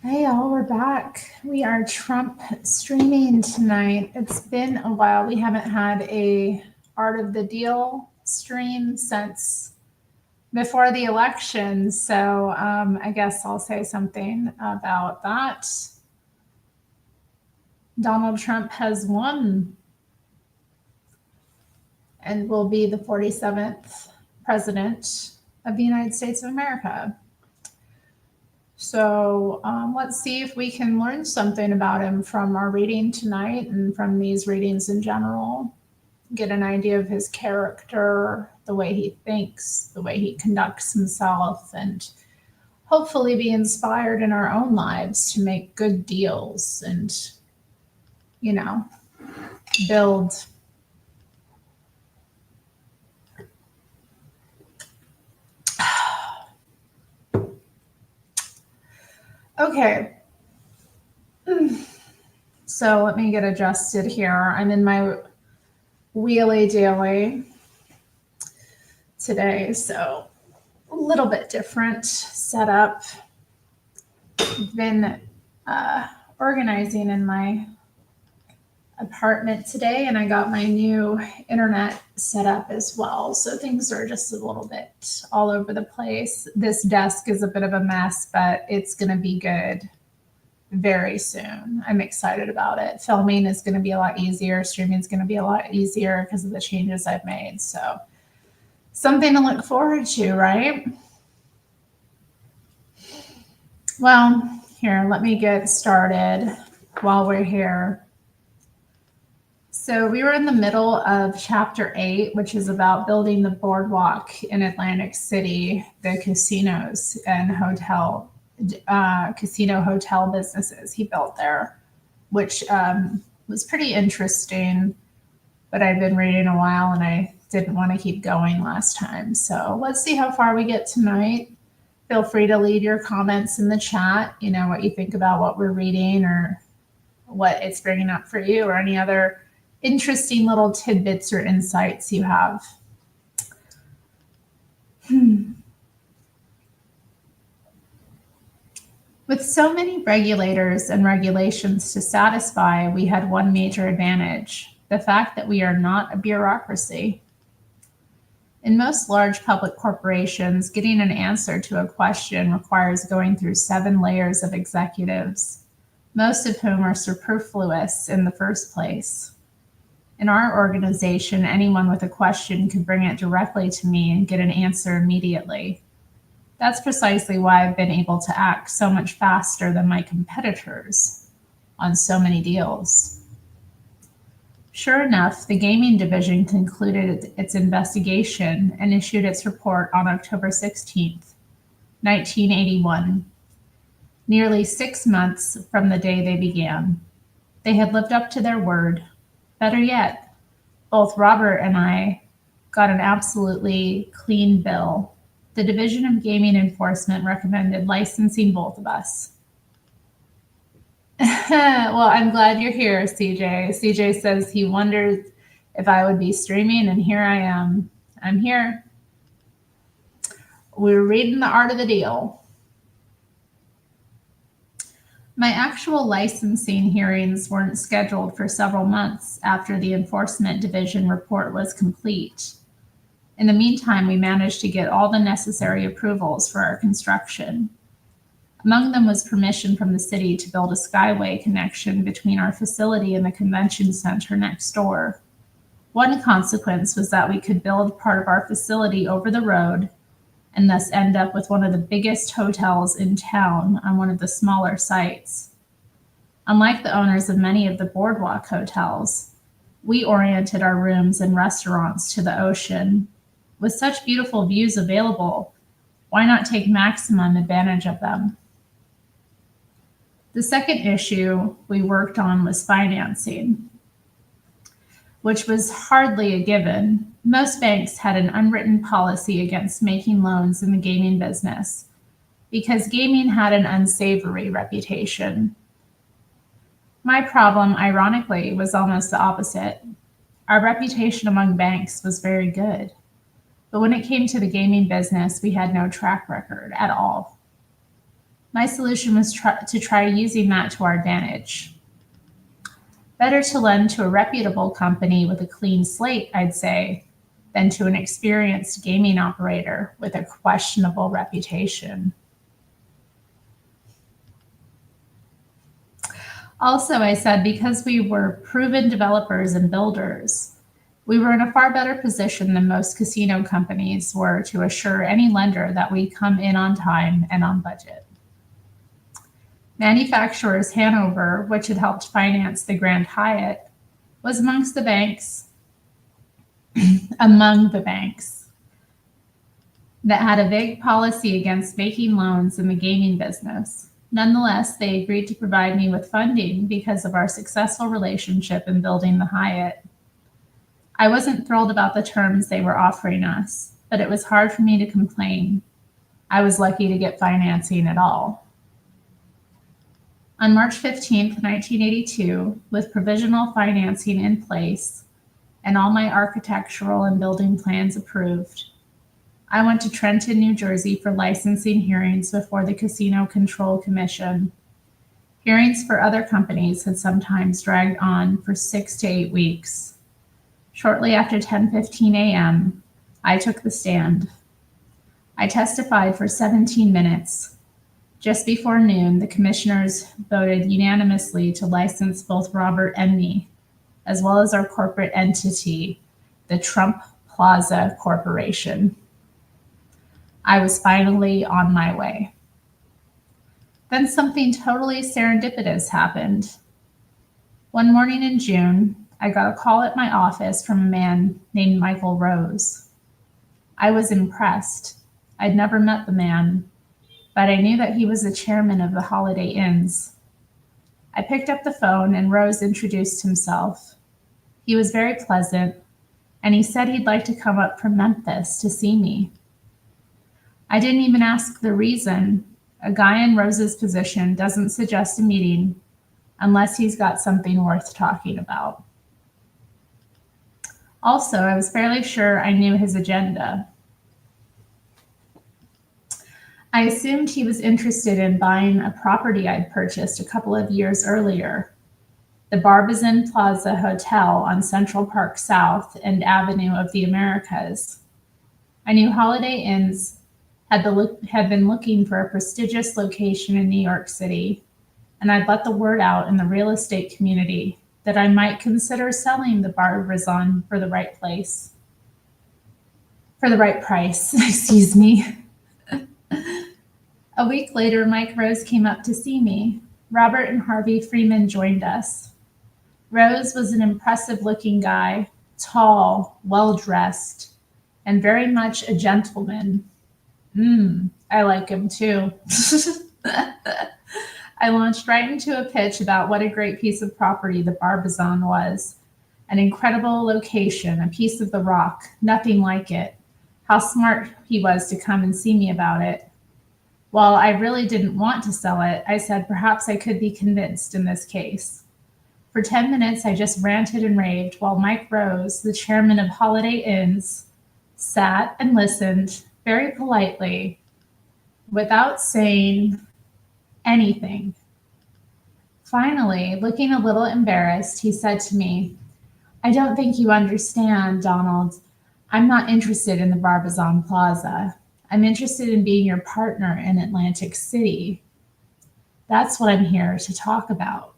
Hey, y'all, we're back. We are Trump streaming tonight. It's been a while. We haven't had a Art of the Deal stream since before the election. So I guess I'll say something about that. Donald Trump has won and will be the 47th president of the United States of America. So let's see if we can learn something about him from our reading tonight and from these readings in general. Get an idea of his character, the way he thinks, the way he conducts himself, and hopefully be inspired in our own lives to make good deals and, build. Okay. So let me get adjusted here. I'm in my wheelie daily today, so a little bit different setup. I've been organizing in my apartment today, and I got my new internet set up as well. So things are just a little bit all over the place. This desk is a bit of a mess, but it's going to be good very soon. I'm excited about it. Filming is going to be a lot easier. Streaming is going to be a lot easier because of the changes I've made. So something to look forward to, right? Well, here, let me get started while we're here. So we were in the middle of chapter 8, which is about building the boardwalk in Atlantic City, the casinos and casino hotel businesses he built there, which was pretty interesting. But I've been reading a while and I didn't want to keep going last time. So let's see how far we get tonight. Feel free to leave your comments in the chat, what you think about what we're reading or what it's bringing up for you or any other interesting little tidbits or insights you have. With so many regulators and regulations to satisfy, we had one major advantage: the fact that we are not a bureaucracy. In most large public corporations, getting an answer to a question requires going through 7 layers of executives, most of whom are superfluous in the first place. In our organization, anyone with a question could bring it directly to me and get an answer immediately. That's precisely why I've been able to act so much faster than my competitors on so many deals. Sure enough, the gaming division concluded its investigation and issued its report on October 16th, 1981, nearly 6 months from the day they began. They had lived up to their word. Better yet, both Robert and I got an absolutely clean bill. The Division of Gaming Enforcement recommended licensing both of us. Well, I'm glad you're here, CJ. CJ says he wondered if I would be streaming, and here I am. I'm here. We're reading The Art of the Deal. My actual licensing hearings weren't scheduled for several months after the Enforcement Division report was complete. In the meantime, we managed to get all the necessary approvals for our construction. Among them was permission from the city to build a skyway connection between our facility and the convention center next door. One consequence was that we could build part of our facility over the road and thus end up with one of the biggest hotels in town on one of the smaller sites. Unlike the owners of many of the boardwalk hotels, we oriented our rooms and restaurants to the ocean. With such beautiful views available, why not take maximum advantage of them? The second issue we worked on was financing, which was hardly a given. Most banks had an unwritten policy against making loans in the gaming business because gaming had an unsavory reputation. My problem, ironically, was almost the opposite. Our reputation among banks was very good, but when it came to the gaming business, we had no track record at all. My solution was to try using that to our advantage. Better to lend to a reputable company with a clean slate, I'd say, than to an experienced gaming operator with a questionable reputation. Also, I said because we were proven developers and builders, we were in a far better position than most casino companies were to assure any lender that we'd come in on time and on budget. Manufacturers Hanover, which had helped finance the Grand Hyatt, was among the banks that had a vague policy against making loans in the gaming business. Nonetheless, they agreed to provide me with funding because of our successful relationship in building the Hyatt. I wasn't thrilled about the terms they were offering us, but it was hard for me to complain. I was lucky to get financing at all. On March 15th, 1982, with provisional financing in place and all my architectural and building plans approved, I went to Trenton, New Jersey for licensing hearings before the Casino Control Commission. Hearings for other companies had sometimes dragged on for 6 to 8 weeks. Shortly after 10:15 a.m., I took the stand. I testified for 17 minutes. Just before noon, the commissioners voted unanimously to license both Robert and me, as well as our corporate entity, the Trump Plaza Corporation. I was finally on my way. Then something totally serendipitous happened. One morning in June, I got a call at my office from a man named Michael Rose. I was impressed. I'd never met the man, but I knew that he was the chairman of the Holiday Inns. I picked up the phone and Rose introduced himself. He was very pleasant, and he said he'd like to come up from Memphis to see me. I didn't even ask the reason. A guy in Rose's position doesn't suggest a meeting unless he's got something worth talking about. Also, I was fairly sure I knew his agenda. I assumed he was interested in buying a property I'd purchased a couple of years earlier, the Barbizon Plaza Hotel on Central Park South and Avenue of the Americas. I knew Holiday Inns had been looking for a prestigious location in New York City, and I'd let the word out in the real estate community that I might consider selling the Barbizon for the right price, excuse me. A week later, Mike Rose came up to see me. Robert and Harvey Freeman joined us. Rose was an impressive-looking guy, tall, well-dressed, and very much a gentleman. I like him too. I launched right into a pitch about what a great piece of property the Barbizon was. An incredible location, a piece of the rock, nothing like it. How smart he was to come and see me about it. While I really didn't want to sell it, I said perhaps I could be convinced in this case. For 10 minutes, I just ranted and raved while Mike Rose, the chairman of Holiday Inns, sat and listened very politely without saying anything. Finally, looking a little embarrassed, he said to me, "I don't think you understand, Donald. I'm not interested in the Barbizon Plaza. I'm interested in being your partner in Atlantic City. That's what I'm here to talk about."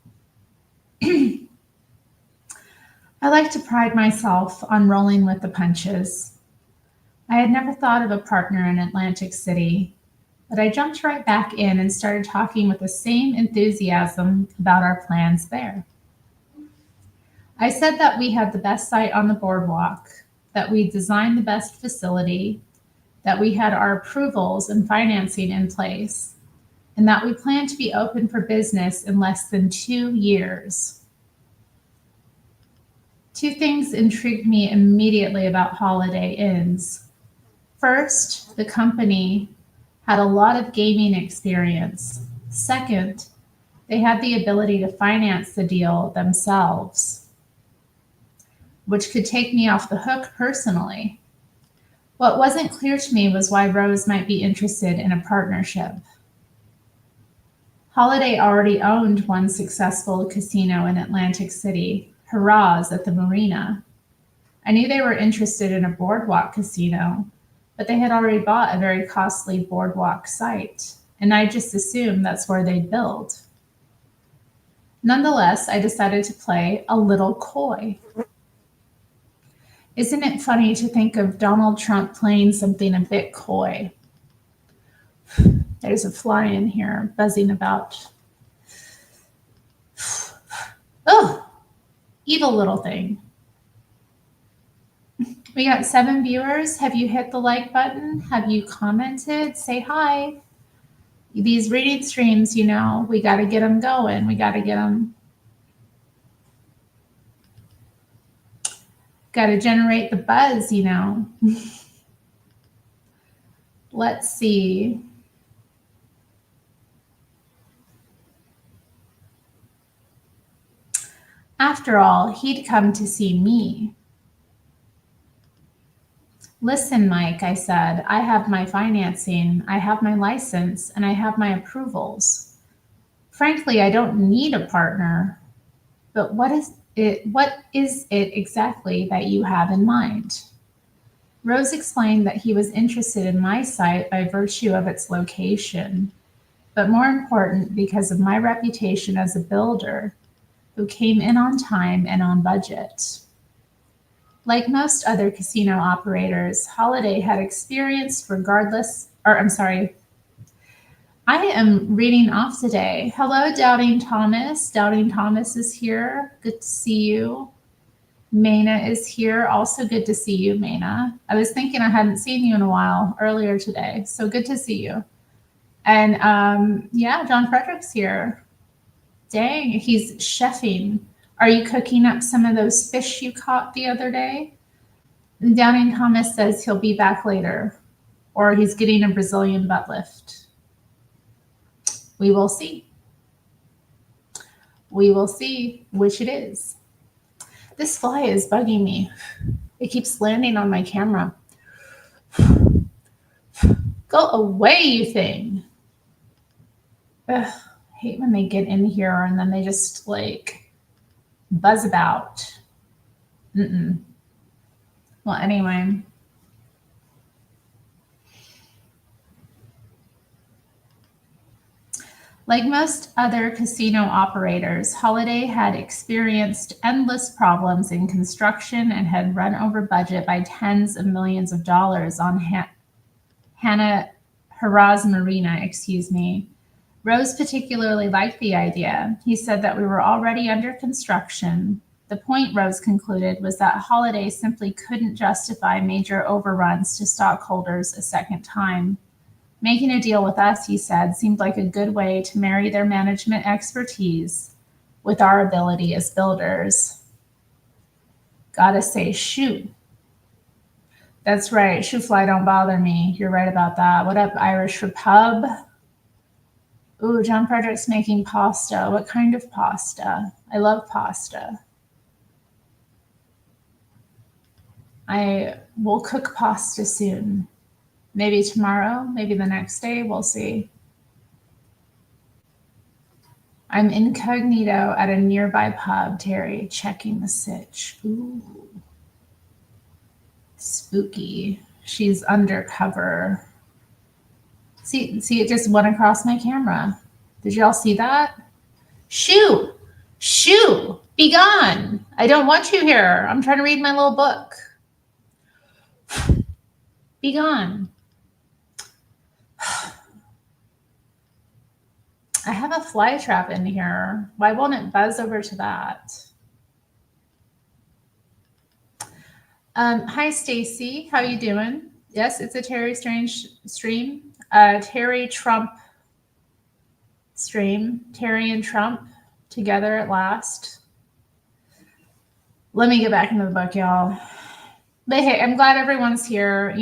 I like to pride myself on rolling with the punches. I had never thought of a partner in Atlantic City, but I jumped right back in and started talking with the same enthusiasm about our plans there. I said that we had the best site on the boardwalk, that we designed the best facility, that we had our approvals and financing in place, and that we planned to be open for business in less than 2 years. Two things intrigued me immediately about Holiday Inns. First, the company had a lot of gaming experience. Second, they had the ability to finance the deal themselves, which could take me off the hook personally. What wasn't clear to me was why Rose might be interested in a partnership. Holiday already owned one successful casino in Atlantic City, Harrah's at the Marina. I knew they were interested in a boardwalk casino, but they had already bought a very costly boardwalk site, and I just assumed that's where they'd build. Nonetheless, I decided to play a little coy. Isn't it funny to think of Donald Trump playing something a bit coy? There's a fly in here buzzing about. Oh, evil little thing. We got 7 viewers. Have you hit the like button? Have you commented? Say hi. These reading streams, we got to get them going. We got to get them. Got to generate the buzz, Let's see. After all, he'd come to see me. Listen, Mike, I said, I have my financing, I have my license, and I have my approvals. Frankly, I don't need a partner. But what is it exactly that you have in mind? Rose explained that he was interested in my site by virtue of its location, but more important because of my reputation as a builder who came in on time and on budget. Like most other casino operators, Holiday had experienced I am reading off today. Hello, Doubting Thomas. Doubting Thomas is here. Good to see you. Maina is here. Also good to see you, Maina. I was thinking I hadn't seen you in a while earlier today. So good to see you. And John Frederick's here. Dang, he's chefing. Are you cooking up some of those fish you caught the other day? Doubting Thomas says he'll be back later, or he's getting a Brazilian butt lift. We will see. We will see which it is. This fly is bugging me. It keeps landing on my camera. Go away, you thing. Ugh, I hate when they get in here and then they just buzz about. Well, anyway. Like most other casino operators, Holiday had experienced endless problems in construction and had run over budget by tens of millions of dollars on Harrah's Marina, Rose particularly liked the idea. He said that we were already under construction. The point, Rose concluded, was that Holiday simply couldn't justify major overruns to stockholders a second time. Making a deal with us, he said, seemed like a good way to marry their management expertise with our ability as builders. Gotta say, shoot. That's right. Shoe fly don't bother me. You're right about that. What up, Irish Repub? Ooh, John Frederick's making pasta. What kind of pasta? I love pasta. I will cook pasta soon. Maybe tomorrow, maybe the next day, we'll see. I'm incognito at a nearby pub, Terry, checking the sitch. Ooh. Spooky. She's undercover. See, it just went across my camera. Did y'all see that? Shoo! Shoo! Be gone! I don't want you here. I'm trying to read my little book. Be gone. I have a fly trap in here. Why won't it buzz over to that? Hi, Stacy. How you doing? Yes, it's a Terri Strange stream. Terri Trump stream. Terri and Trump together at last. Let me get back into the book, y'all. But hey, I'm glad everyone's here.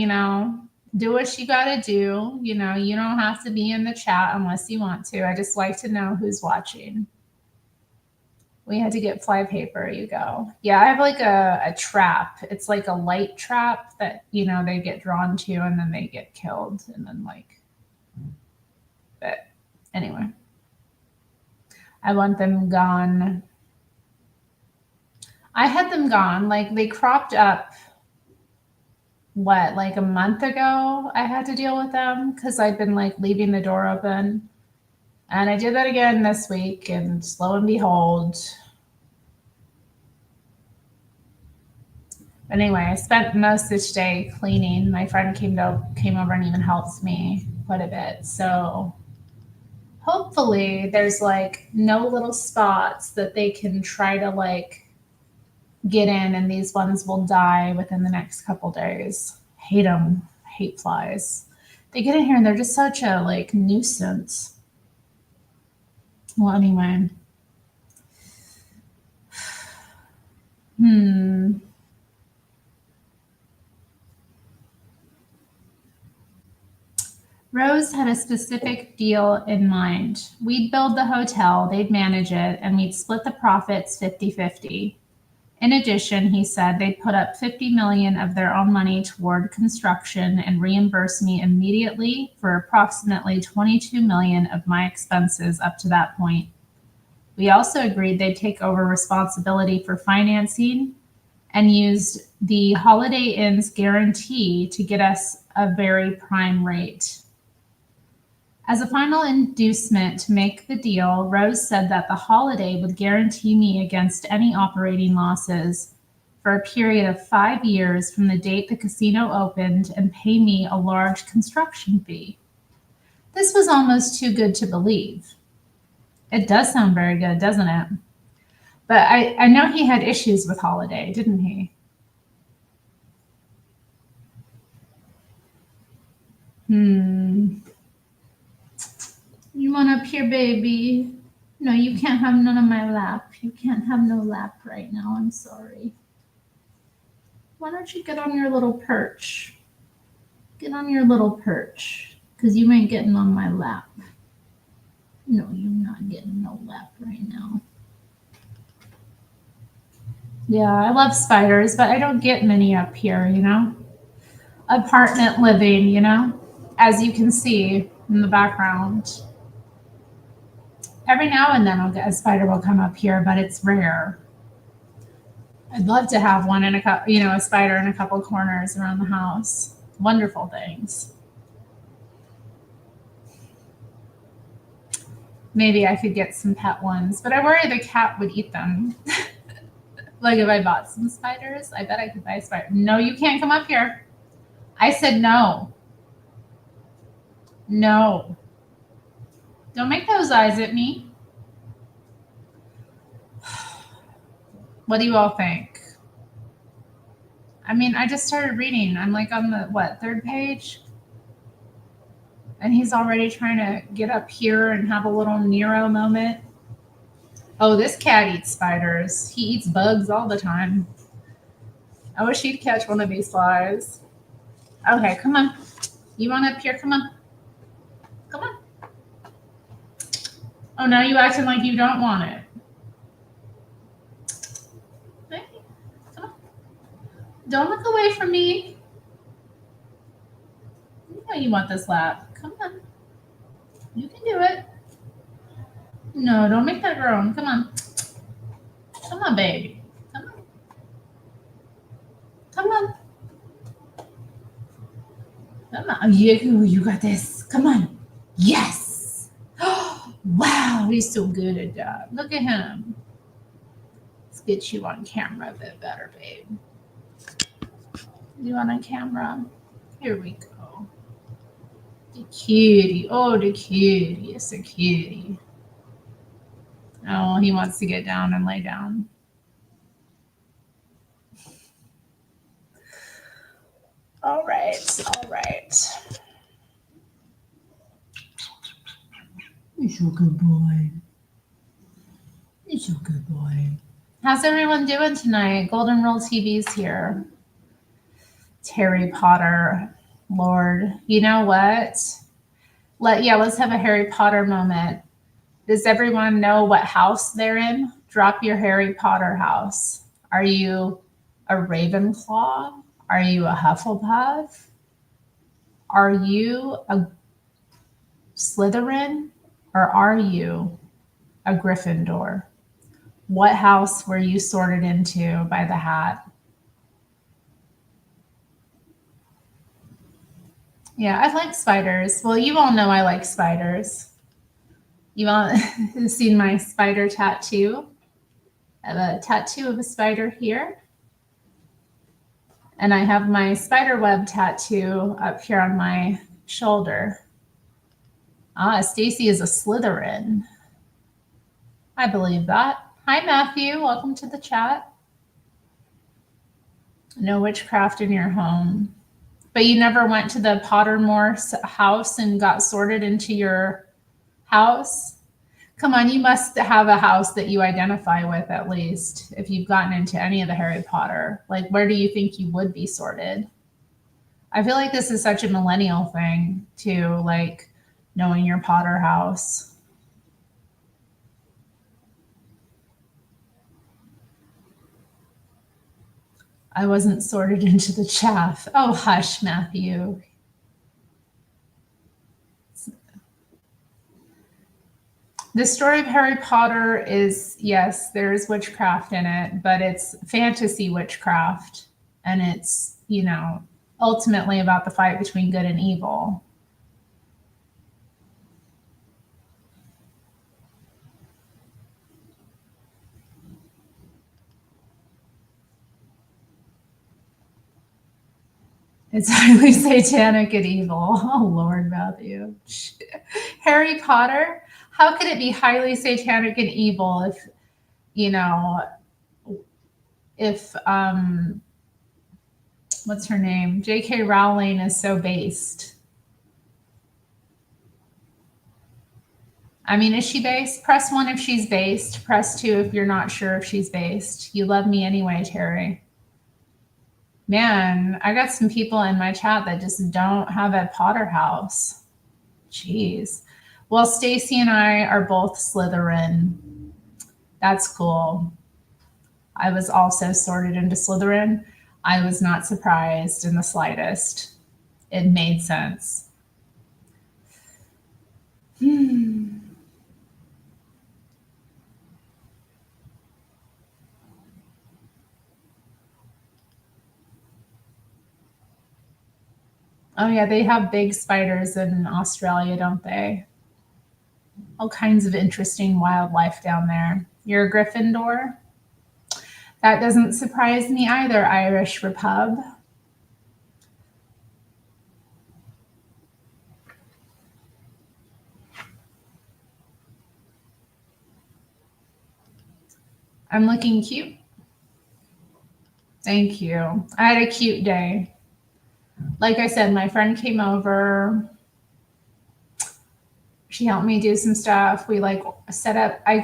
Do what you got to do. You don't have to be in the chat unless you want to. I just like to know who's watching. We had to get fly paper. You go. Yeah, I have a trap. It's like a light trap that, they get drawn to and then they get killed. And then but anyway. I want them gone. I had them gone. Like they cropped up, what, like a month ago? I had to deal with them because I'd been like leaving the door open. And I did that again this week, and lo and behold. Anyway, I spent most of this day cleaning. My friend came over and even helped me quite a bit. So hopefully there's like no little spots that they can try to like get in, and these ones will die within the next couple days. Hate them. Hate flies. They get in here and they're just such a like nuisance. Well, anyway. Rose had a specific deal in mind. We'd build the hotel, they'd manage it, and we'd split the profits 50-50. In addition, he said they'd put up $50 million of their own money toward construction and reimburse me immediately for approximately $22 million of my expenses up to that point. We also agreed they'd take over responsibility for financing and used the Holiday Inn's guarantee to get us a very prime rate. As a final inducement to make the deal, Rose said that the Holiday would guarantee me against any operating losses for a period of 5 years from the date the casino opened and pay me a large construction fee. This was almost too good to believe. It does sound very good, doesn't it? But I know he had issues with Holiday, didn't he? You want up here, baby? No, you can't have none of my lap. You can't have no lap right now. I'm sorry. Why don't you get on your little perch? Get on your little perch, because you ain't getting on my lap. No, you're not getting no lap right now. Yeah, I love spiders, but I don't get many up here, you know? Apartment living, you know? As you can see in the background. Every now and then a spider will come up here, but it's rare. I'd love to have one in a spider in a couple corners around the house. Wonderful things. Maybe I could get some pet ones, but I worry the cat would eat them. Like if I bought some spiders, I bet I could buy a spider. No, you can't come up here. I said no. No. Don't make those eyes at me. What do you all think? I mean, I just started reading. I'm like on the, third page? And he's already trying to get up here and have a little Nero moment. Oh, this cat eats spiders. He eats bugs all the time. I wish he'd catch one of these flies. Okay, come on. You want up here? Come on. Come on. Oh, now you acting like you don't want it. Hey, come on. Don't look away from me. You know you want this lap. Come on. You can do it. No, don't make that groan. Come on. Come on, baby. Come on. Come on. Come on. You got this. Come on. Yes. Wow, he's so good at that. Look at him. Let's get you on camera a bit better, babe. You on camera? Here we go. The cutie. Oh, the cutie. It's a cutie. Oh, he wants to get down and lay down. All right. All right. You're a good boy. You're a good boy. How's everyone doing tonight? Golden Rule TV's here. Harry Potter. Lord. You know what? Let's have a Harry Potter moment. Does everyone know what house they're in? Drop your Harry Potter house. Are you a Ravenclaw? Are you a Hufflepuff? Are you a Slytherin? Or are you A Gryffindor. What house were you sorted into by the hat? Yeah, I like spiders. Well, you all know I like spiders. You all have seen my spider tattoo. I have a tattoo of a spider here. And I have my spider web tattoo up here on my shoulder. Ah, Stacy is a Slytherin. I believe that. Hi, Matthew. Welcome to the chat. No witchcraft in your home. But you never went to the Pottermore house and got sorted into your house? Come on, you must have a house that you identify with at least if you've gotten into any of the Harry Potter. Like, where do you think you would be sorted? I feel like this is such a millennial thing to like knowing your Potter house. I wasn't sorted into the chaff. Oh, hush, Matthew. The story of Harry Potter is, yes, there's witchcraft in it, but it's fantasy witchcraft. And it's, ultimately about the fight between good and evil. It's highly satanic and evil. Oh, Lord, Matthew. Harry Potter? How could it be highly satanic and evil if what's her name? J.K. Rowling is so based? I mean, is she based? Press 1 if she's based. Press 2 if you're not sure if she's based. You love me anyway, Terry. Man, I got some people in my chat that just don't have a Potter house. Jeez. Well, Stacy and I are both Slytherin. That's cool. I was also sorted into Slytherin. I was not surprised in the slightest. It made sense. Oh, yeah, they have big spiders in Australia, don't they? All kinds of interesting wildlife down there. You're a Gryffindor? That doesn't surprise me either, Irish Repub. I'm looking cute. Thank you. I had a cute day. Like I said, my friend came over. She helped me do some stuff. We set up, I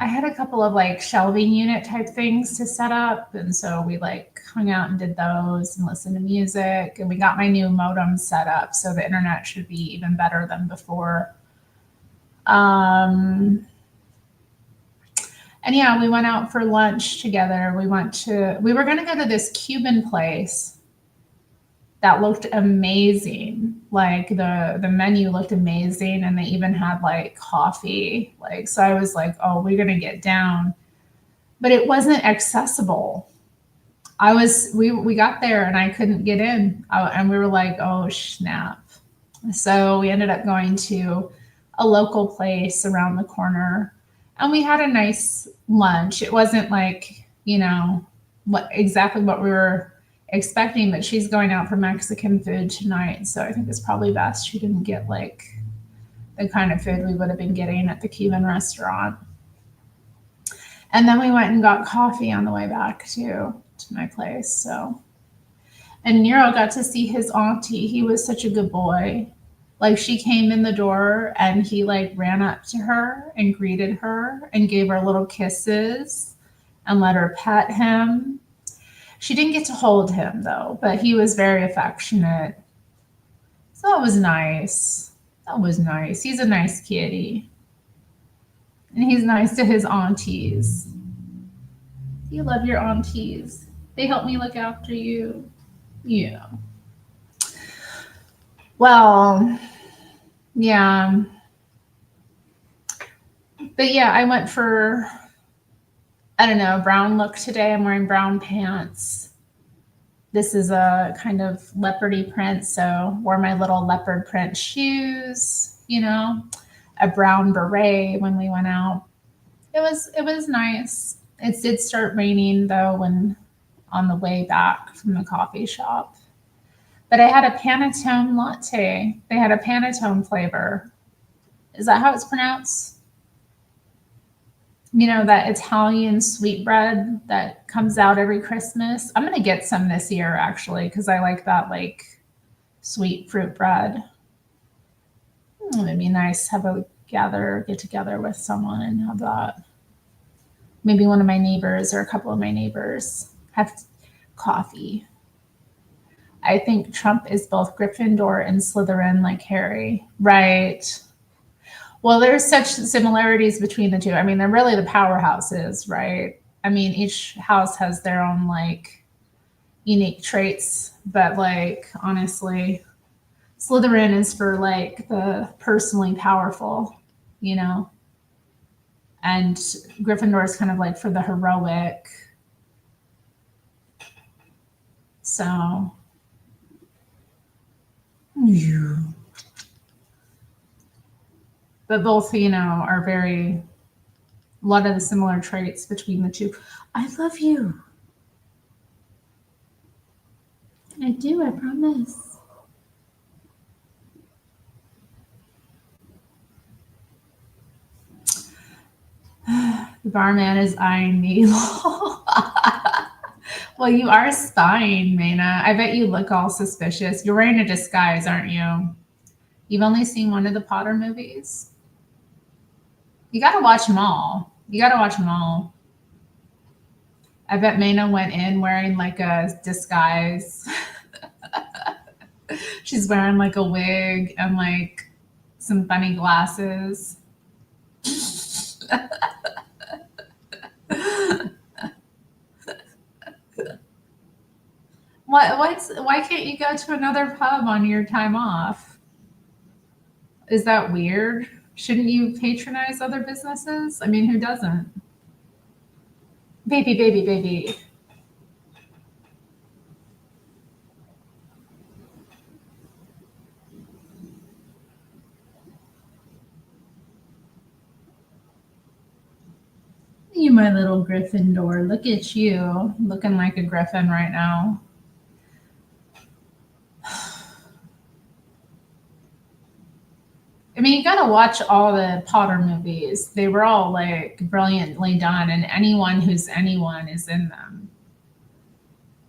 had a couple of shelving unit type things to set up. And so we hung out and did those and listened to music. And we got my new modem set up. So the internet should be even better than before. And yeah, we went out for lunch together. We were going to go to this Cuban place that looked amazing. The menu looked amazing, and they even had coffee. So I was like, oh, we're going to get down. But it wasn't accessible. We got there and I couldn't get in. And we were like, oh, snap. So we ended up going to a local place around the corner. And we had a nice lunch. It wasn't exactly what we were expecting, but she's going out for Mexican food tonight. So I think it's probably best she didn't get the kind of food we would have been getting at the Cuban restaurant. And then we went and got coffee on the way back to my place. So, and Nero got to see his auntie. He was such a good boy. She came in the door and he ran up to her and greeted her and gave her little kisses and let her pet him. She didn't get to hold him though, but he was very affectionate. So that was nice. He's a nice kitty. And he's nice to his aunties. You love your aunties. They help me look after you. Yeah. Well, yeah. But yeah, I went for, I don't know, a brown look today. I'm wearing brown pants. This is a kind of leopardy print, so wore my little leopard print shoes, a brown beret when we went out. It was nice. It did start raining though when on the way back from the coffee shop. But I had a panettone latte. They had a panettone flavor. Is that how it's pronounced? That Italian sweetbread that comes out every Christmas. I'm gonna get some this year actually because I like that like sweet fruit bread. It'd be nice to have a get together with someone and have that. Maybe one of my neighbors or a couple of my neighbors have coffee. I think Trump is both Gryffindor and Slytherin like Harry. Right. Well, there's such similarities between the two. I mean, they're really the powerhouses, right? I mean, each house has their own like unique traits, but like honestly, Slytherin is for like the personally powerful, you know, and Gryffindor is kind of like for the heroic. So, but both, are very, a lot of the similar traits between the two. I love you. I do, I promise. The barman is eyeing me. Well, you are spying, Maina. I bet you look all suspicious. You're wearing a disguise, aren't you? You've only seen one of the Potter movies? You gotta watch them all. You gotta watch them all. I bet Maina went in wearing like a disguise. She's wearing like a wig and like some funny glasses. Why can't you go to another pub on your time off? Is that weird? Shouldn't you patronize other businesses? I mean, who doesn't? Baby, baby, baby. You, my little Gryffindor. Look at you, looking like a griffin right now. I mean, you gotta watch all the Potter movies. They were all like brilliantly done, and anyone who's anyone is in them.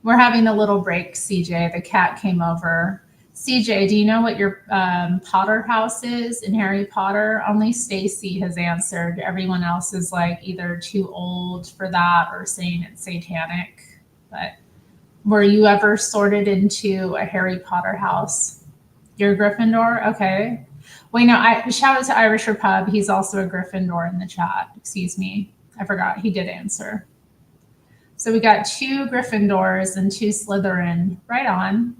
We're having a little break, CJ. The cat came over. CJ, do you know what your Potter house is in Harry Potter? Only Stacy has answered. Everyone else is like either too old for that or saying it's satanic. But were you ever sorted into a Harry Potter house? You're a Gryffindor? Okay. Wait, no, shout out to Irish Pub. He's also a Gryffindor in the chat. Excuse me. I forgot. He did answer. So we got 2 Gryffindors and 2 Slytherin. Right on.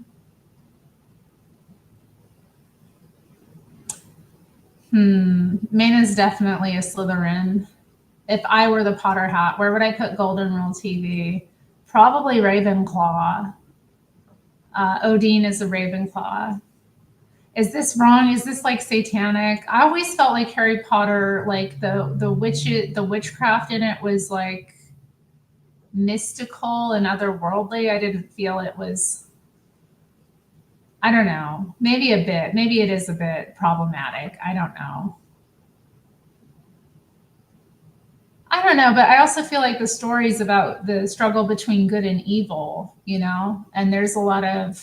Maina's definitely a Slytherin. If I were the Potter hat, where would I put Golden Rule TV? Probably Ravenclaw. Odin is a Ravenclaw. Is this wrong? Is this like satanic? I always felt like Harry Potter, like the witchcraft in it was like mystical and otherworldly. I didn't feel it was, I don't know, maybe a bit. Maybe it is a bit problematic. I don't know. I don't know, but I also feel like the story's about the struggle between good and evil, and there's a lot of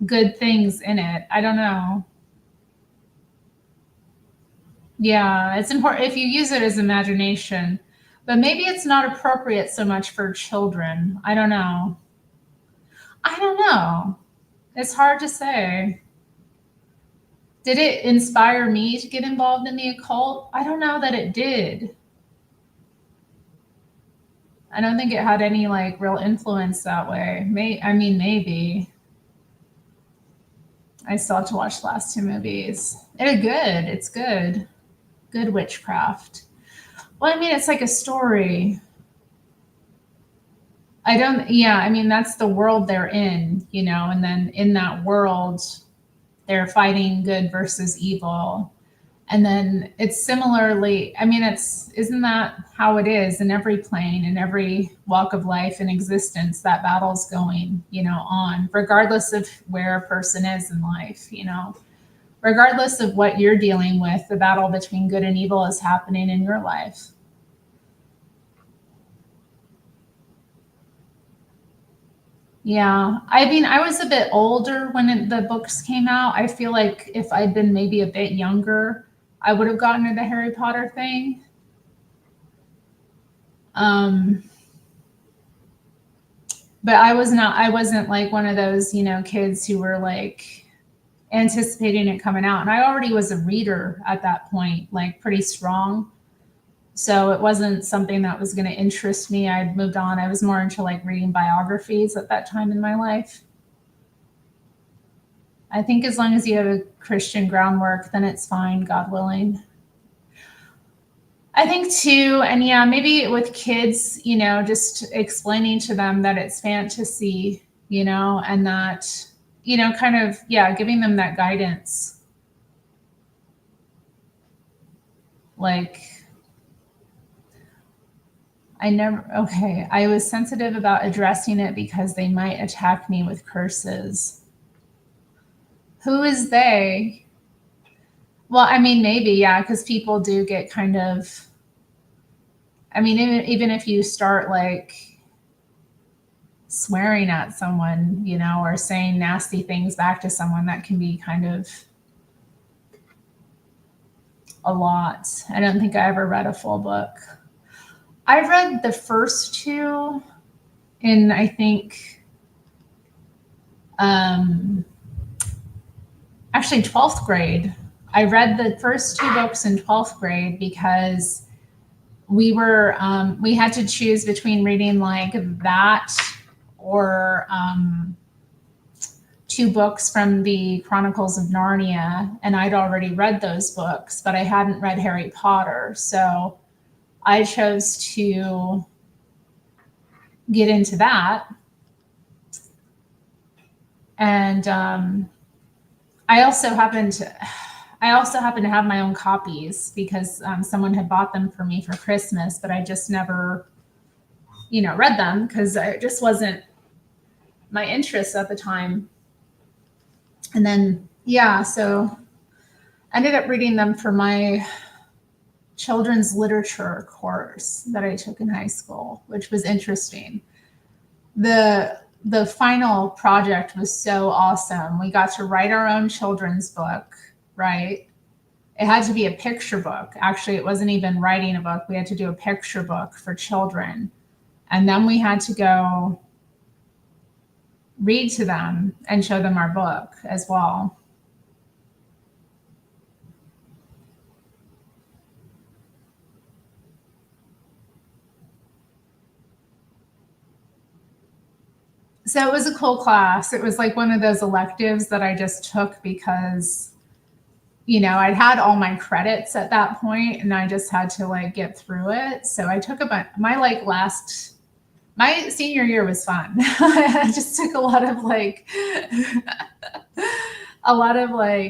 good things in it. I don't know. Yeah, it's important if you use it as imagination, but maybe it's not appropriate so much for children. I don't know. I don't know. It's hard to say. Did it inspire me to get involved in the occult? I don't know that it did. I don't think it had any like real influence that way. Maybe. I still have to watch the last 2 movies. It's good. Good witchcraft. Well, I mean, it's like a story. I don't, yeah, I mean, that's the world they're in, and then in that world, they're fighting good versus evil. And then it's similarly, I mean, isn't that how it is in every plane, in every walk of life and existence? That battle's going, on, regardless of where a person is in life, regardless of what you're dealing with, the battle between good and evil is happening in your life. Yeah. I mean, I was a bit older when the books came out. I feel like if I'd been maybe a bit younger, I would have gotten into the Harry Potter thing. Um, but I wasn't like one of those, kids who were like anticipating it coming out. And I already was a reader at that point, like pretty strong. So it wasn't something that was going to interest me. I'd moved on. I was more into like reading biographies at that time in my life. I think as long as you have a Christian groundwork, then it's fine, God willing. I think too, and yeah, maybe with kids, just explaining to them that it's fantasy, and that, kind of, yeah, giving them that guidance. Like, I was sensitive about addressing it because they might attack me with curses. Who is they? Well, I mean, maybe, yeah, because people do get kind of, I mean, even if you start like swearing at someone, or saying nasty things back to someone, that can be kind of a lot. I don't think I ever read a full book. I read the first two in, I think, actually 12th grade. I read the first two books in 12th grade because we had to choose between reading like that or two books from the Chronicles of Narnia, and I'd already read those books, but I hadn't read Harry Potter. So I chose to get into that. And I also happened to have my own copies because someone had bought them for me for Christmas, but I just never, read them because it just wasn't my interest at the time. And then, yeah, so I ended up reading them for my children's literature course that I took in high school, which was interesting. The final project was so awesome. We got to write our own children's book, right? It had to be a picture book. Actually, it wasn't even writing a book. We had to do a picture book for children. And then we had to go read to them and show them our book as well. So it was a cool class. It was like one of those electives that I just took because, I'd had all my credits at that point and I just had to like get through it. So I took my senior year was fun. I just took a lot of like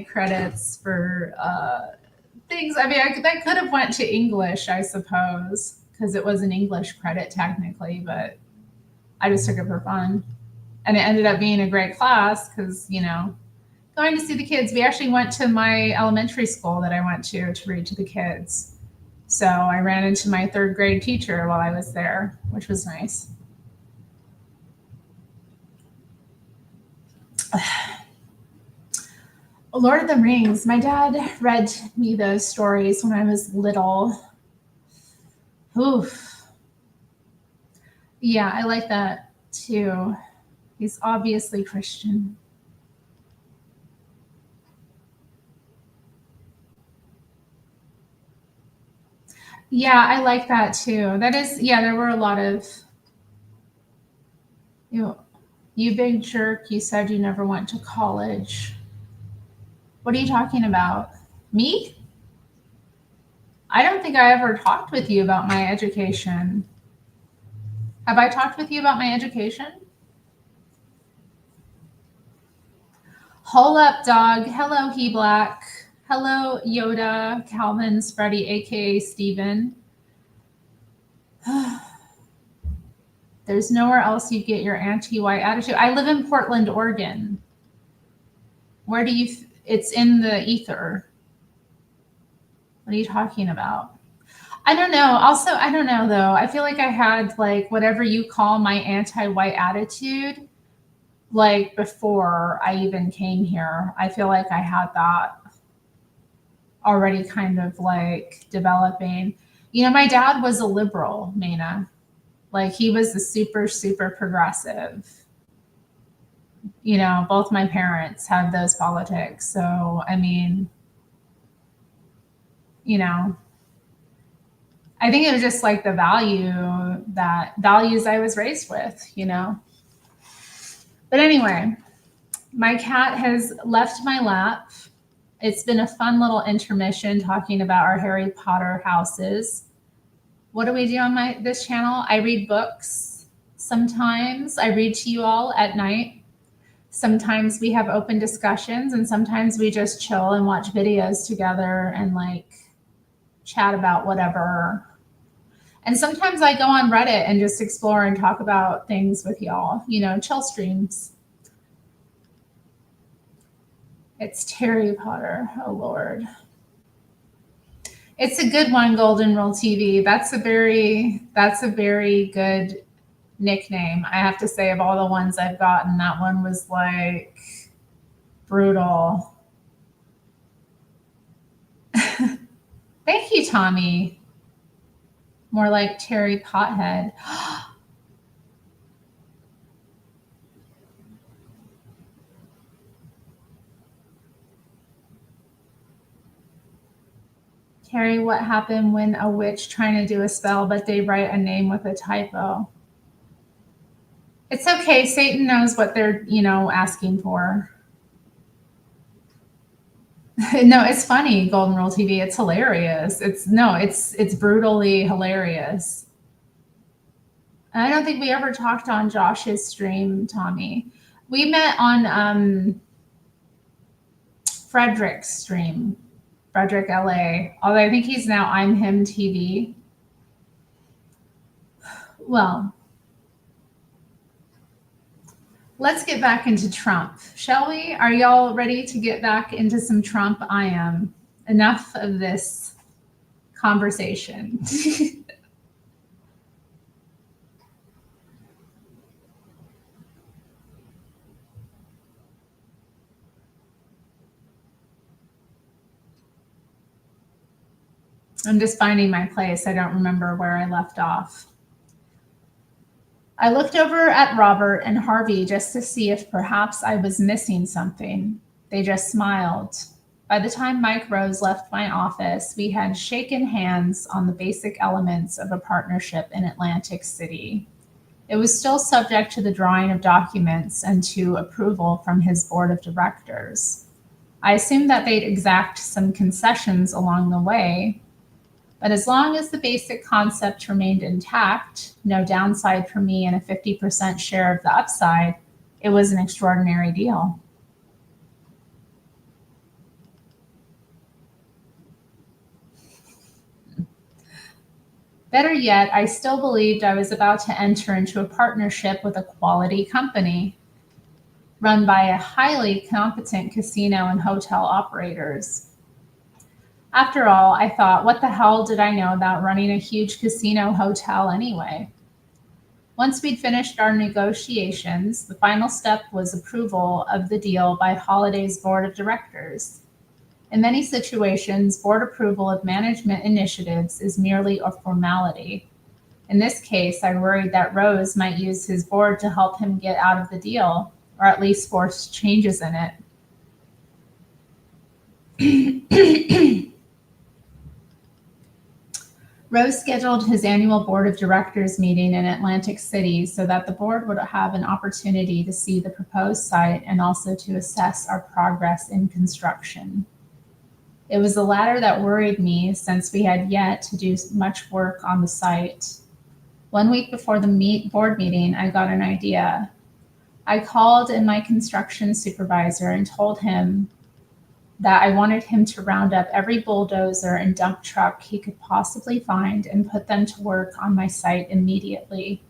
credits for things. I mean, that could have went to English, I suppose, because it was an English credit technically, but I just took it for fun. And it ended up being a great class because, going to see the kids. We actually went to my elementary school that I went to read to the kids. So I ran into my third grade teacher while I was there, which was nice. Lord of the Rings. My dad read me those stories when I was little. Oof. Yeah, I like that too. He's obviously Christian. Yeah, I like that too. That is, yeah, there were a lot of, you big jerk, you said you never went to college. What are you talking about? Me? I don't think I ever talked with you about my education. Have I talked with you about my education? Hole up, dog. Hello, He Black. Hello, Yoda, Calvin, Freddy, aka Steven. There's nowhere else you get your anti-white attitude. I live in Portland, Oregon. Where do you? It's in the ether. What are you talking about? I don't know. Also, I don't know though. I feel like I had like whatever you call my anti-white attitude, like before I even came here. I feel like I had that already kind of like developing. You know, my dad was a liberal, Maina. Like he was a super, super progressive. You know, both my parents had those politics. So, I mean, you know, I think it was just like the values I was raised with, you know. But anyway, my cat has left my lap. It's been a fun little intermission talking about our Harry Potter houses. What do we do on this channel? I read books. Sometimes I read to you all at night. Sometimes we have open discussions, and sometimes we just chill and watch videos together and like chat about whatever. And sometimes I go on Reddit and just explore and talk about things with y'all, you know, chill streams. It's Terry Potter. Oh, Lord. It's a good one, Golden Rule TV. That's a very good nickname. I have to say, of all the ones I've gotten, that one was like brutal. Thank you, Tommy. More like Terry Pothead. Terry, what happened when a witch trying to do a spell, but they write a name with a typo? It's okay. Satan knows what they're, you know, asking for. No, it's funny, Golden Rule TV. It's hilarious. It's brutally hilarious. I don't think we ever talked on Josh's stream, Tommy. We met on Frederick's stream, Frederick LA. Although I think he's now I'm Him TV. Well, let's get back into Trump, shall we? Are y'all ready to get back into some Trump? I am. Enough of this conversation. I'm just finding my place. I don't remember where I left off. I looked over at Robert and Harvey just to see if perhaps I was missing something. They just smiled. By the time Mike Rose left my office, we had shaken hands on the basic elements of a partnership in Atlantic City. It was still subject to the drawing of documents and to approval from his board of directors. I assumed that they'd exact some concessions along the way, but as long as the basic concept remained intact, no downside for me and a 50% share of the upside, it was an extraordinary deal. Better yet, I still believed I was about to enter into a partnership with a quality company run by a highly competent casino and hotel operators. After all, I thought, what the hell did I know about running a huge casino hotel anyway? Once we'd finished our negotiations, the final step was approval of the deal by Holliday's board of directors. In many situations, board approval of management initiatives is merely a formality. In this case, I worried that Rose might use his board to help him get out of the deal, or at least force changes in it. Rose scheduled his annual board of directors meeting in Atlantic City so that the board would have an opportunity to see the proposed site and also to assess our progress in construction. It was the latter that worried me since we had yet to do much work on the site. One week before the board meeting, I got an idea. I called in my construction supervisor and told him that I wanted him to round up every bulldozer and dump truck he could possibly find and put them to work on my site immediately.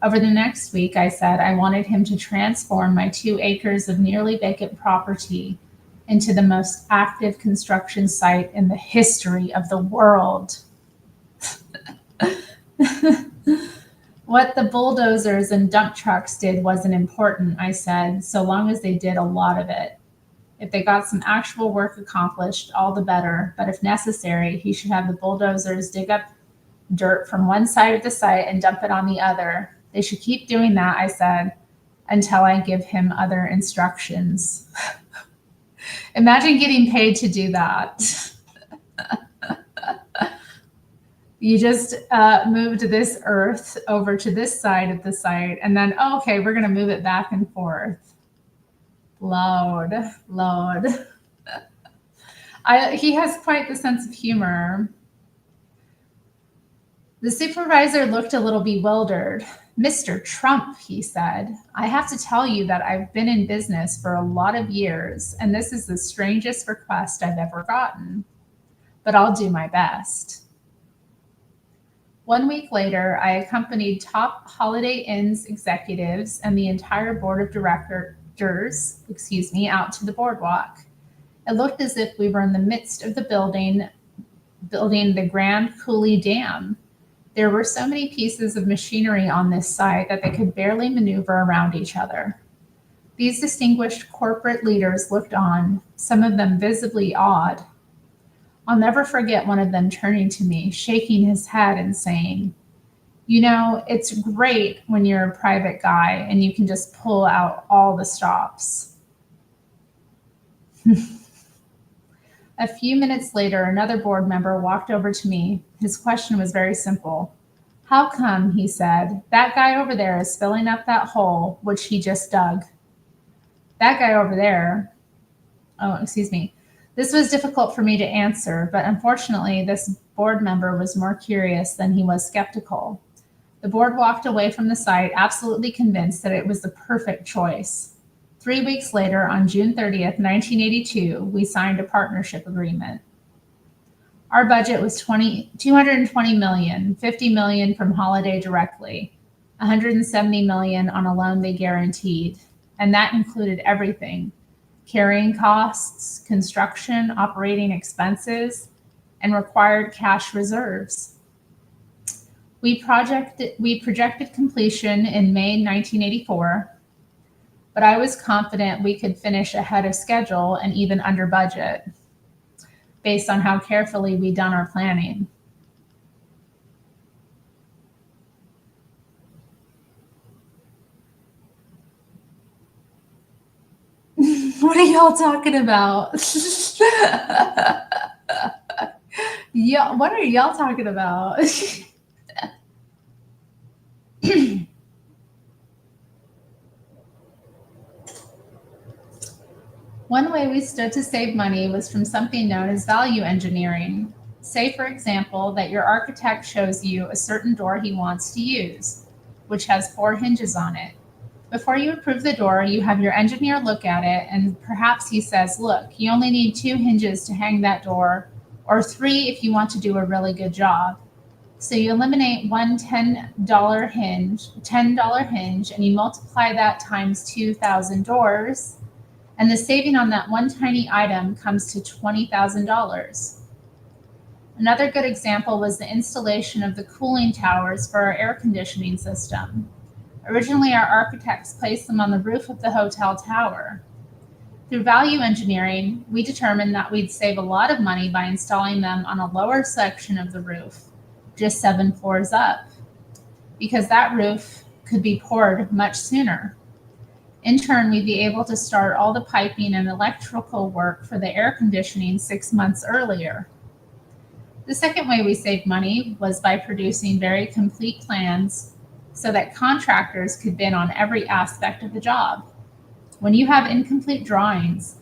Over the next week, I said I wanted him to transform my 2 acres of nearly vacant property into the most active construction site in the history of the world. What the bulldozers and dump trucks did wasn't important, I said, so long as they did a lot of it. If they got some actual work accomplished, all the better, but if necessary, he should have the bulldozers dig up dirt from one side of the site and dump it on the other. They should keep doing that, I said, until I give him other instructions. Imagine getting paid to do that. You just moved this earth over to this side of the site, and then, okay, we're going to move it back and forth. Lord. He has quite the sense of humor. The supervisor looked a little bewildered. Mr. Trump, he said, I have to tell you that I've been in business for a lot of years, and this is the strangest request I've ever gotten. But I'll do my best. 1 week later, I accompanied top Holiday Inn's executives and the entire board of directors, out to the boardwalk. It looked as if we were in the midst of the building the Grand Coulee Dam. There were so many pieces of machinery on this site that they could barely maneuver around each other. These distinguished corporate leaders looked on, some of them visibly awed. I'll never forget one of them turning to me, shaking his head and saying, you know, it's great when you're a private guy and you can just pull out all the stops. A few minutes later, another board member walked over to me. His question was very simple. How come, he said, that guy over there is filling up that hole which he just dug? That guy over there, This was difficult for me to answer, but unfortunately, this board member was more curious than he was skeptical. The board walked away from the site absolutely convinced that it was the perfect choice. 3 weeks later, on June 30th, 1982, we signed a partnership agreement. Our budget was $220 million, $50 million from Holiday directly, $170 million on a loan they guaranteed, and that included everything: carrying costs, construction, operating expenses, and required cash reserves. We projected completion in May 1984, but I was confident we could finish ahead of schedule and even under budget, based on how carefully we'd done our planning. What are y'all talking about? Yeah, what are y'all talking about? One way we stood to save money was from something known as value engineering. Say, for example, that your architect shows you a certain door he wants to use, which has 4 hinges on it. Before you approve the door, you have your engineer look at it, and perhaps he says, look, you only need 2 hinges to hang that door, or 3 if you want to do a really good job. So you eliminate one $10 hinge, and you multiply that times 2,000 doors, and the saving on that one tiny item comes to $20,000. Another good example was the installation of the cooling towers for our air conditioning system. Originally, our architects placed them on the roof of the hotel tower. Through value engineering, we determined that we'd save a lot of money by installing them on a lower section of the roof, just 7 floors up, because that roof could be poured much sooner. In turn, we'd be able to start all the piping and electrical work for the air conditioning 6 months earlier. The second way we saved money was by producing very complete plans so that contractors could bid on every aspect of the job. When you have incomplete drawings,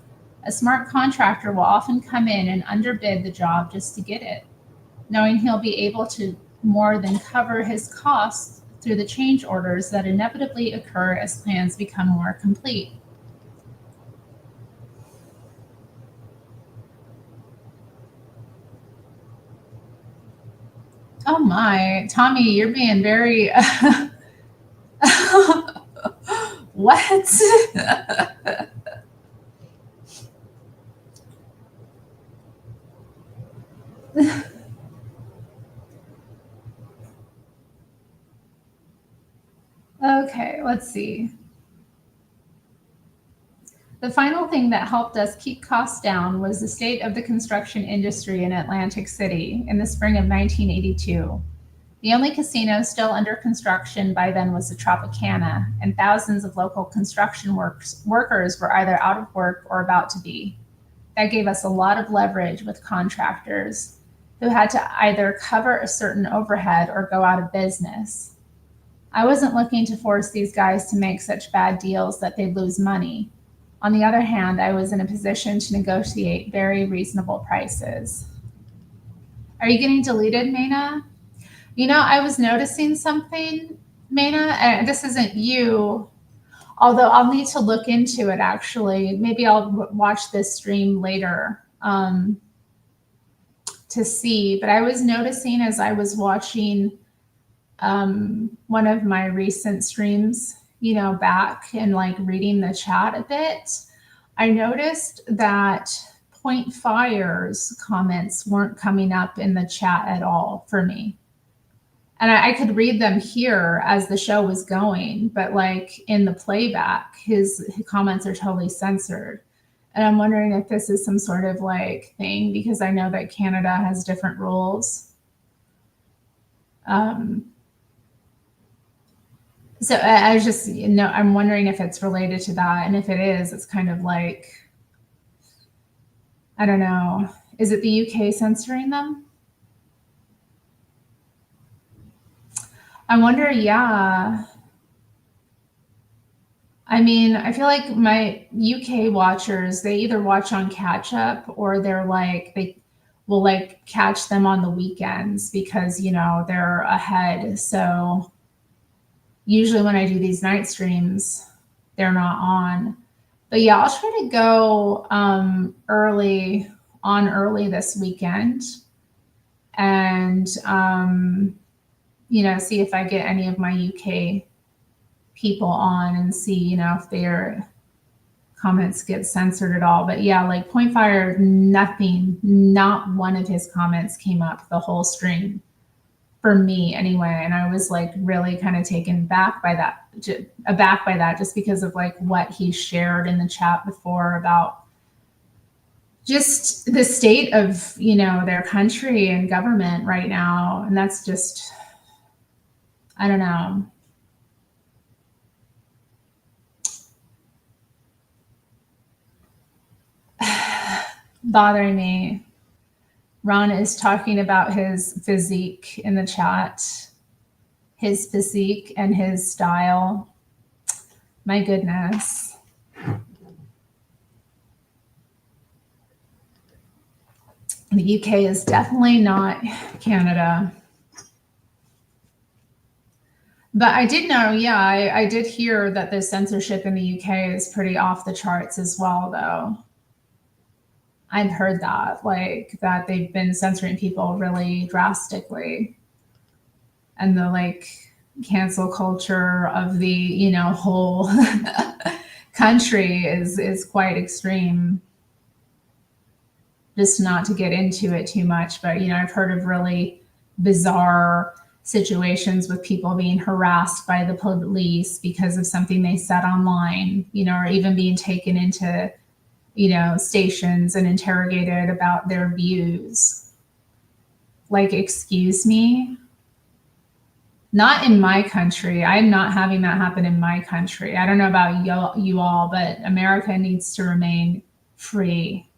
A smart contractor will often come in and underbid the job just to get it, knowing he'll be able to more than cover his costs through the change orders that inevitably occur as plans become more complete. Oh my, Tommy, you're being very what? Okay, let's see. The final thing that helped us keep costs down was the state of the construction industry in Atlantic City in the spring of 1982. The only casino still under construction by then was the Tropicana, and thousands of local construction workers were either out of work or about to be. That gave us a lot of leverage with contractors who had to either cover a certain overhead or go out of business. I wasn't looking to force these guys to make such bad deals that they'd lose money. On the other hand, I was in a position to negotiate very reasonable prices. Are you getting deleted, Maina? I was noticing something, Maina, and this isn't you, although I'll need to look into it actually. Maybe I'll watch this stream later to see. But I was noticing as I was watching one of my recent streams, back and like reading the chat a bit, I noticed that Point Fire's comments weren't coming up in the chat at all for me. And I could read them here as the show was going, but like in the playback, his comments are totally censored. And I'm wondering if this is some sort of like thing, because I know that Canada has different rules. So I was just, I'm wondering if it's related to that. And if it is, it's kind of like, I don't know. Is it the UK censoring them? I wonder, yeah. I mean, I feel like my UK watchers, they either watch on catch up or they will like catch them on the weekends because, they're ahead. So usually when I do these night streams, they're not on. But yeah, I'll try to go early this weekend and, see if I get any of my UK people on and see, if their comments get censored at all. But yeah, like Point Fire, not one of his comments came up the whole stream for me anyway. And I was like really kind of taken aback by that just because of like what he shared in the chat before about just the state of, their country and government right now. And that's just, I don't know. Bothering me. Ron is talking about his physique in the chat, his physique and his style. My goodness. The UK is definitely not Canada. But I did know, yeah, I did hear that the censorship in the UK is pretty off the charts as well, though. I've heard that, like that they've been censoring people really drastically. And the like cancel culture of the, whole country is quite extreme. Just not to get into it too much, but I've heard of really bizarre situations with people being harassed by the police because of something they said online, or even being taken into, stations and interrogated about their views. Like, excuse me? Not in my country. I'm not having that happen in my country. I don't know about you all, but America needs to remain free.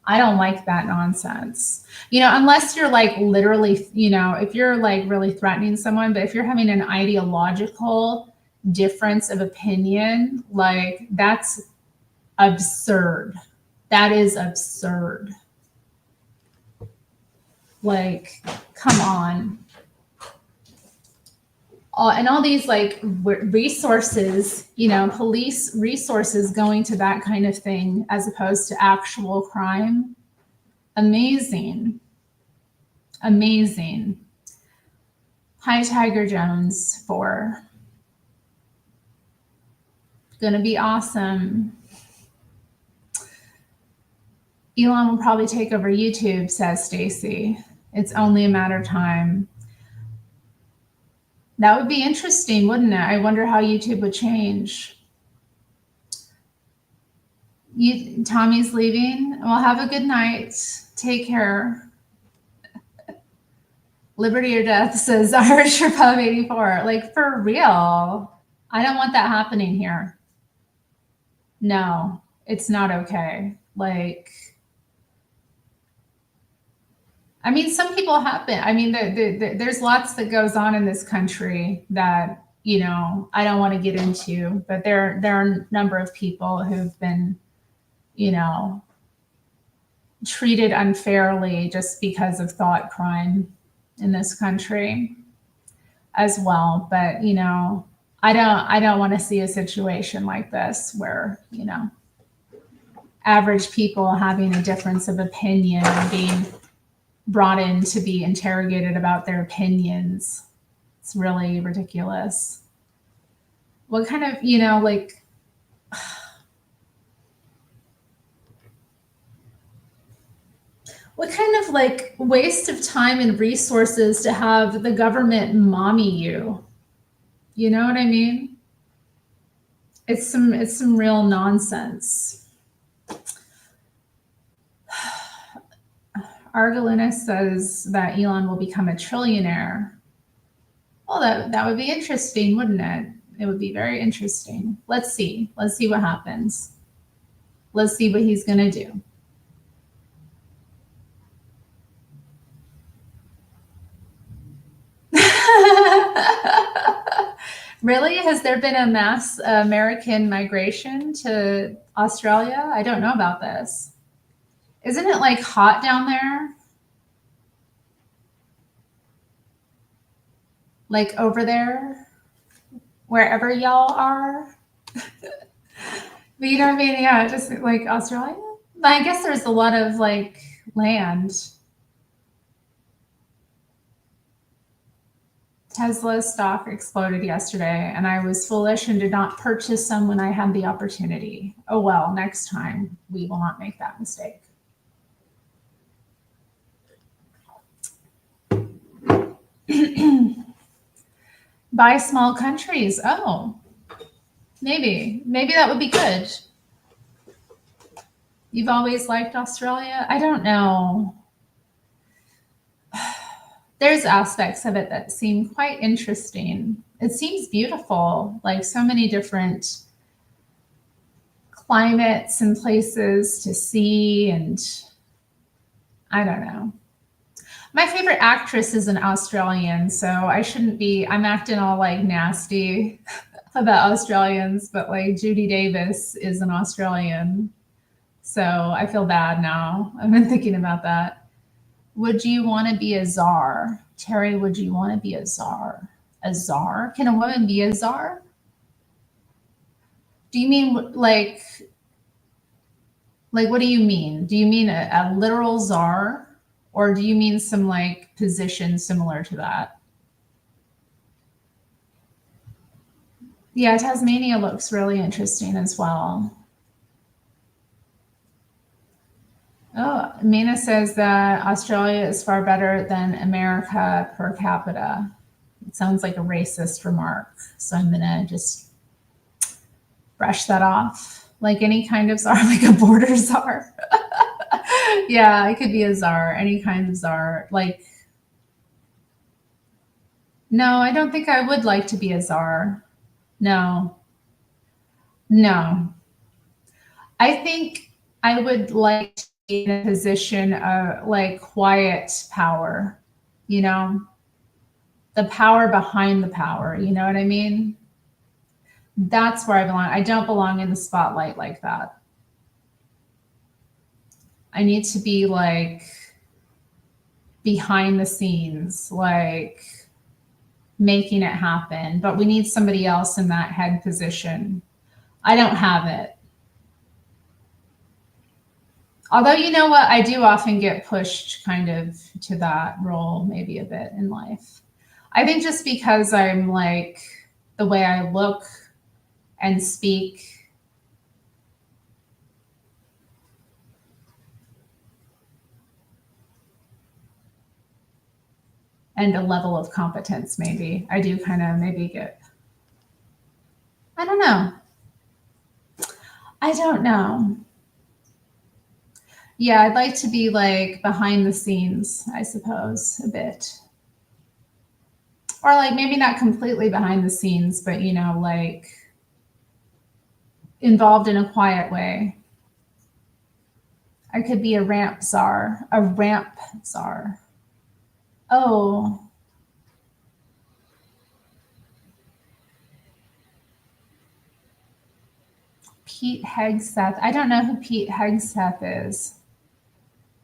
I don't like that nonsense. Unless you're like literally, if you're like really threatening someone, but if you're having an ideological difference of opinion, like that's absurd. That is absurd. Like, come on. And all these like resources, police resources going to that kind of thing as opposed to actual crime. Amazing. Amazing. Hi, Tiger Jones 4. Gonna be awesome. Elon will probably take over YouTube, says Stacy. It's only a matter of time. That would be interesting, wouldn't it? I wonder how YouTube would change. Tommy's leaving. Well, have a good night. Take care. Liberty or death, says Irish Repub 84. Like, for real. I don't want that happening here. No, it's not okay. Like, I mean, some people have been. I mean, there's lots that goes on in this country that, I don't want to get into, but there are a number of people who've been, treated unfairly just because of thought crime in this country as well. But, I don't want to see a situation like this where, average people having a difference of opinion and being brought in to be interrogated about their opinions. It's really ridiculous. What kind of, like, what kind of like waste of time and resources to have the government mommy you? You know what I mean? It's some real nonsense. Argalina says that Elon will become a trillionaire. Well, that would be interesting, wouldn't it? It would be very interesting. Let's see. Let's see what happens. Let's see what he's going to do. Really? Has there been a mass American migration to Australia? I don't know about this. Isn't it like hot down there? Like over there, wherever y'all are? But you know what I mean? Yeah, just like Australia. But I guess there's a lot of like land. Tesla stock exploded yesterday, and I was foolish and did not purchase some when I had the opportunity. Oh well, next time we will not make that mistake. Buy small countries. Oh, maybe that would be good. You've always liked Australia? I don't know. There's aspects of it that seem quite interesting. It seems beautiful, like so many different climates and places to see, and I don't know. My favorite actress is an Australian, so I shouldn't be, I'm acting all like nasty about Australians, but like Judy Davis is an Australian. So I feel bad now. I've been thinking about that. Would you want to be a czar? Terry, would you want to be a czar? A czar? Can a woman be a czar? Do you mean like what do you mean? Do you mean a literal czar? Or do you mean some like position similar to that? Yeah, Tasmania looks really interesting as well. Oh, Mina says that Australia is far better than America per capita. It sounds like a racist remark. So I'm gonna just brush that off. Like any kind of czar, like a border czar. Yeah, I could be a czar, any kind of czar. Like, no, I don't think I would like to be a czar. No. I think I would like to be in a position of like quiet power, the power behind the power. You know what I mean? That's where I belong. I don't belong in the spotlight like that. I need to be like behind the scenes, like making it happen. But we need somebody else in that head position. I don't have it. Although, you know what? I do often get pushed kind of to that role, maybe a bit in life. I think just because I'm like the way I look and speak, and a level of competence, maybe I do kind of maybe get, I don't know. I don't know. Yeah, I'd like to be like behind the scenes, I suppose, a bit. Or like maybe not completely behind the scenes, but you know, like involved in a quiet way. I could be a ramp czar, a ramp czar. Oh, Pete Hegseth. I don't know who Pete Hegseth is.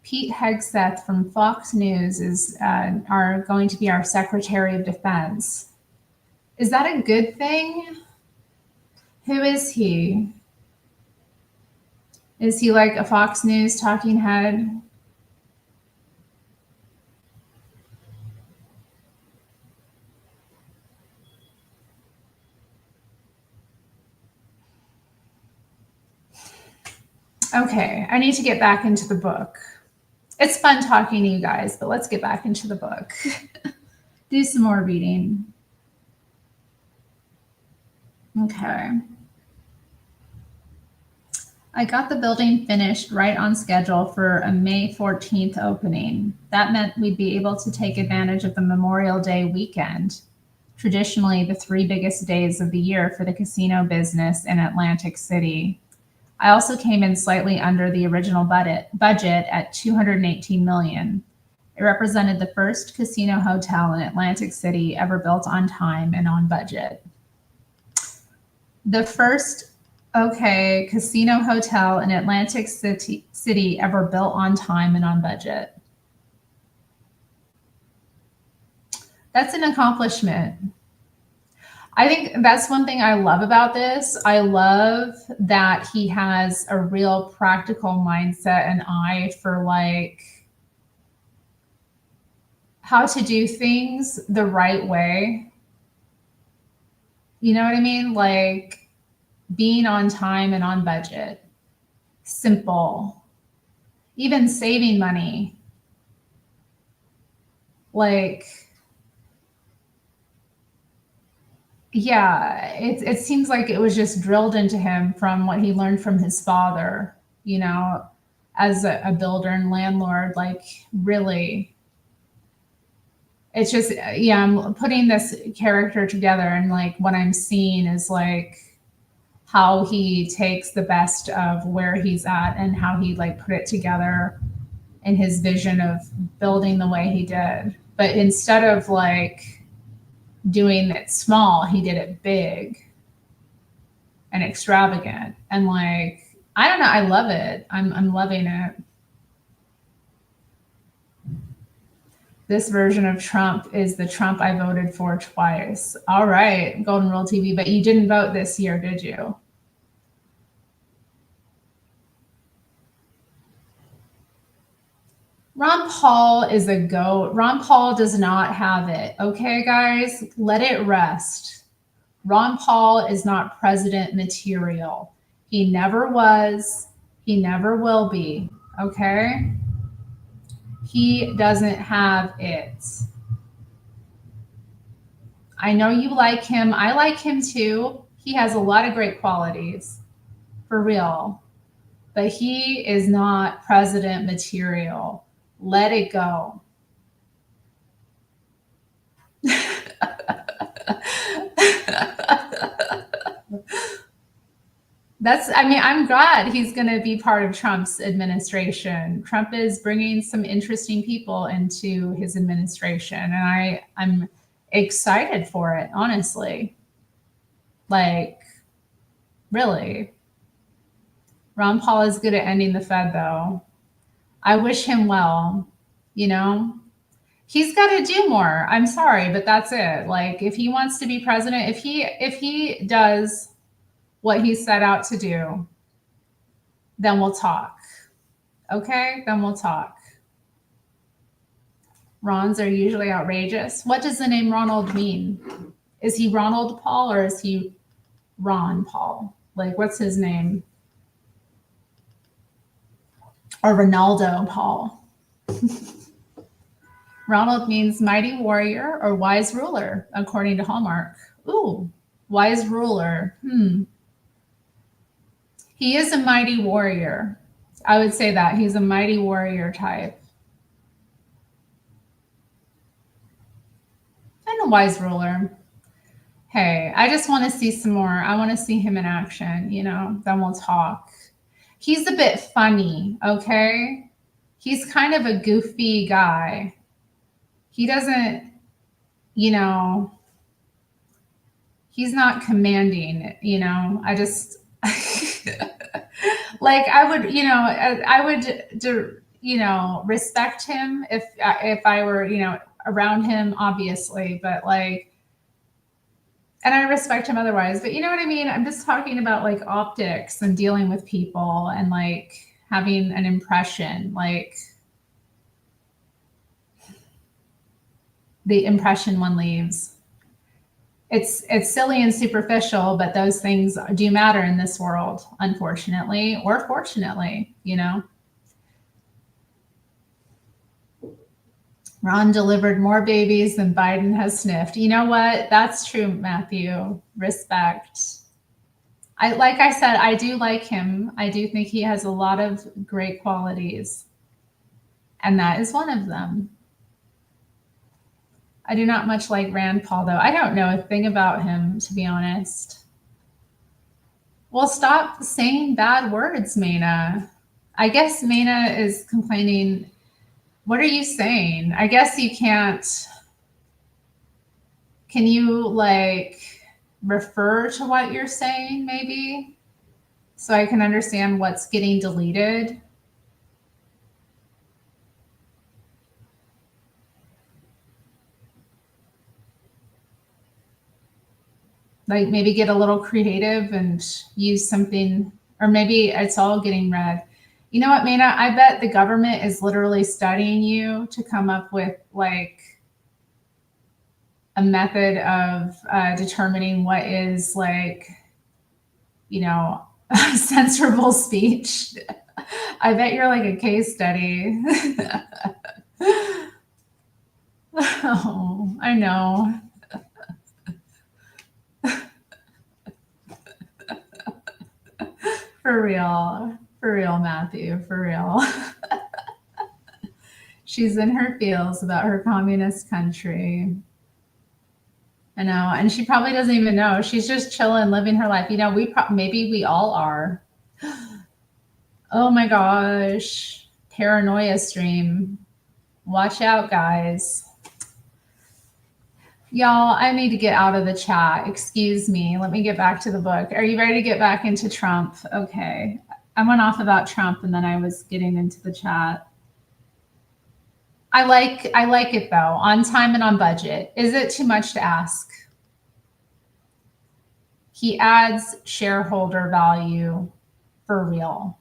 Pete Hegseth from Fox News is are going to be our Secretary of Defense. Is that a good thing? Who is he? Is he like a Fox News talking head? Okay, I need to get back into the book. It's fun talking to you guys, but let's get back into the book. Do some more reading. Okay. I got the building finished right on schedule for a May 14th opening. That meant we'd be able to take advantage of the Memorial Day weekend, traditionally the three biggest days of the year for the casino business in Atlantic City. I also came in slightly under the original budget at $218 million. It represented the first casino hotel in Atlantic City ever built on time and on budget. The first, okay, casino hotel in Atlantic City ever built on time and on budget. That's an accomplishment. I think that's one thing I love about this. I love that he has a real practical mindset and eye for like how to do things the right way. You know what I mean? Like being on time and on budget, simple, even saving money. Like, yeah, it seems like it was just drilled into him from what he learned from his father, you know, as a builder and landlord. Like, really, it's just, yeah, I'm putting this character together, and like what I'm seeing is like how he takes the best of where he's at and how he like put it together in his vision of building the way he did. But instead of like doing it small, he did it big and extravagant. And like, I don't know, I love it. I'm loving it. This version of Trump is the Trump I voted for twice. All right, Golden Rule TV, but you didn't vote this year, did you? Ron Paul is a goat. Ron Paul does not have it. Okay, guys, let it rest. Ron Paul is not president material. He never was. He never will be. Okay? He doesn't have it. I know you like him. I like him too. He has a lot of great qualities, for real. But he is not president material. Let it go. I mean, I'm glad he's going to be part of Trump's administration. Trump is bringing some interesting people into his administration, and I'm excited for it, honestly. Like, really. Ron Paul is good at ending the Fed, though. I wish him well, you know? He's got to do more. I'm sorry, but that's it. Like if he wants to be president, if he does what he set out to do, then we'll talk. Okay? Then we'll talk. Rons are usually outrageous. What does the name Ronald mean? Is he Ronald Paul or is he Ron Paul? Like what's his name? Or Ronaldo Paul? Ronald means mighty warrior or wise ruler, according to Hallmark. Ooh, wise ruler. He is a mighty warrior. I would say that. He's a mighty warrior type. And a wise ruler. Hey, I just want to see some more. I want to see him in action, then we'll talk. He's a bit funny, okay? He's kind of a goofy guy. He doesn't, he's not commanding, I just, like I would, respect him if I were, around him, obviously, but like, and I respect him otherwise, but you know what I mean? I'm just talking about like optics and dealing with people and like having an impression, like the impression one leaves. It's silly and superficial, but those things do matter in this world, unfortunately, or fortunately, Ron delivered more babies than Biden has sniffed. You know what? That's true, Matthew. Respect. Like I said, I do like him. I do think he has a lot of great qualities. And that is one of them. I do not much like Rand Paul, though. I don't know a thing about him, to be honest. Well, stop saying bad words, Maina. I guess Maina is complaining. What are you saying? I guess you can't. Can you like refer to what you're saying, maybe? So I can understand what's getting deleted? Like maybe get a little creative and use something, or maybe it's all getting read. You know what, Maina? I bet the government is literally studying you to come up with like a method of determining what is like, censorable speech. I bet you're like a case study. Oh, I know. For real, Matthew, for real. She's in her feels about her communist country. I know, and she probably doesn't even know. She's just chilling, living her life. Maybe we all are. Oh my gosh, paranoia stream. Watch out, guys. Y'all, I need to get out of the chat. Excuse me. Let me get back to the book. Are you ready to get back into Trump? Okay. I went off about Trump and then I was getting into the chat. I like it though, on time and on budget. Is it too much to ask? He adds shareholder value for real.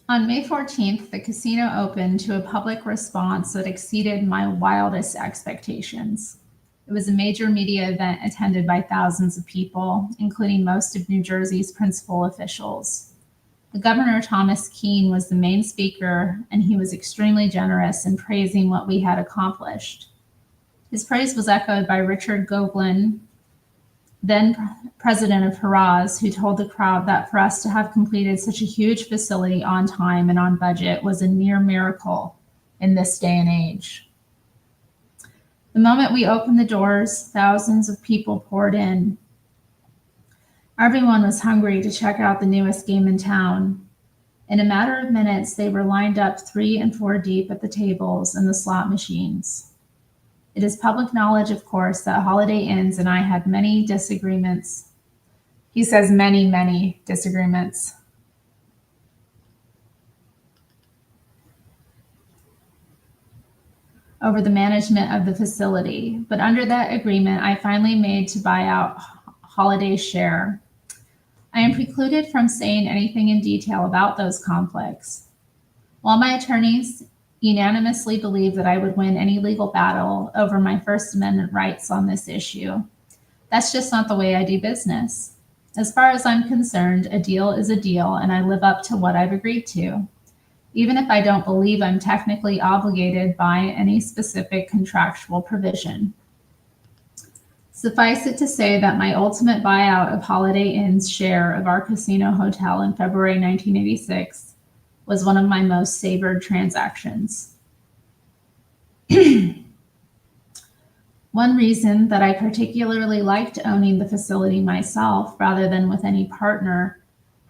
On May 14th, the casino opened to a public response that exceeded my wildest expectations. It was a major media event attended by thousands of people, including most of New Jersey's principal officials. The Governor Thomas Keene was the main speaker, and he was extremely generous in praising what we had accomplished. His praise was echoed by Richard Gouglan, then president of Haraz, who told the crowd that for us to have completed such a huge facility on time and on budget was a near miracle in this day and age. The moment we opened the doors, thousands of people poured in. Everyone was hungry to check out the newest game in town. In a matter of minutes, they were lined up 3 and 4 deep at the tables and the slot machines. It is public knowledge, of course, that Holiday Inns and I had many disagreements. He says many, many disagreements over the management of the facility. But under that agreement, I finally made to buy out Holiday's share. I am precluded from saying anything in detail about those conflicts. While my attorneys unanimously believed that I would win any legal battle over my First Amendment rights on this issue, that's just not the way I do business. As far as I'm concerned, a deal is a deal, and I live up to what I've agreed to, even if I don't believe I'm technically obligated by any specific contractual provision. Suffice it to say that my ultimate buyout of Holiday Inn's share of our casino hotel in February 1986 was one of my most savored transactions. One reason that I particularly liked owning the facility myself rather than with any partner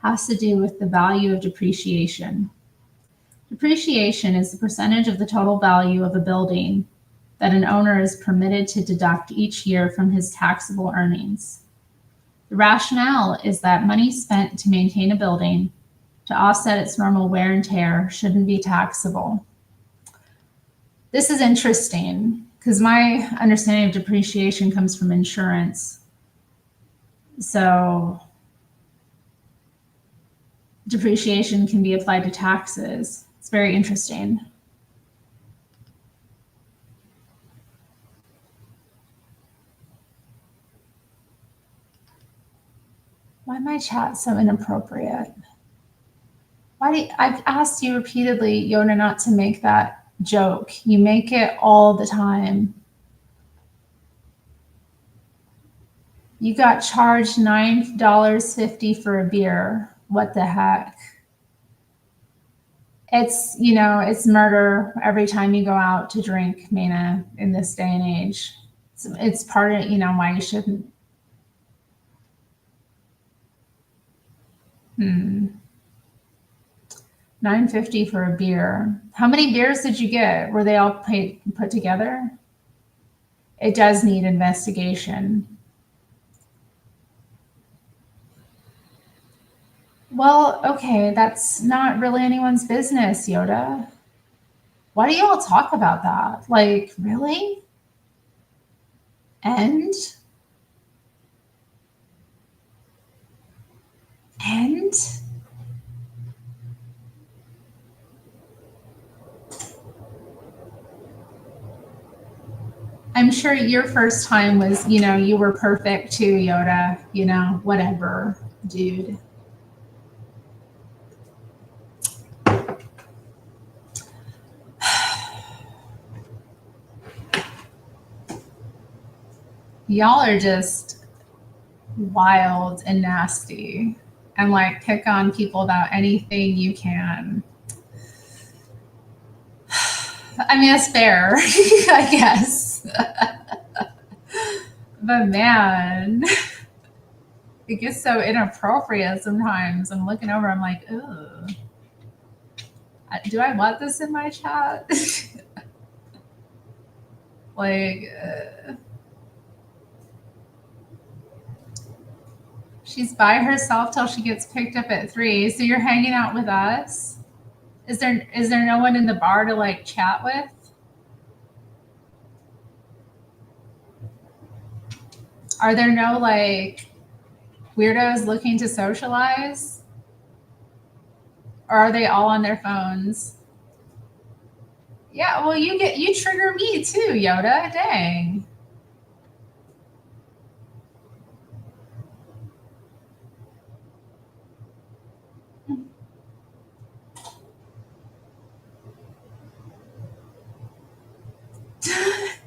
has to do with the value of depreciation. Depreciation is the percentage of the total value of a building that an owner is permitted to deduct each year from his taxable earnings. The rationale is that money spent to maintain a building to offset its normal wear and tear shouldn't be taxable. This is interesting because my understanding of depreciation comes from insurance. So depreciation can be applied to taxes. It's very interesting. Why my chat so inappropriate? I've asked you repeatedly, Yoda, not to make that joke. You make it all the time. You got charged $9.50 for a beer. What the heck? It's murder every time you go out to drink, Mana, in this day and age. It's part of, why you shouldn't. $9.50 for a beer. How many beers did you get? Were they all put together? It does need investigation. Well, okay, that's not really anyone's business, Yoda. Why do you all talk about that? Like, really? And I'm sure your first time was, you were perfect too, Yoda. Whatever, dude. Y'all are just wild and nasty and like pick on people about anything you can. I mean, it's fair, I guess. But man, it gets so inappropriate sometimes. I'm looking over, I'm like, ugh. Do I want this in my chat? She's by herself till she gets picked up at 3. So you're hanging out with us? Is there no one in the bar to like chat with? Are there no like weirdos looking to socialize? Or are they all on their phones? Yeah, well you trigger me too, Yoda. Dang.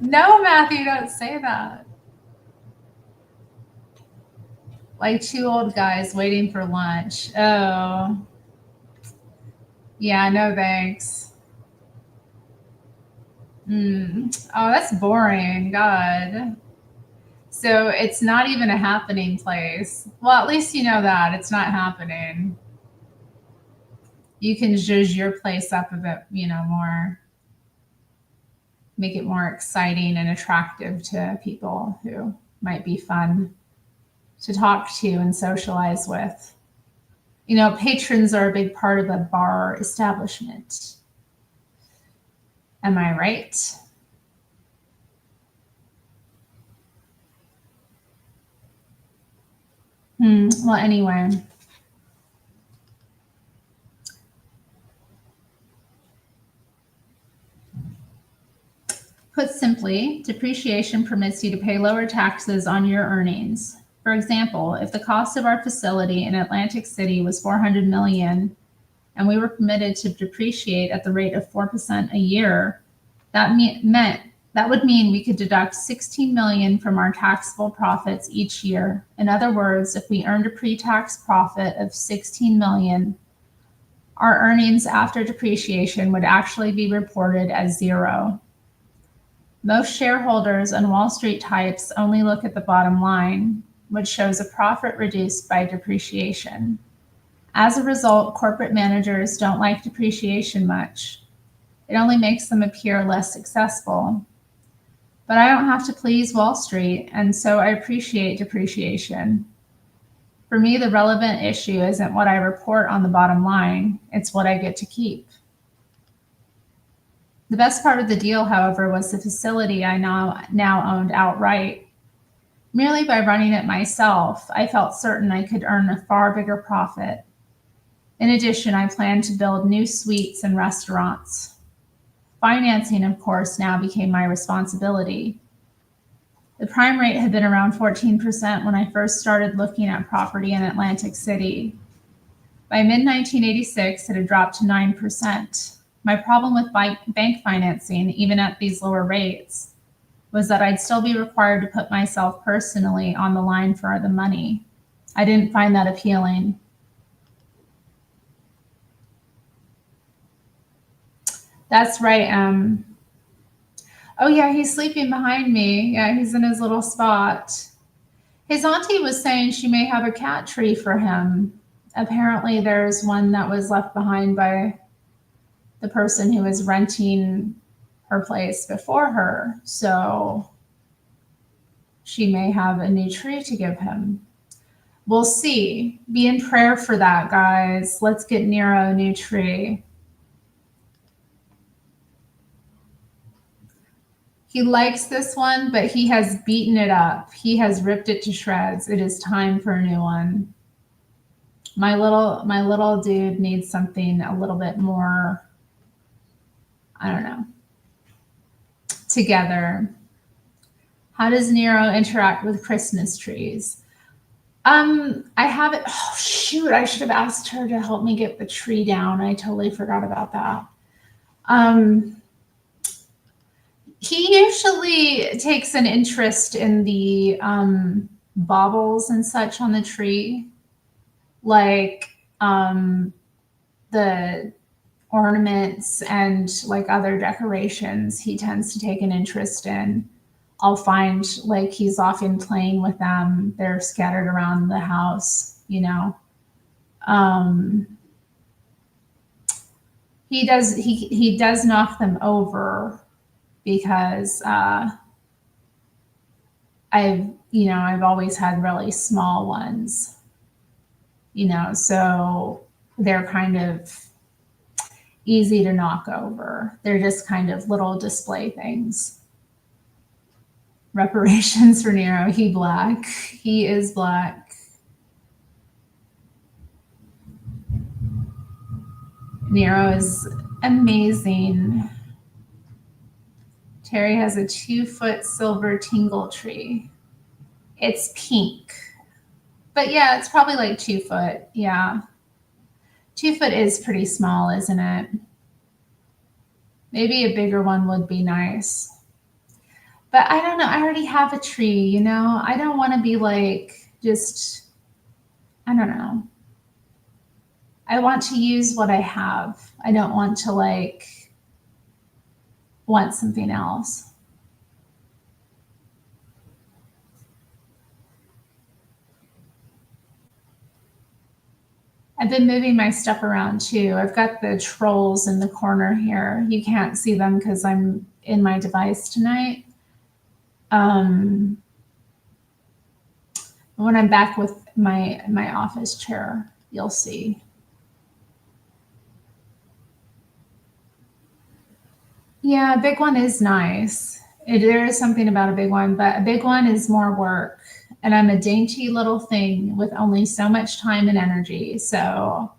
No, Matthew, don't say that. Like 2 old guys waiting for lunch. Oh. Yeah, no thanks. Oh, that's boring. God. So it's not even a happening place. Well, at least you know that it's not happening. You can zhuzh your place up a bit, more, make it more exciting and attractive to people who might be fun to talk to and socialize with. Patrons are a big part of a bar establishment. Am I right? Well, anyway. Put simply, depreciation permits you to pay lower taxes on your earnings. For example, if the cost of our facility in Atlantic City was 400 million and we were permitted to depreciate at the rate of 4% a year, that would mean we could deduct 16 million from our taxable profits each year. In other words, if we earned a pre-tax profit of 16 million, our earnings after depreciation would actually be reported as zero. Most shareholders and Wall Street types only look at the bottom line, which shows a profit reduced by depreciation. As a result, corporate managers don't like depreciation much. It only makes them appear less successful. But I don't have to please Wall Street, and so I appreciate depreciation. For me, the relevant issue isn't what I report on the bottom line, it's what I get to keep. The best part of the deal, however, was the facility I now owned outright. Merely by running it myself, I felt certain I could earn a far bigger profit. In addition, I planned to build new suites and restaurants. Financing, of course, now became my responsibility. The prime rate had been around 14% when I first started looking at property in Atlantic City. By mid-1986, it had dropped to 9%. My problem with bank financing, even at these lower rates, was that I'd still be required to put myself personally on the line for the money. I didn't find that appealing. That's right. Oh yeah, he's sleeping behind me. Yeah, he's in his little spot. His auntie was saying she may have a cat tree for him. Apparently there's one that was left behind by the person who was renting her place before her. So she may have a new tree to give him. We'll see. Be in prayer for that, guys. Let's get Nero a new tree. He likes this one, but he has beaten it up. He has ripped it to shreds. It is time for a new one. My little dude needs something a little bit more, I don't know, together. How does Nero interact with Christmas trees? I have it. Oh shoot! I should have asked her to help me get the tree down. I totally forgot about that. He usually takes an interest in the baubles and such on the tree, like the ornaments and like other decorations. He tends to take an interest in. I'll find like he's often playing with them. They're scattered around the house, He does knock them over because I've always had really small ones, so they're kind of easy to knock over. They're just kind of little display things. Reparations for Nero. He is black. Nero is amazing. Terry has a 2-foot silver tingle tree. It's pink. But yeah, it's probably like 2 foot. Yeah. 2 foot is pretty small, isn't it? Maybe a bigger one would be nice. But I don't know. I already have a tree, I don't want to be like I don't know. I want to use what I have. I don't want to want something else. I've been moving my stuff around too. I've got the trolls in the corner here. You can't see them because I'm in my device tonight. Um, when I'm back with my office chair, you'll see. Yeah, a big one is nice. There is something about a big one, but a big one is more work. And I'm a dainty little thing with only so much time and energy. So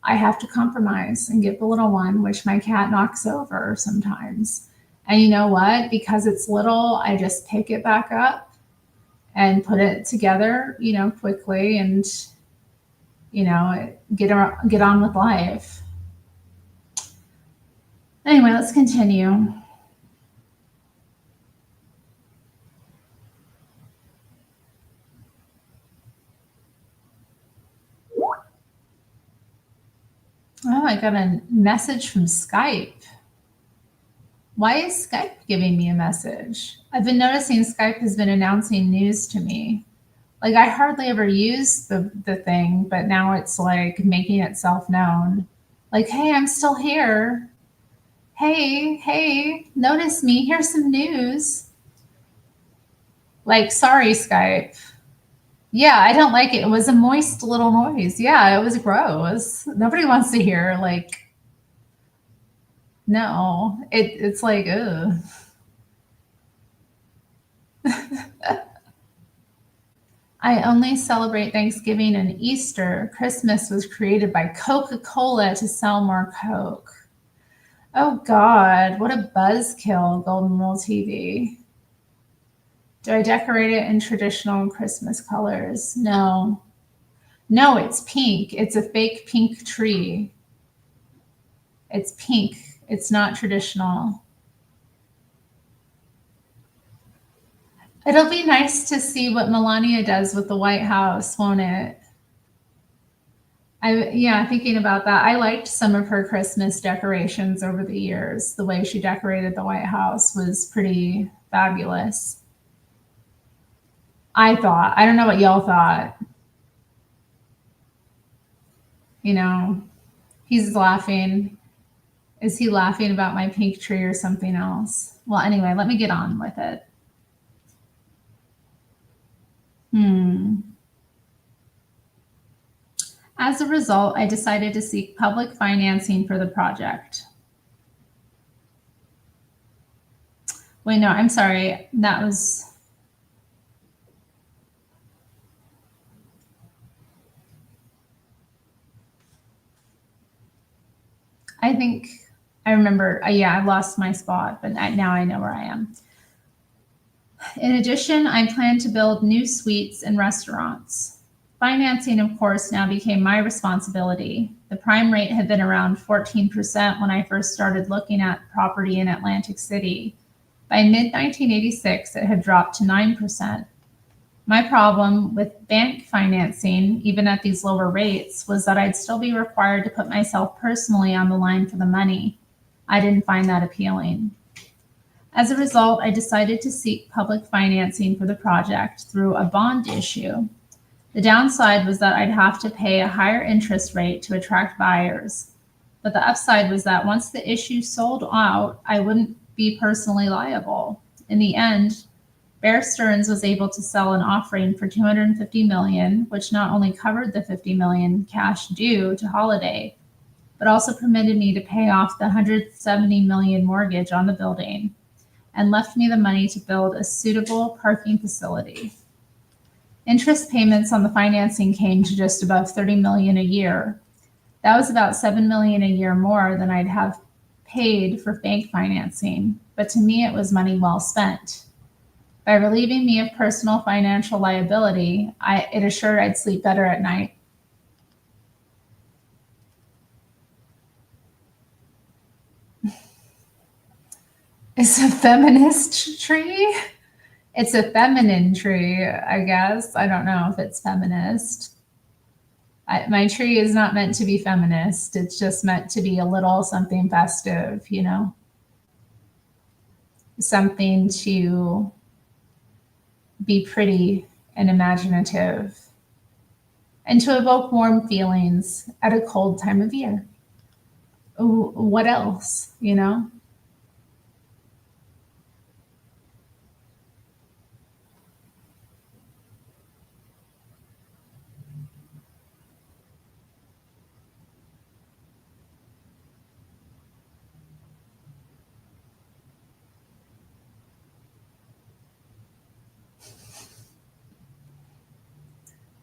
I have to compromise and get the little one, which my cat knocks over sometimes. And you know what? Because it's little, I just pick it back up and put it together, quickly and, get on with life. Anyway, let's continue. Oh, I got a message from Skype. Why is Skype giving me a message? I've been noticing Skype has been announcing news to me. Like I hardly ever use the thing, but now it's like making itself known. Like, hey, I'm still here. Hey, notice me. Here's some news. Like, sorry, Skype. Yeah, I don't like it. It was a moist little noise. Yeah, it was gross. Nobody wants to hear like no. It's like ugh. I only celebrate Thanksgiving and Easter. Christmas was created by Coca-Cola to sell more Coke. Oh God, what a buzzkill, Golden Rule TV. Do I decorate it in traditional Christmas colors? No. No, it's pink. It's a fake pink tree. It's pink. It's not traditional. It'll be nice to see what Melania does with the White House, won't it? Yeah, thinking about that. I liked some of her Christmas decorations over the years. The way she decorated the White House was pretty fabulous. I thought. I don't know what y'all thought. You know, he's laughing. Is he laughing about my pink tree or something else? Well, anyway, let me get on with it. As a result, I decided to seek public financing for the project. Wait, no, I'm sorry. That was. I think I remember. Yeah, I lost my spot, but now I know where I am. In addition, I plan to build new suites and restaurants. Financing, of course, now became my responsibility. The prime rate had been around 14% when I first started looking at property in Atlantic City. By mid 1986, it had dropped to 9%. My problem with bank financing, even at these lower rates, was that I'd still be required to put myself personally on the line for the money. I didn't find that appealing. As a result, I decided to seek public financing for the project through a bond issue. The downside was that I'd have to pay a higher interest rate to attract buyers. But the upside was that once the issue sold out, I wouldn't be personally liable. In the end, Bear Stearns was able to sell an offering for $250 million, which not only covered the $50 million cash due to Holiday, but also permitted me to pay off the $170 million mortgage on the building and left me the money to build a suitable parking facility. Interest payments on the financing came to just above $30 million a year. That was about $7 million a year more than I'd have paid for bank financing, but to me it was money well spent. By relieving me of personal financial liability, it assured I'd sleep better at night. It's a feminist tree? It's a feminine tree, I guess. I don't know if it's feminist. My tree is not meant to be feminist. It's just meant to be a little something festive, something to be pretty and imaginative. and to evoke warm feelings at a cold time of year. What else, you know?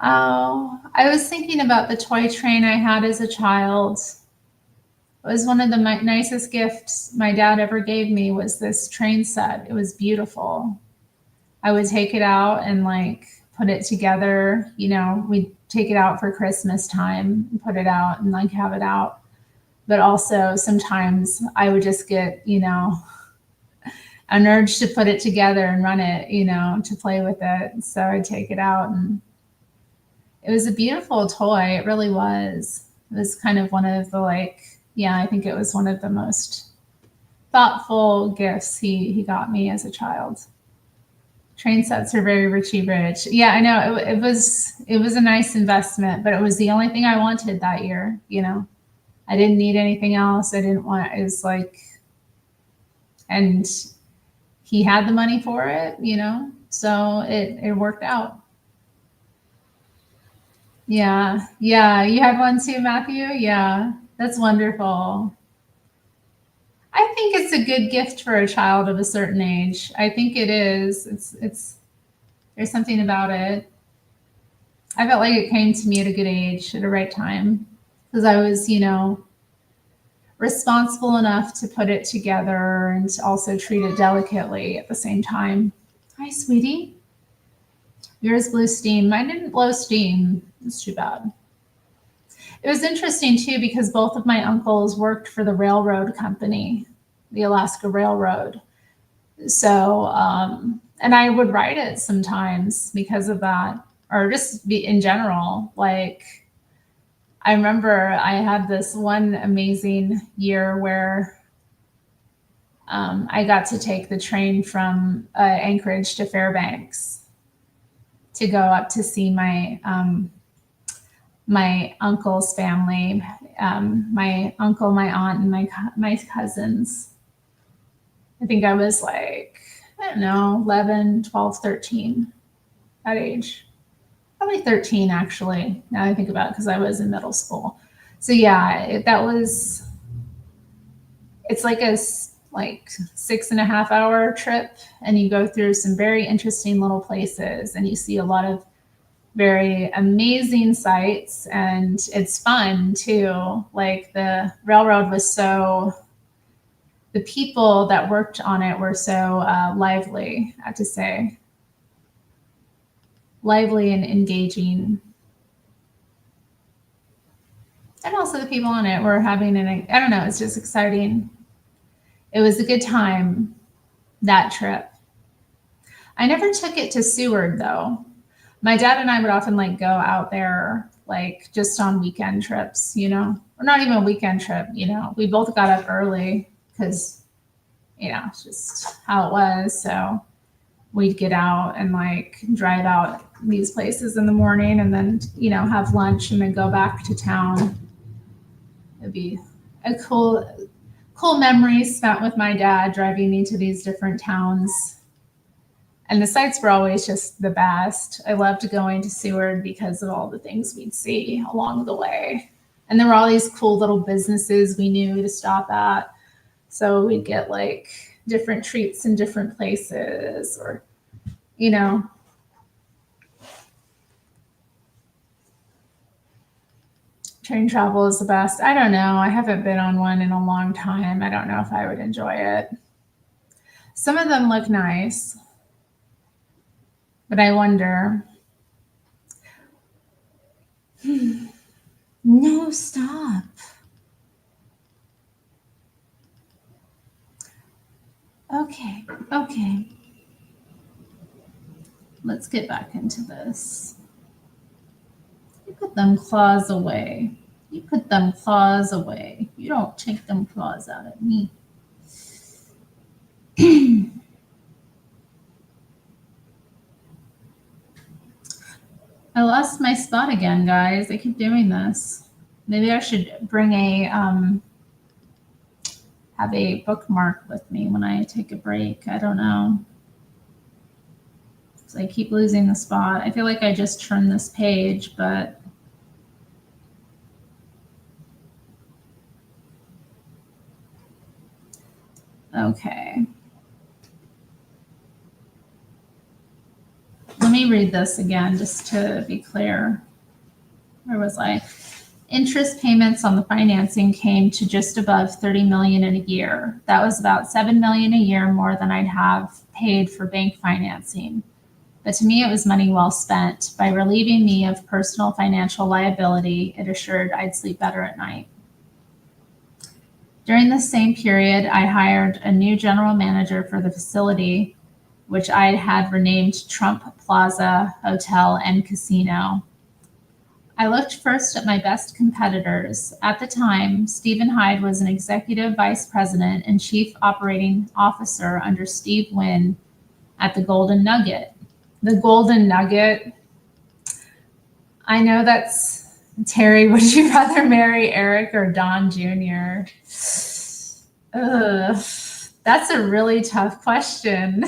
Oh, I was thinking about the toy train I had as a child. It was one of the nicest gifts my dad ever gave me was this train set. It was beautiful. I would take it out and like put it together. You know, we'd take it out for Christmas time and put it out and like have it out. But also sometimes I would just get, you know, an urge to put it together and run it, you know, to play with it. So I'd take it out and it was a beautiful toy. It really was. It was kind of one of the like, yeah, I think it was one of the most thoughtful gifts he got me as a child. Train sets are very Richie Rich. Yeah, I know it was a nice investment, but it was the only thing I wanted that year. You know, I didn't need anything else. I didn't want. It was like, and he had the money for it. You know, so it worked out. Yeah, yeah. You had one too, Matthew. Yeah, that's wonderful. I think it's a good gift for a child of a certain age. I think it is. It's there's something about it. I felt like it came to me at a good age, at a right time, because I was, you know, responsible enough to put it together and to also treat it delicately at the same time. Hi, sweetie. Yours blew steam. Mine didn't blow steam. It's too bad. It was interesting too because both of my uncles worked for the railroad company, the Alaska Railroad. So, and I would write it sometimes because of that, or just be in general. Like, I remember I had this one amazing year where I got to take the train from Anchorage to Fairbanks to go up to see my uncle's family, my uncle, my aunt, and my cousins. I think I was like, I don't know, 11, 12, 13, that age. Probably 13, actually, now I think about it, because I was in middle school. So yeah, it's like a like 6.5 hour trip, and you go through some very interesting little places, and you see a lot of very amazing sights, and it's fun too. Like the railroad was so, the people that worked on it were so lively, I have to say, lively and engaging. And also the people on it were having I don't know, it's just exciting. It was a good time, that trip. I never took it to Seward though. My dad and I would often like go out there like just on weekend trips, you know, or not even a weekend trip, you know. We both got up early because, you know, it's just how it was. So we'd get out and like drive out these places in the morning and then, you know, have lunch and then go back to town. It'd be a cool memory spent with my dad driving me to these different towns. And the sights were always just the best. I loved going to Seward because of all the things we'd see along the way. And there were all these cool little businesses we knew to stop at. So we'd get like different treats in different places, or, you know. Train travel is the best. I don't know. I haven't been on one in a long time. I don't know if I would enjoy it. Some of them look nice, but I wonder. No, stop. Okay, okay. Let's get back into this. You put them claws away. You put them claws away. You don't take them claws out at me. I lost my spot again, guys. I keep doing this. Maybe I should bring a have a bookmark with me when I take a break. I don't know. So I keep losing the spot. I feel like I just turned this page, but okay. Let me read this again just to be clear. Where was I? Interest payments on the financing came to just above 30 million in a year. That was about 7 million a year more than I'd have paid for bank financing. But to me, it was money well spent. By relieving me of personal financial liability, it assured I'd sleep better at night. During this same period, I hired a new general manager for the facility, which I had renamed Trump Plaza Hotel and Casino. I looked first at my best competitors. At the time, Stephen Hyde was an executive vice president and chief operating officer under Steve Wynn at the Golden Nugget. The Golden Nugget. I know that's Terri. Would you rather marry Eric or Don Jr.? Ugh, that's a really tough question.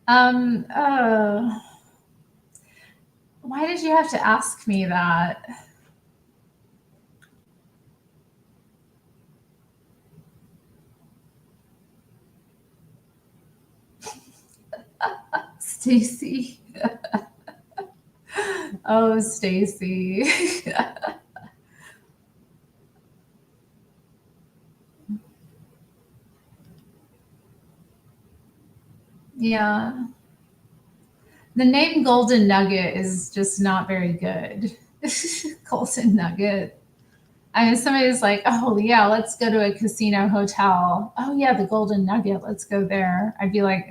Uh, why did you have to ask me that? Stacy. Oh, Stacy. Yeah. The name Golden Nugget is just not very good. Golden Nugget. I mean, somebody's like, oh, yeah, let's go to a casino hotel. Oh, yeah, the Golden Nugget. Let's go there. I'd be like,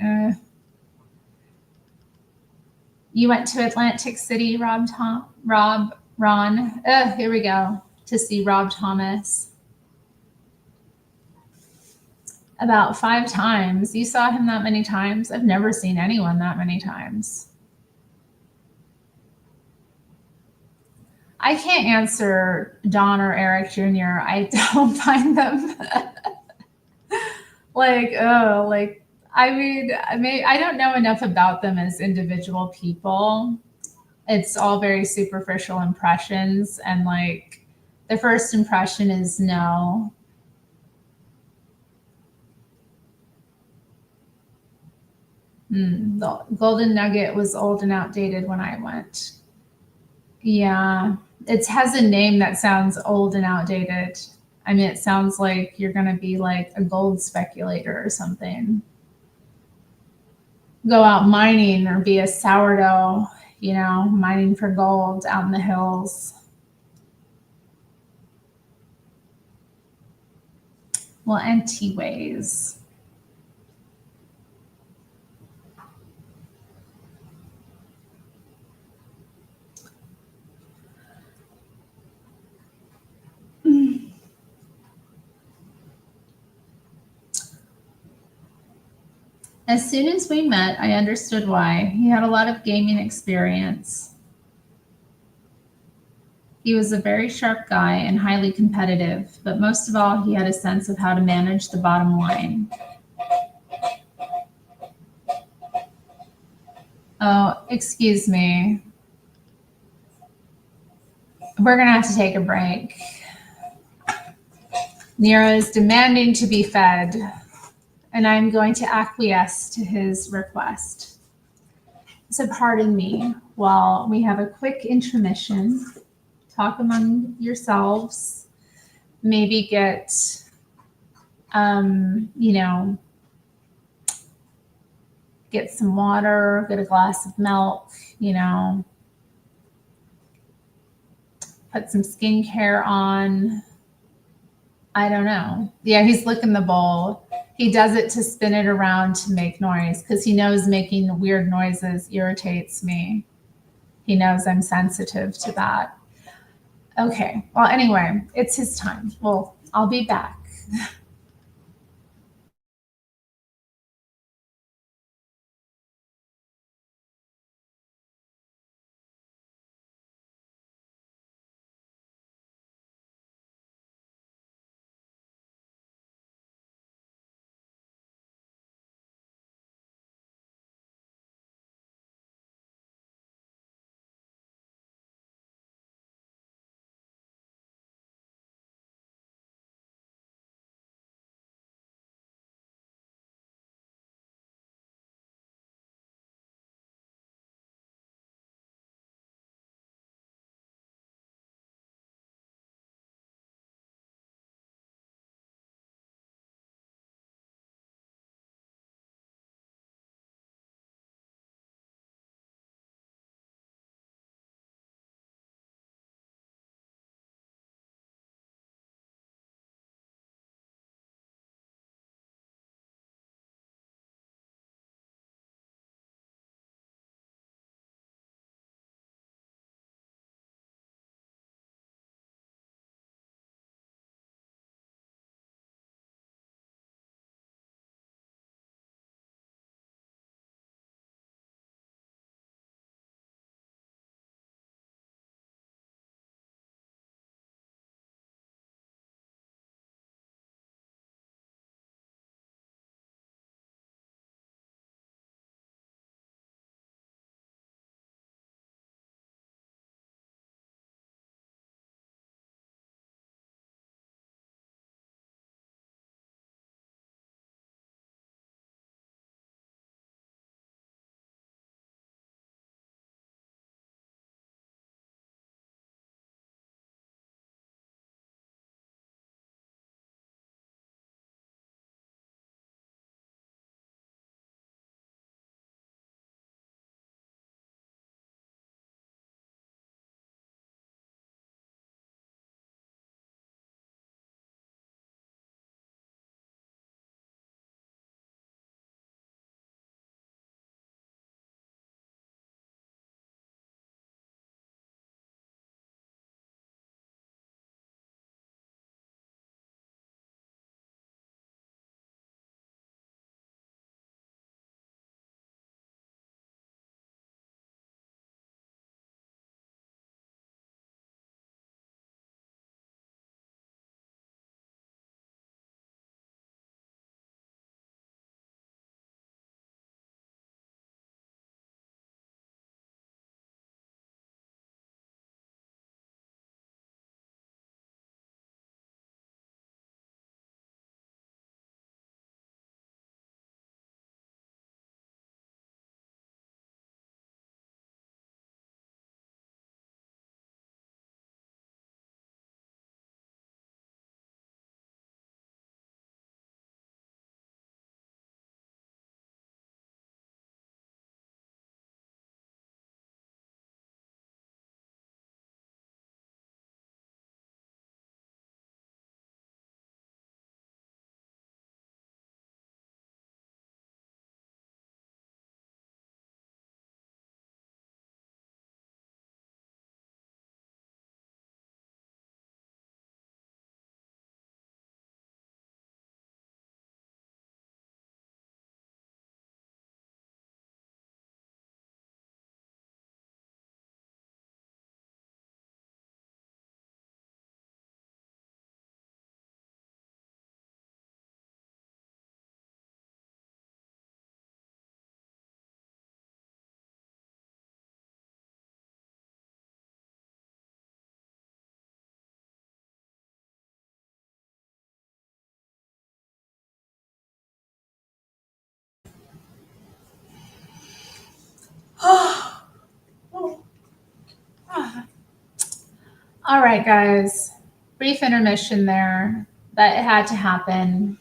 You went to Atlantic City, Ron. Here we go. To see Rob Thomas. About 5 times. You saw him that many times? I've never seen anyone that many times. I can't answer Don or Eric Jr. I don't find them like I don't know enough about them as individual people. It's all very superficial impressions, and like the first impression is no. The Golden Nugget was old and outdated when I went. Yeah, it has a name that sounds old and outdated. I mean, it sounds like you're going to be like a gold speculator or something. Go out mining or be a sourdough, mining for gold out in the hills. Well, anyways. As soon as we met, I understood why. He had a lot of gaming experience. He was a very sharp guy and highly competitive, but most of all, he had a sense of how to manage the bottom line. Oh, excuse me. We're going to have to take a break. Nero is demanding to be fed, and I'm going to acquiesce to his request. So pardon me while we have a quick intermission. Talk among yourselves. Maybe get, get some water, get a glass of milk, put some skincare on. I don't know. Yeah, he's licking the bowl. He does it to spin it around to make noise because he knows making weird noises irritates me. He knows I'm sensitive to that. Okay. Well, anyway, it's his time. Well, I'll be back. All right, guys. Brief intermission there. That had to happen.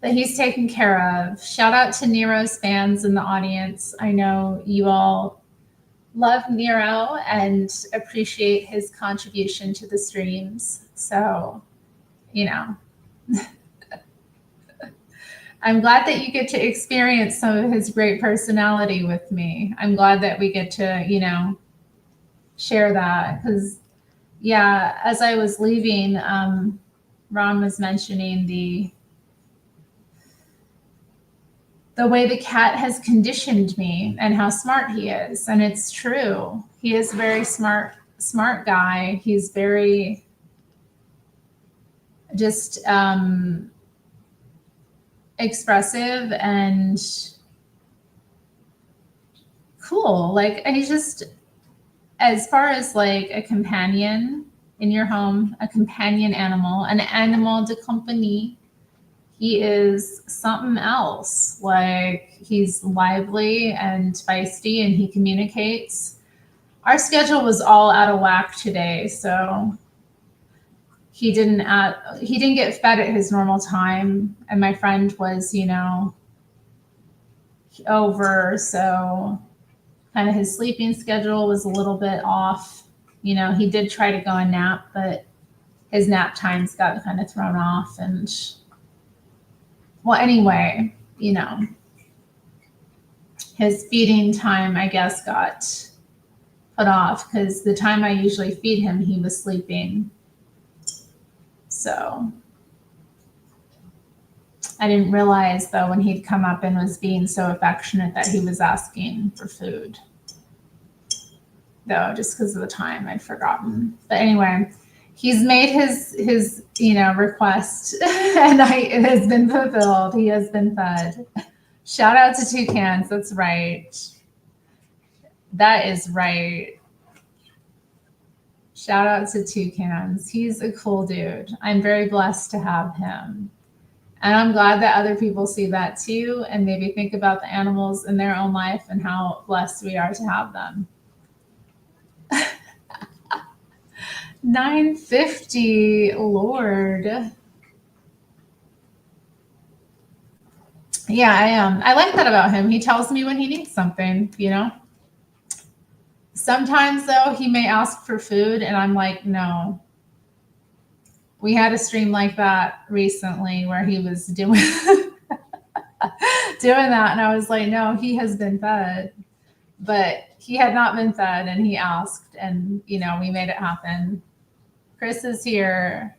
But he's taken care of. Shout out to Nero's fans in the audience. I know you all love Nero and appreciate his contribution to the streams. So, you know, I'm glad that you get to experience some of his great personality with me. I'm glad that we get to, share that because, yeah, as I was leaving, Ron was mentioning the way the cat has conditioned me and how smart he is. And it's true. He is a very smart guy. He's very just expressive and cool. Like he's just, as far as like a companion in your home, a companion animal, an animal de compagnie, he is something else. Like he's lively and feisty and he communicates. Our schedule was all out of whack today, so he didn't get fed at his normal time, and my friend was, over, so kind of his sleeping schedule was a little bit off. He did try to go and nap, but his nap times got kind of thrown off. And well, anyway, his feeding time, I guess, got put off because the time I usually feed him, he was sleeping. So I didn't realize, though, when he'd come up and was being so affectionate that he was asking for food. Though, just because of the time, I'd forgotten. But anyway, he's made his request, and it has been fulfilled. He has been fed. Shout out to Toucans. That's right. That is right. Shout out to Toucans. He's a cool dude. I'm very blessed to have him. And I'm glad that other people see that too and maybe think about the animals in their own life and how blessed we are to have them. 950, Lord. Yeah, I am. I like that about him. He tells me when he needs something, Sometimes, though, he may ask for food, and I'm like, no. We had a stream like that recently where he was doing that, and I was like, no, he has been fed. But he had not been fed, and he asked, and, we made it happen. Chris is here.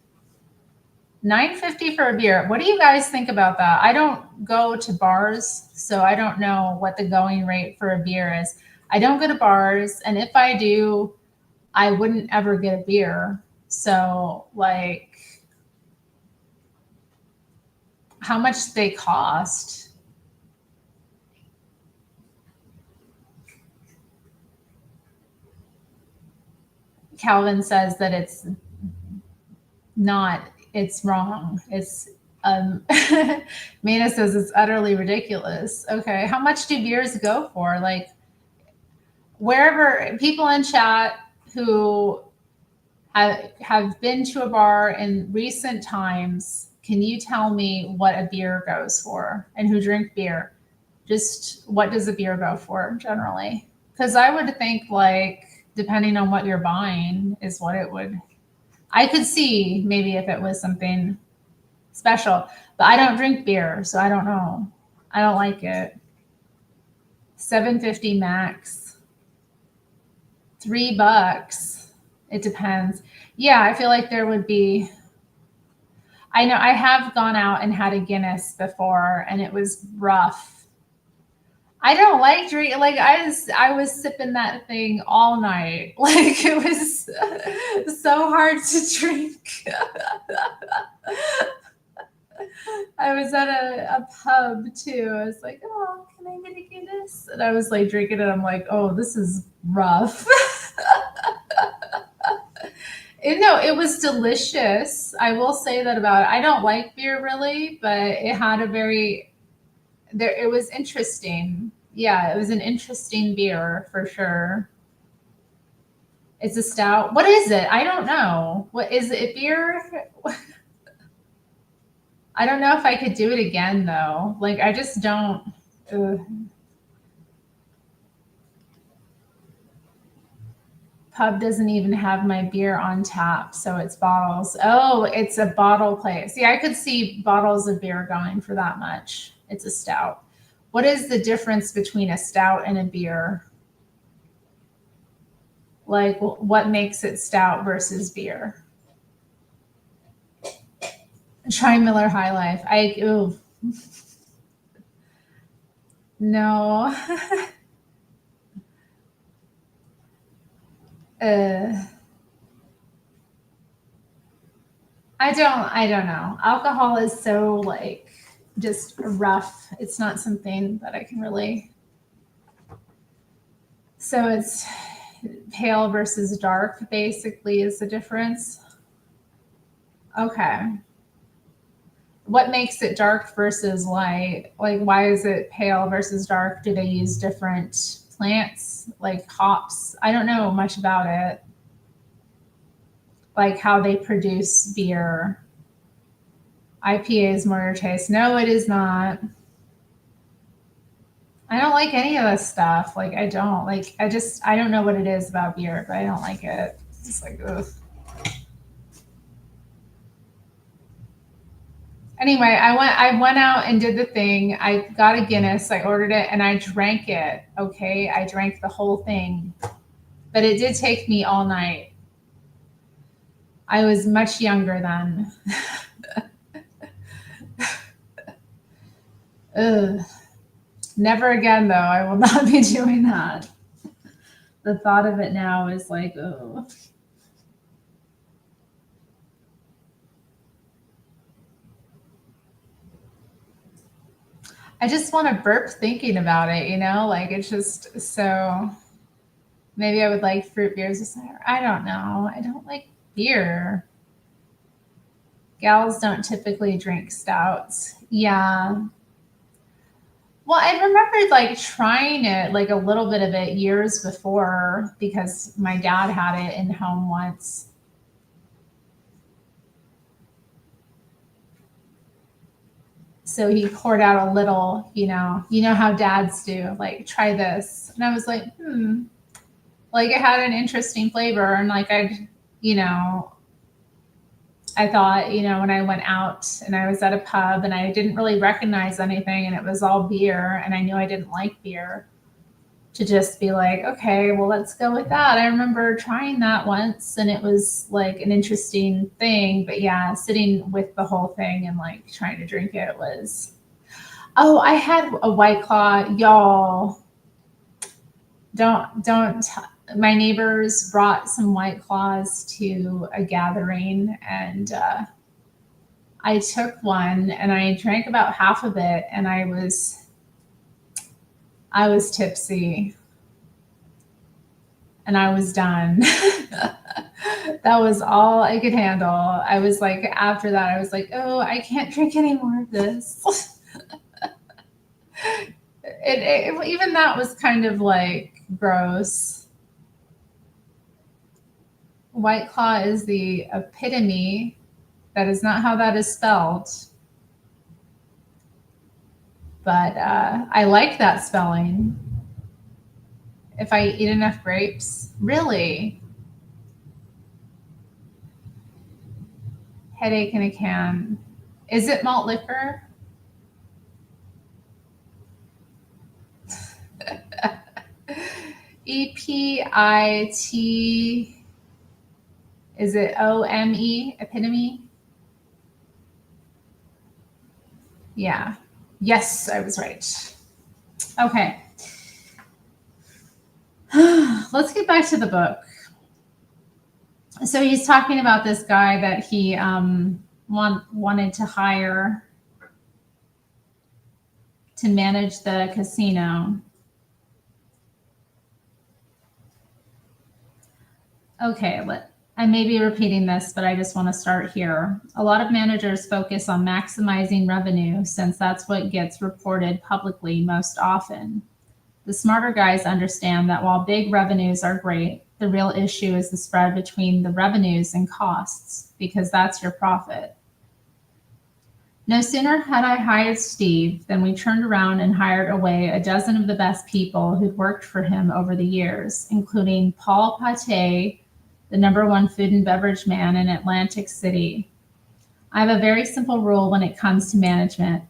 $9.50 for a beer. What do you guys think about that? I don't go to bars, so I don't know what the going rate for a beer is. I don't go to bars, and if I do, I wouldn't ever get a beer. So, like, how much they cost? Calvin says that it's wrong. It's Mina says it's utterly ridiculous. Okay, how much do beers go for? Like, wherever people in chat who have been to a bar in recent times, can you tell me what a beer goes for? And who drink beer? Just what does a beer go for generally? Because I would think, like, depending on what you're buying is what it would. I could see maybe if it was something special, but I don't drink beer, so I don't know. I don't like it. $7.50 max. $3. It depends. Yeah, I feel like there would be. I know I have gone out and had a Guinness before, and it was rough. I don't like drink. Like I was sipping that thing all night. Like it was so hard to drink. I was at a pub too. I was like, oh, can I get a Guinness? And I was like drinking it. I'm like, oh, this is rough. It was delicious. I will say that about it. I don't like beer really, but it had it was interesting. Yeah, it was an interesting beer for sure. It's a stout. What is it? I don't know. What is it? Beer? I don't know if I could do it again though. Like I just don't. Ugh. Pub doesn't even have my beer on tap, so it's bottles. Oh, it's a bottle place. Yeah, I could see bottles of beer going for that much. It's a stout. What is the difference between a stout and a beer? Like, what makes it stout versus beer? Try Miller High Life. Ooh, no. uh, I don't know. Alcohol is so like just rough. It's not something that I can really. So it's pale versus dark basically is the difference. Okay. What makes it dark versus light? Like why is it pale versus dark? Do they use different plants like hops? I don't know much about it. Like how they produce beer. IPA is more your taste. No, it is not. I don't like any of this stuff. Like I don't like. I don't know what it is about beer, but I don't like it. It's like ugh. Anyway, I went out and did the thing. I got a Guinness. I ordered it and I drank it. Okay, I drank the whole thing, but it did take me all night. I was much younger then. Ugh. Never again, though. I will not be doing that. The thought of it now is like, oh. I just want to burp thinking about it, Like it's just so. Maybe I would like fruit beers. I don't know. I don't like beer. Gals don't typically drink stouts. Yeah. Well, I remembered like trying it, like a little bit of it years before because my dad had it in home once. So he poured out a little, how dads do, like try this. And I was like, like it had an interesting flavor. And like I thought, when I went out and I was at a pub and I didn't really recognize anything and it was all beer and I knew I didn't like beer, to just be like, okay, well, let's go with that. I remember trying that once and it was like an interesting thing. But yeah, sitting with the whole thing and like trying to drink it was. Oh, I had a White Claw, y'all. Don't. My neighbors brought some White Claws to a gathering and I took one and I drank about half of it and I was tipsy and I was done. That was all I could handle. I was like, after that, I was like, oh, I can't drink any more of this. Even that was kind of like gross. White Claw is the epitome. That is not how that is spelled. But I like that spelling. If I eat enough grapes. Really? Headache in a can. Is it malt liquor? EPIT. Is it OME? Epitome? Yeah. Yes, I was right. Okay. Let's get back to the book. So he's talking about this guy that he wanted to hire to manage the casino. Okay, I may be repeating this, but I just want to start here. A lot of managers focus on maximizing revenue since that's what gets reported publicly most often. The smarter guys understand that while big revenues are great, The real issue is the spread between the revenues and costs, because that's your profit. No sooner had I hired Steve than we turned around and hired away a dozen of the best people who'd worked for him over the years, including Paul Pate, the #1 food and beverage man in Atlantic City. I have a very simple rule when it comes to management.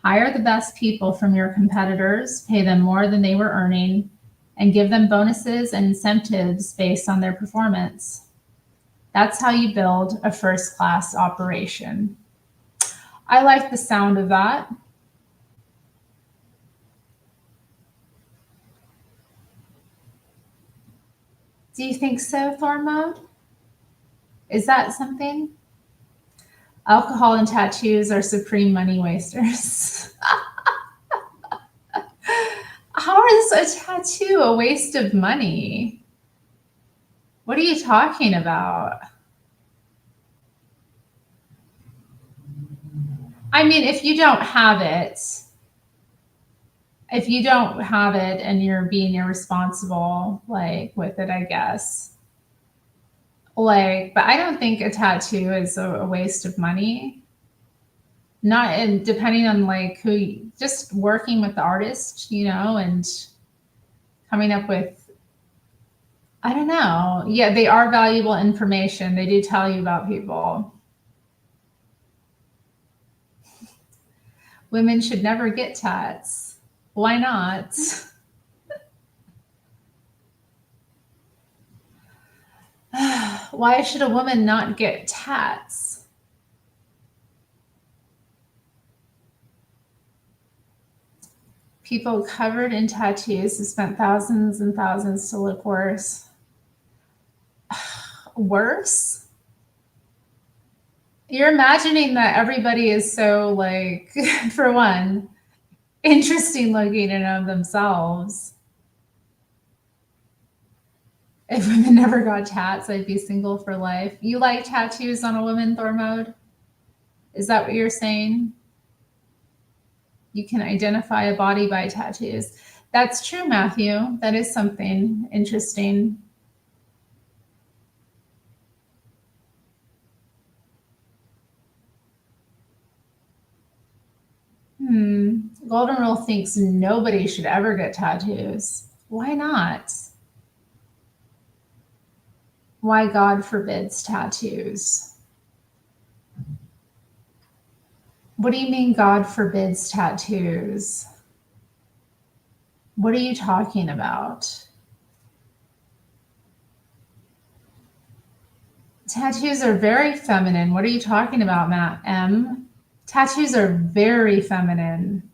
Hire the best people from your competitors, pay them more than they were earning, and give them bonuses and incentives based on their performance. That's how you build a first-class operation. I like the sound of that. Do you think so, Thormode? Is that something? Alcohol and tattoos are supreme money wasters. How is a tattoo a waste of money? What are you talking about? I mean, if you don't have it and you're being irresponsible, like, with it, I guess. Like, but I don't think a tattoo is a waste of money. Not, and depending on like just working with the artist, and coming up with, I don't know. Yeah, they are valuable information. They do tell you about people. Women should never get tats. Why not? Why should a woman not get tats? People covered in tattoos have spent thousands and thousands to look worse. Worse? You're imagining that everybody is so, like, for one, interesting looking in and of themselves. If women never got tats, I'd be single for life. You like tattoos on a woman, Thormode? Is that what you're saying? You can identify a body by tattoos. That's true, Matthew. That is something interesting. Golden Rule thinks nobody should ever get tattoos. Why not? Why God forbids tattoos? What do you mean God forbids tattoos? What are you talking about? Tattoos are very feminine. What are you talking about, Matt M? Tattoos are very feminine.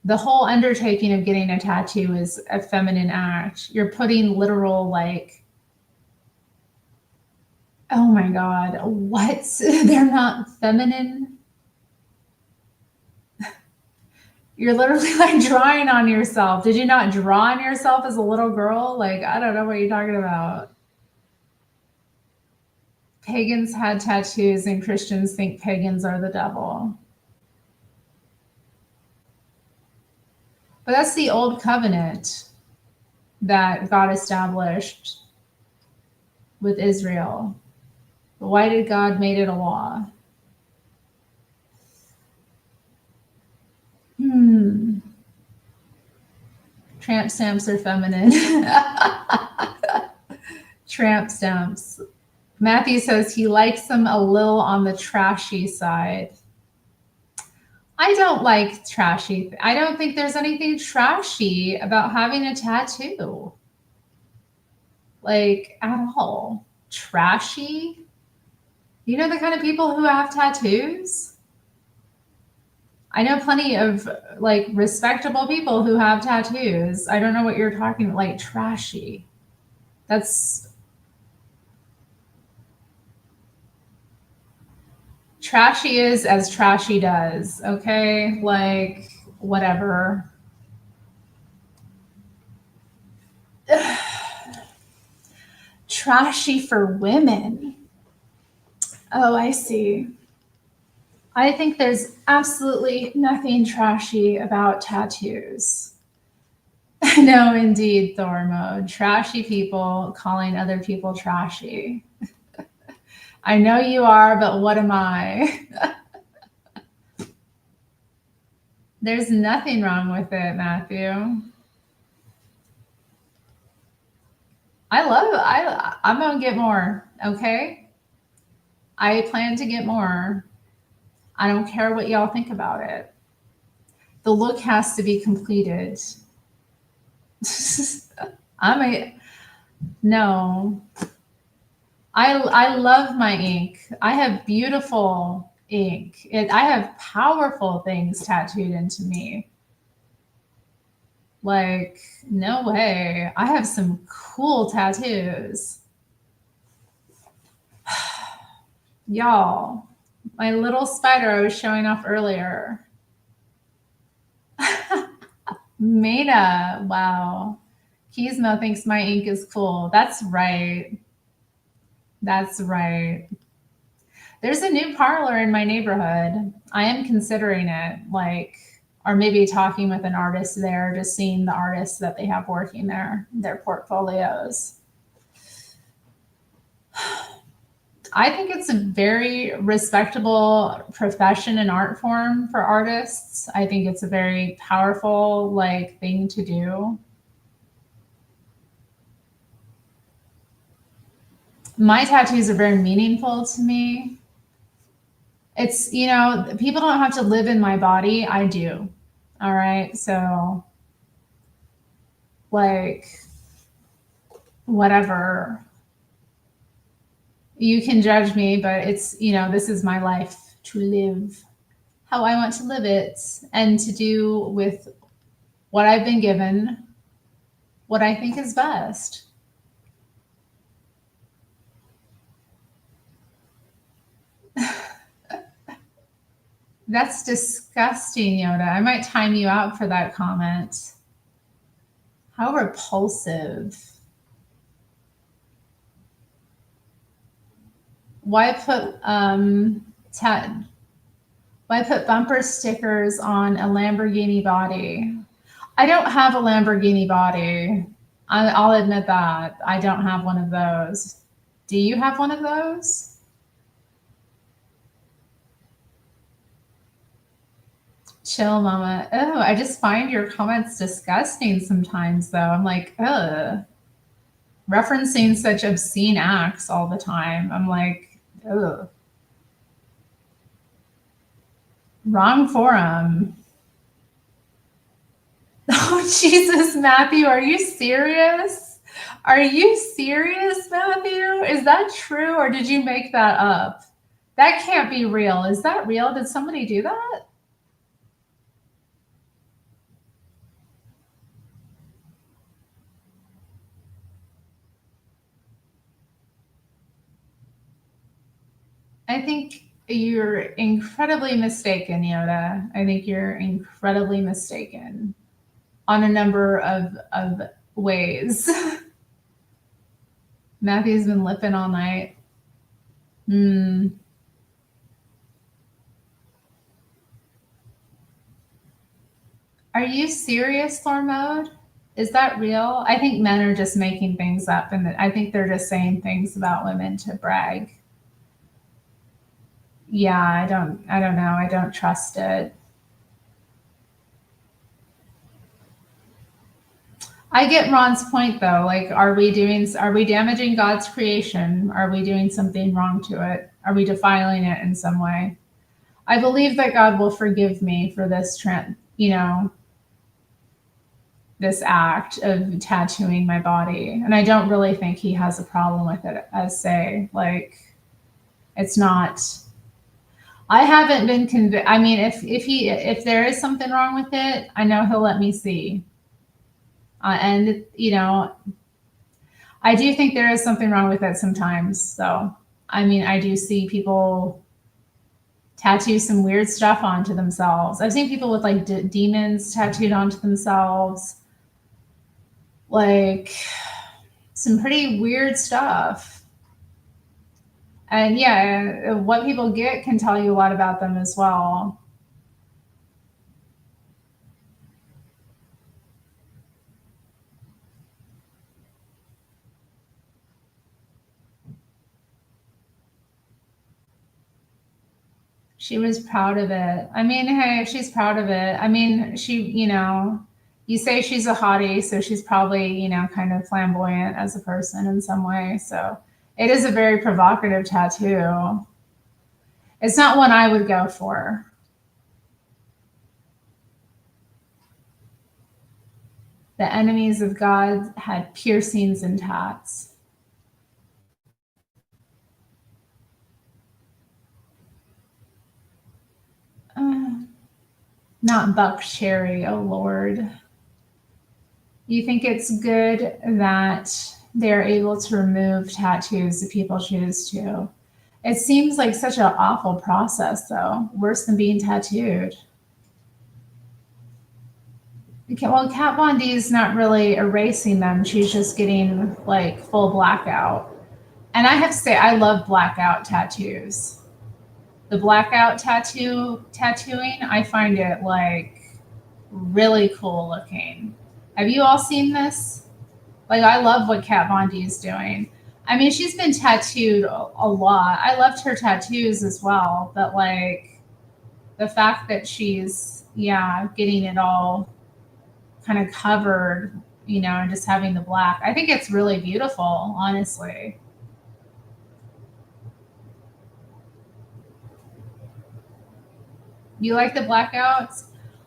The whole undertaking of getting a tattoo is a feminine act. You're putting literal, like, oh my God, what? They're not feminine? You're literally like drawing on yourself. Did you not draw on yourself as a little girl? Like, I don't know what you're talking about. Pagans had tattoos and Christians think pagans are the devil. But that's the old covenant that God established with Israel. But why did God make it a law? Tramp stamps are feminine. Tramp stamps. Matthew says he likes them a little on the trashy side. I don't like trashy. I don't think there's anything trashy about having a tattoo. Like, at all. Trashy? You know the kind of people who have tattoos? I know plenty of, like, respectable people who have tattoos. I don't know what you're talking about, like, trashy. That's trashy is as trashy does, okay? Like, whatever. Trashy for women. Oh, I see. I think there's absolutely nothing trashy about tattoos. No, indeed, Thor mode. Trashy people calling other people trashy. I know you are, but what am I? There's nothing wrong with it, Matthew. I'm gonna get more, okay? I plan to get more. I don't care what y'all think about it. The look has to be completed. I'm a no. I love my ink. I have beautiful ink. I have powerful things tattooed into me. Like, no way. I have some cool tattoos. Y'all, my little spider I was showing off earlier. Meta, wow. Gizmo thinks my ink is cool. That's right. That's right. There's a new parlor in my neighborhood. I am considering it, like, or maybe talking with an artist there, just seeing the artists that they have working there, their portfolios. I think it's a very respectable profession and art form for artists. I think it's a very powerful like thing to do. My tattoos are very meaningful to me. It's, people don't have to live in my body. I do. All right. So, like, whatever. You can judge me, but it's, this is my life to live how I want to live it and to do with what I've been given, what I think is best. That's disgusting, Yoda. I might time you out for that comment. How repulsive. Why put why put bumper stickers on a Lamborghini body? I don't have a Lamborghini body. I'll admit that. I don't have one of those. Do you have one of those? Chill, mama. Oh, I just find your comments disgusting sometimes, though. I'm like, ugh. Referencing such obscene acts all the time. I'm like, ugh. Wrong forum. Oh, Jesus, Matthew, are you serious? Are you serious, Matthew? Is that true or did you make that up? That can't be real. Is that real? Did somebody do that? I think you're incredibly mistaken, Yoda. I think you're incredibly mistaken on a number of ways. Matthew's been lipping all night. Are you serious, Thor mode? Is that real? I think men are just making things up, and I think they're just saying things about women to brag. Yeah, I don't know. I don't trust it. I get Ron's point though. Like, are we damaging God's creation? Are we doing something wrong to it? Are we defiling it in some way? I believe that God will forgive me for this this act of tattooing my body. And I don't really think he has a problem with it as say, like, it's not, I haven't been convinced. I mean, if there is something wrong with it, I know he'll let me see. And I do think there is something wrong with it sometimes. So, I mean, I do see people tattoo some weird stuff onto themselves. I've seen people with like demons tattooed onto themselves, like some pretty weird stuff. And yeah, what people get can tell you a lot about them as well. She was proud of it. I mean, hey, if she's proud of it, I mean, you say she's a hottie, so she's probably, kind of flamboyant as a person in some way. So it is a very provocative tattoo. It's not one I would go for. The enemies of God had piercings and tats. Not Buck Cherry, oh Lord. You think it's good that they're able to remove tattoos if people choose to? It seems like such an awful process, though, worse than being tattooed. Okay, well, Kat Von D is not really erasing them. She's just getting like full blackout. And I have to say, I love blackout tattoos. The blackout tattooing, I find it like really cool looking. Have you all seen this? Like, I love what Kat Von D is doing. I mean, she's been tattooed a lot. I loved her tattoos as well, but like the fact that she's, getting it all kind of covered, and just having the black, I think it's really beautiful, honestly. You like the blackouts?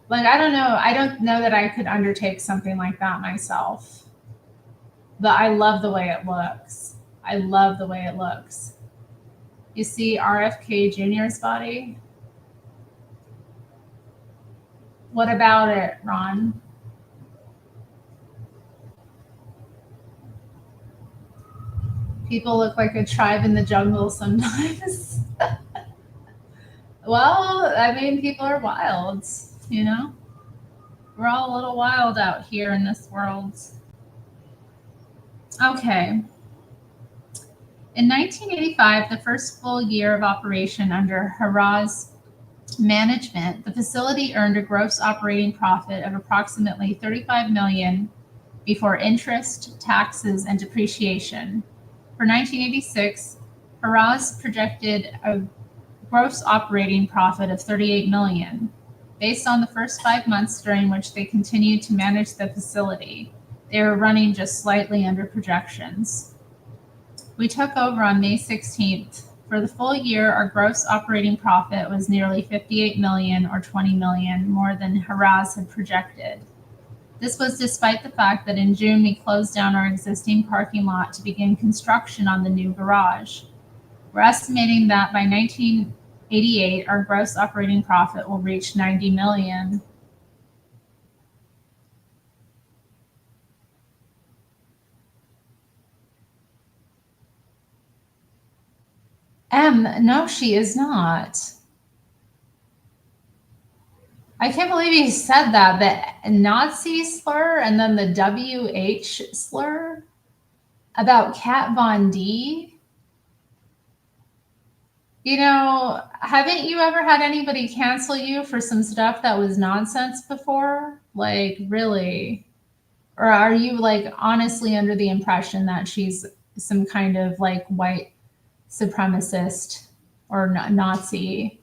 Like, I don't know. I don't know that I could undertake something like that myself, but I love the way it looks. I love the way it looks. You see RFK Jr.'s body? What about it, Ron? People look like a tribe in the jungle sometimes. Well, I mean, people are wild, you know? We're all a little wild out here in this world. Okay. In 1985, the first full year of operation under Harrah's management, the facility earned a gross operating profit of approximately $35 million before interest, taxes, and depreciation. For 1986, Harrah's projected a gross operating profit of $38 million, based on the first 5 months during which they continued to manage the facility. They were running just slightly under projections. We took over on May 16th. For the full year, our gross operating profit was nearly $58 million or $20 million more than Harrah's had projected. This was despite the fact that in June we closed down our existing parking lot to begin construction on the new garage. We're estimating that by 1988, our gross operating profit will reach $90 million. No, she is not. I can't believe you said that. The Nazi slur and then the WH slur about Kat Von D. Haven't you ever had anybody cancel you for some stuff that was nonsense before? Like, really? Or are you like honestly under the impression that she's some kind of like white supremacist or Nazi?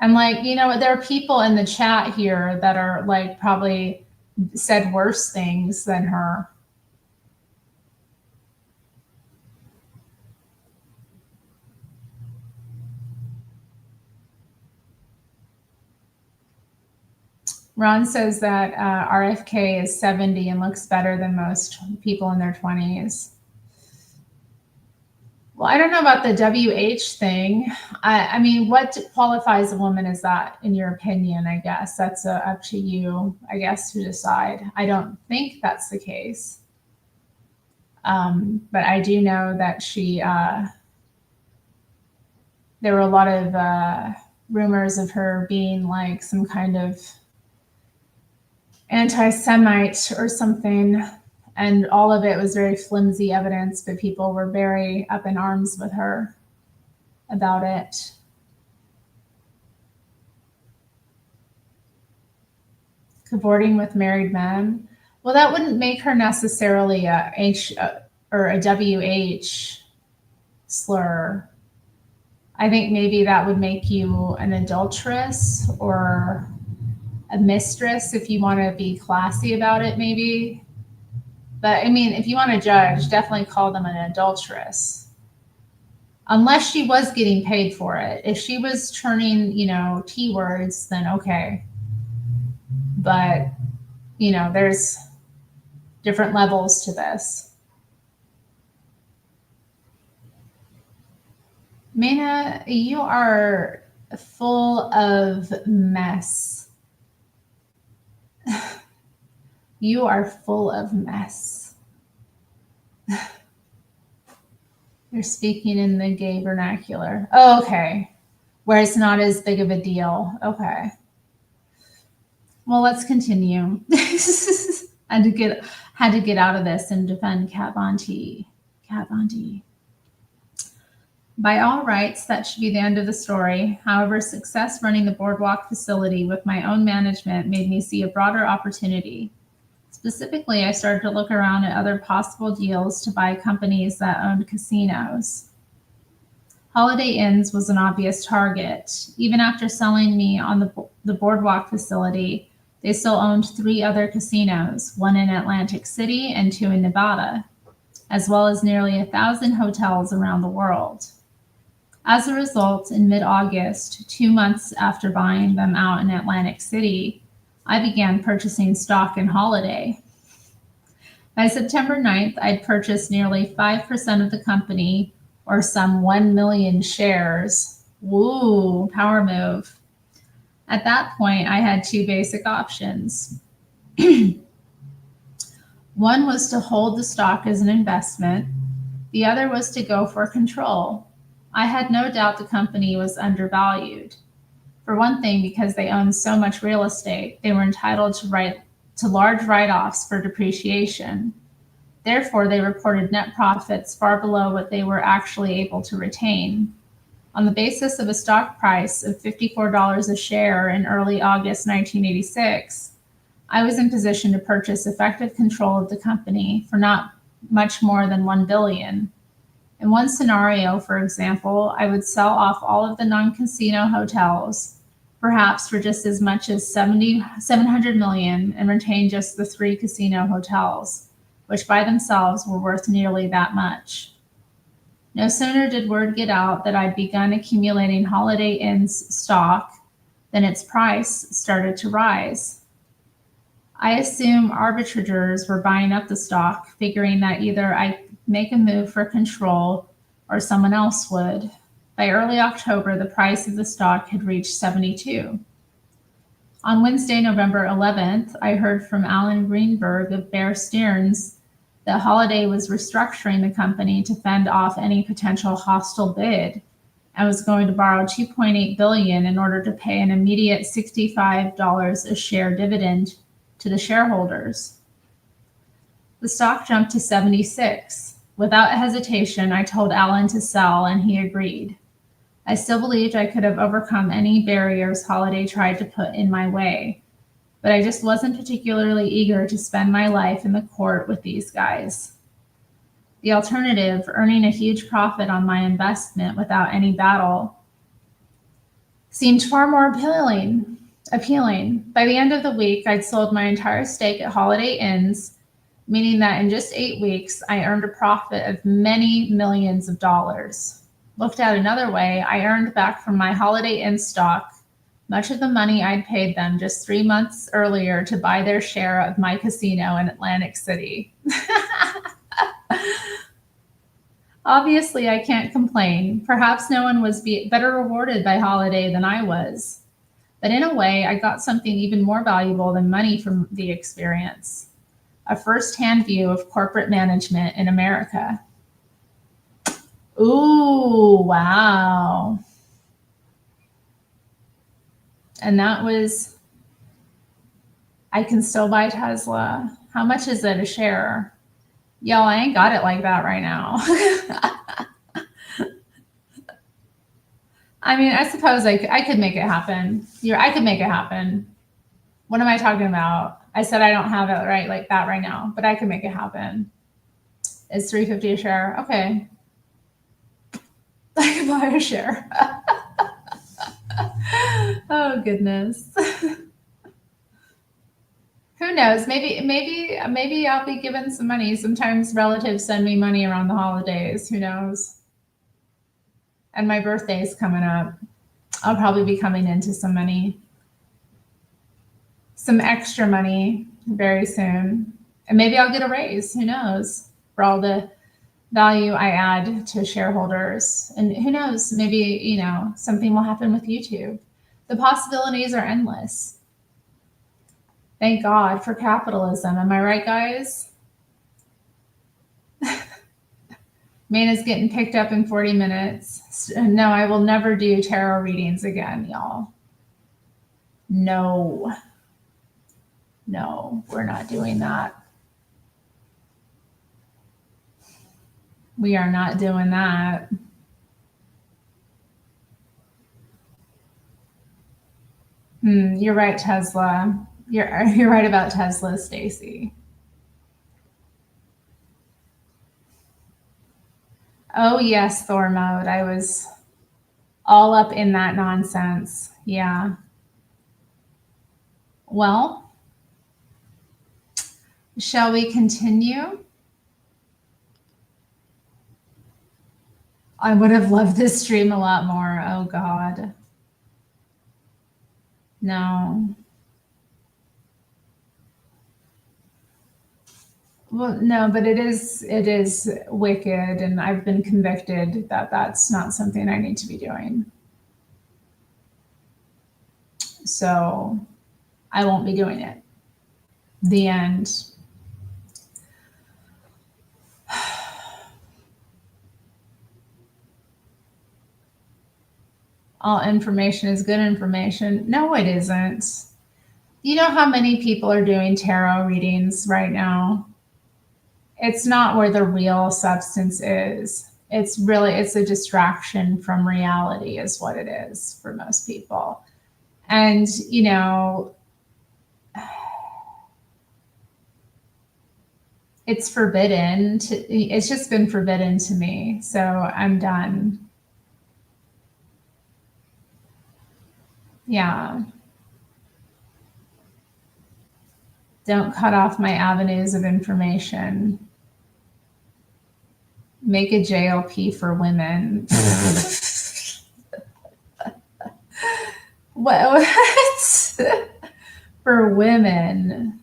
And like, there are people in the chat here that are like probably said worse things than her. Ron says that RFK is 70 and looks better than most people in their 20s. Well, I don't know about the WH thing. I mean, what qualifies a woman as that, in your opinion? I guess that's up to you, I guess, to decide. I don't think that's the case. But I do know that there were a lot of rumors of her being like some kind of anti-Semite or something. And all of it was very flimsy evidence, but people were very up in arms with her about it. Cavorting with married men. Well, that wouldn't make her necessarily a H or a WH slur. I think maybe that would make you an adulteress or a mistress if you want to be classy about it, maybe. But I mean, if you want to judge, definitely call them an adulteress. Unless she was getting paid for it. If she was churning, T words, then okay. But, there's different levels to this. Mena, you are full of mess. You are full of mess. You're speaking in the gay vernacular. Oh, okay. Where it's not as big of a deal. Okay. Well, let's continue. had to get out of this and defend Kat Von D. Kat Von D. By all rights, that should be the end of the story. However, success running the boardwalk facility with my own management made me see a broader opportunity. Specifically, I started to look around at other possible deals to buy companies that owned casinos. Holiday Inns was an obvious target. Even after selling me on the boardwalk facility, they still owned 3 other casinos, one in Atlantic City and 2 in Nevada, as well as nearly 1,000 hotels around the world. As a result, in mid-August, 2 months after buying them out in Atlantic City, I began purchasing stock in Holiday. By September 9th, I'd purchased nearly 5% of the company, or some 1 million shares. Woo, power move. At that point, I had 2 basic options. One was to hold the stock as an investment. The other was to go for control. I had no doubt the company was undervalued. For one thing, because they owned so much real estate, they were entitled to large write-offs for depreciation. Therefore, they reported net profits far below what they were actually able to retain. On the basis of a stock price of $54 a share in early August 1986, I was in position to purchase effective control of the company for not much more than $1 billion. In one scenario, for example, I would sell off all of the non-casino hotels, perhaps for just as much as $700 million, and retain just the 3 casino hotels, which by themselves were worth nearly that much. No sooner did word get out that I'd begun accumulating Holiday Inn's stock than its price started to rise. I assume arbitrageurs were buying up the stock, figuring that either I'd make a move for control or someone else would. By early October, the price of the stock had reached 72. On Wednesday, November 11th, I heard from Alan Greenberg of Bear Stearns that Holiday was restructuring the company to fend off any potential hostile bid and was going to borrow $2.8 billion in order to pay an immediate $65 a share dividend to the shareholders. The stock jumped to 76. Without hesitation, I told Alan to sell, and he agreed. I still believed I could have overcome any barriers Holiday tried to put in my way, but I just wasn't particularly eager to spend my life in the court with these guys. The alternative, earning a huge profit on my investment without any battle, seemed far more appealing. By the end of the week, I'd sold my entire stake at Holiday Inns, meaning that in just 8 weeks, I earned a profit of many millions of dollars. Looked at another way, I earned back from my Holiday Inn stock much of the money I'd paid them just 3 months earlier to buy their share of my casino in Atlantic City. Obviously, I can't complain. Perhaps no one was better rewarded by Holiday than I was. But in a way, I got something even more valuable than money from the experience: a first-hand view of corporate management in America. Ooh, wow. And that was, I can still buy Tesla. How much is it a share? Y'all, I ain't got it like that right now. I mean, I suppose I could make it happen. I could make it happen. What am I talking about? I said I don't have it right like that right now, but I could make it happen. It's $3.50 a share. Okay. I could buy a share. Oh goodness. Who knows? Maybe I'll be given some money. Sometimes relatives send me money around the holidays. Who knows? And my birthday's coming up. I'll probably be coming into some money, some extra money very soon. And maybe I'll get a raise. Who knows? For all the value I add to shareholders. And who knows? Maybe, something will happen with YouTube. The possibilities are endless. Thank God for capitalism. Am I right, guys? Mana's getting picked up in 40 minutes. No, I will never do tarot readings again, y'all. No, we're not doing that. We are not doing that. You're right, Tesla. You're right about Tesla, Stacy. Oh yes, Thor mode. I was all up in that nonsense. Yeah. Well, shall we continue? I would have loved this stream a lot more. Oh God. No. Well, no, but it is wicked, and I've been convicted that that's not something I need to be doing. So I won't be doing it. The end. All information is good information. No, it isn't. You know how many people are doing tarot readings right now? It's not where the real substance is. It's a distraction from reality is what it is for most people. And, it's forbidden it's just been forbidden to me. So I'm done. Yeah. Don't cut off my avenues of information. Make a JLP for women. What? For women?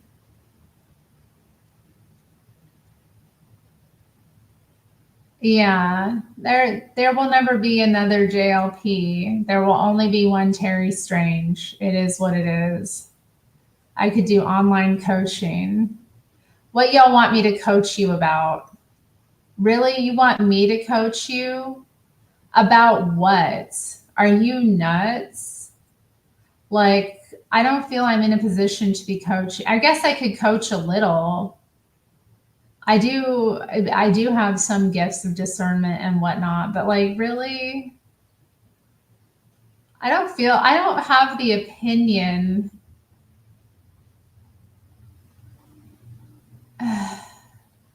Yeah, there will never be another JLP. There will only be one Terri Strange. It is what it is. I could do online coaching. What y'all want me to coach you about? Really? You want me to coach you? About what? Are you nuts? Like, I don't feel I'm in a position to be coaching. I guess I could coach a little. I do have some gifts of discernment and whatnot, but like, really, I don't have the opinion.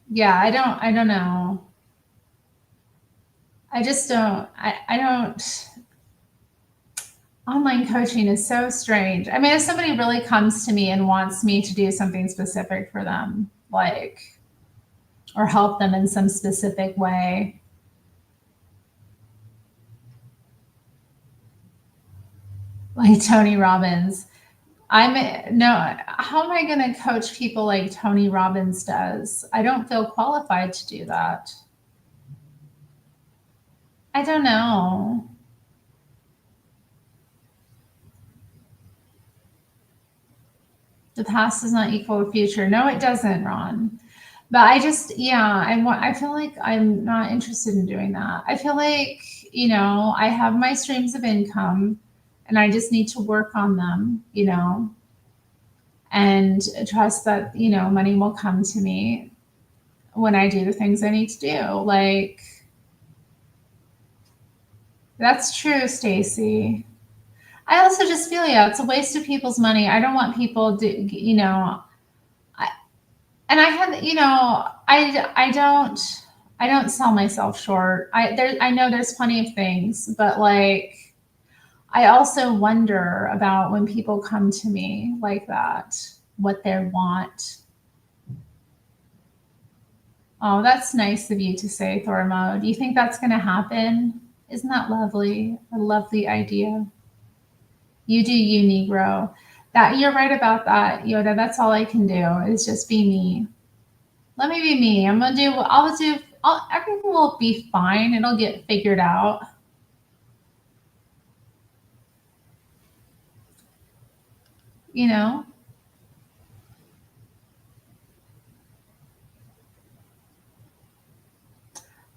Yeah, I don't know. I just don't, I don't, online coaching is so strange. I mean, if somebody really comes to me and wants me to do something specific for them, like, or help them in some specific way. Like Tony Robbins. How am I going to coach people like Tony Robbins does? I don't feel qualified to do that. I don't know. The past does not equal the future. No, it doesn't, Ron. But I just, I feel like I'm not interested in doing that. I feel like, I have my streams of income and I just need to work on them, and trust that, money will come to me when I do the things I need to do. Like, that's true, Stacy. I also just feel, it's a waste of people's money. I don't want people to, I don't, I don't sell myself short. I know there's plenty of things, but like I also wonder about when people come to me like that, what they want. Oh, that's nice of you to say, Thormo. Do you think that's going to happen? Isn't that lovely? A lovely idea. You do you, Negro. That you're right about that, Yoda. That's all I can do is just be me. Let me be me. I'm gonna do. Everything will be fine. It'll get figured out. You know.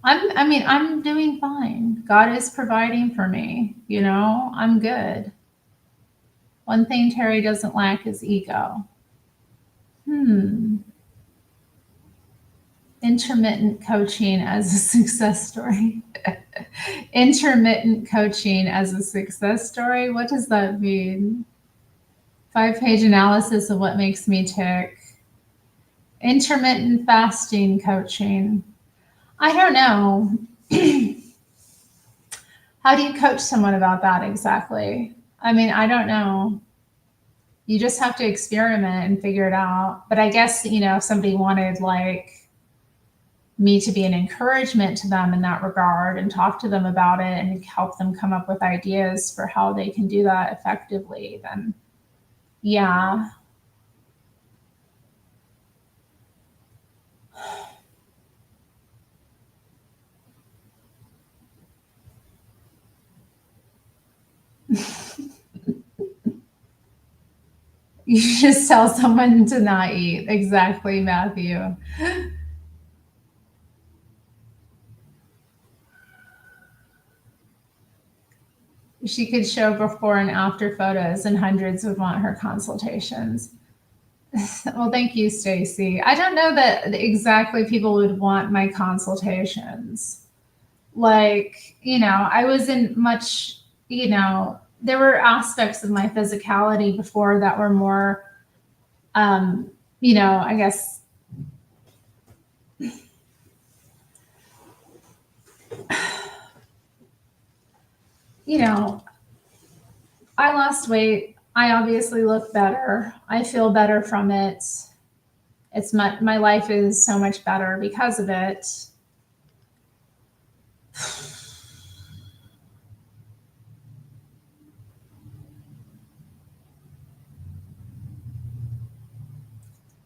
I'm doing fine. God is providing for me. You know, I'm good. One thing Terry doesn't lack is ego. Hmm. Intermittent coaching as a success story. Intermittent coaching as a success story. What does that mean? 5-page analysis of what makes me tick. Intermittent fasting coaching. I don't know. How do you coach someone about that exactly? I mean, I don't know. You just have to experiment and figure it out. But I guess, if somebody wanted like me to be an encouragement to them in that regard and talk to them about it and help them come up with ideas for how they can do that effectively, then yeah. You just tell someone to not eat. Exactly, Matthew. She could show before and after photos, and hundreds would want her consultations. Well, thank you, Stacy. I don't know that exactly people would want my consultations. Like, I wasn't much, there were aspects of my physicality before that were more, I guess, I lost weight. I obviously look better. I feel better from it. It's my life is so much better because of it.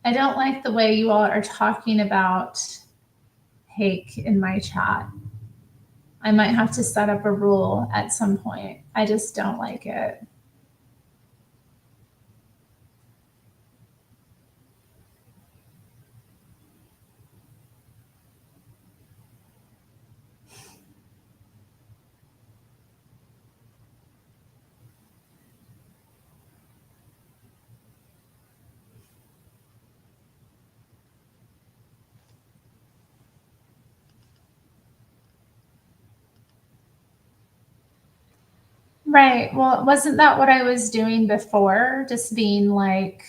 I don't like the way you all are talking about hake in my chat. I might have to set up a rule at some point. I just don't like it. Right. Well, wasn't that what I was doing before? Just being like,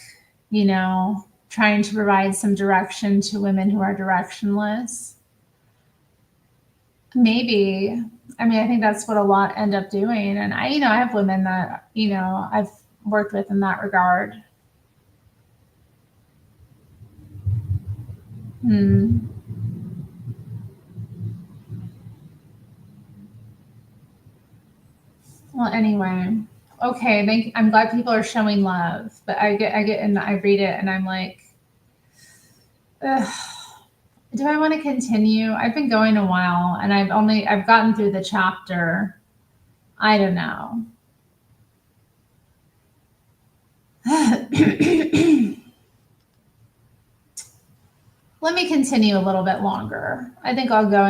trying to provide some direction to women who are directionless? Maybe. I mean, I think that's what a lot end up doing. And I have women that, I've worked with in that regard. Hmm. Well, anyway. Okay, I'm glad people are showing love, but I get and I read it and I'm like, ugh, do I want to continue? I've been going a while and I've gotten through the chapter. I don't know. Let me continue a little bit longer. I think I'll go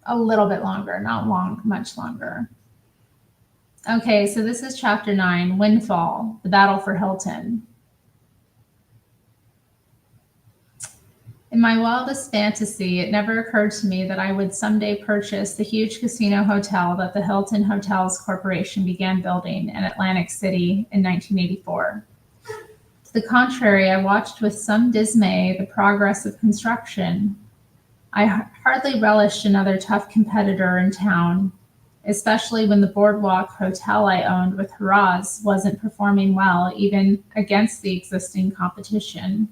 a little bit longer, not much longer. Okay, so this is chapter 9, Windfall, the Battle for Hilton. In my wildest fantasy, it never occurred to me that I would someday purchase the huge casino hotel that the Hilton Hotels Corporation began building in Atlantic City in 1984. To the contrary, I watched with some dismay the progress of construction. I hardly relished another tough competitor in town, especially when the boardwalk hotel I owned with Haraz wasn't performing well, even against the existing competition.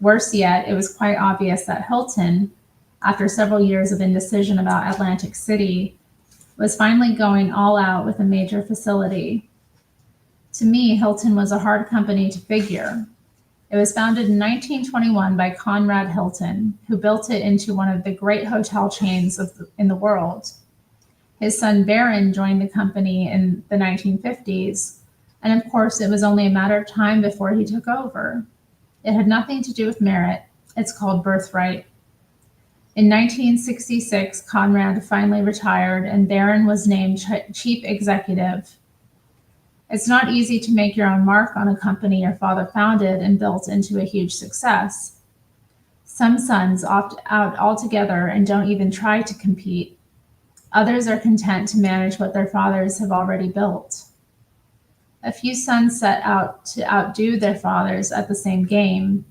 Worse yet, it was quite obvious that Hilton, after several years of indecision about Atlantic City, was finally going all out with a major facility. To me, Hilton was a hard company to figure. It was founded in 1921 by Conrad Hilton, who built it into one of the great hotel chains in the world. His son Barron joined the company in the 1950s, and of course, it was only a matter of time before he took over. It had nothing to do with merit. It's called birthright. In 1966, Conrad finally retired, and Barron was named chief executive. It's not easy to make your own mark on a company your father founded and built into a huge success. Some sons opt out altogether and don't even try to compete. Others are content to manage what their fathers have already built. A few sons set out to outdo their fathers at the same game,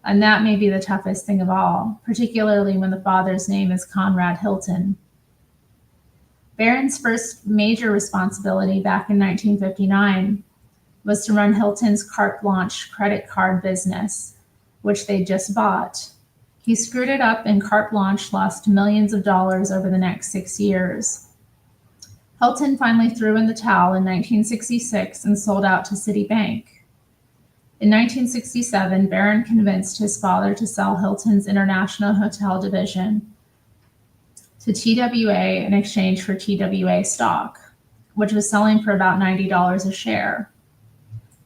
and that may be the toughest thing of all, particularly when the father's name is Conrad Hilton. Barron's first major responsibility back in 1959 was to run Hilton's carte blanche credit card business, which they just bought. He screwed it up, and carte blanche lost millions of dollars over the next 6 years. Hilton finally threw in the towel in 1966 and sold out to Citibank. In 1967, Barron convinced his father to sell Hilton's international hotel division to TWA in exchange for TWA stock, which was selling for about $90 a share.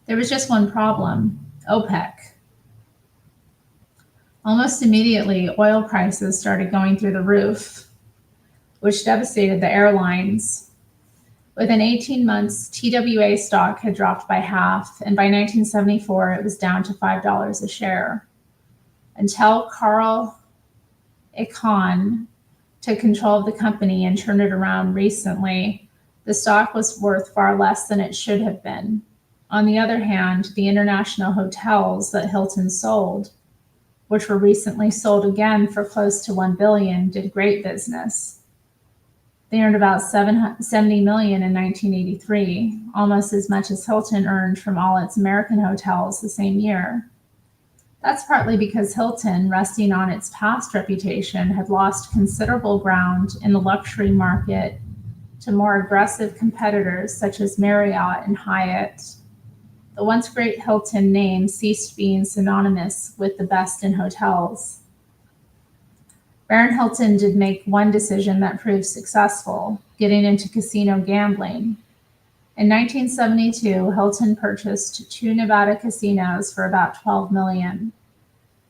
There was just one problem: OPEC. Almost immediately, oil prices started going through the roof, which devastated the airlines. Within 18 months, TWA stock had dropped by half, and by 1974, it was down to $5 a share. Until Carl Icahn took control of the company and turned it around recently, the stock was worth far less than it should have been. On the other hand, the international hotels that Hilton sold, which were recently sold again for close to $1 billion, did great business. They earned about $70 million in 1983, almost as much as Hilton earned from all its American hotels the same year. That's partly because Hilton, resting on its past reputation, had lost considerable ground in the luxury market to more aggressive competitors such as Marriott and Hyatt. The once great Hilton name ceased being synonymous with the best in hotels. Barron Hilton did make one decision that proved successful: getting into casino gambling. In 1972, Hilton purchased 2 Nevada casinos for about $12 million,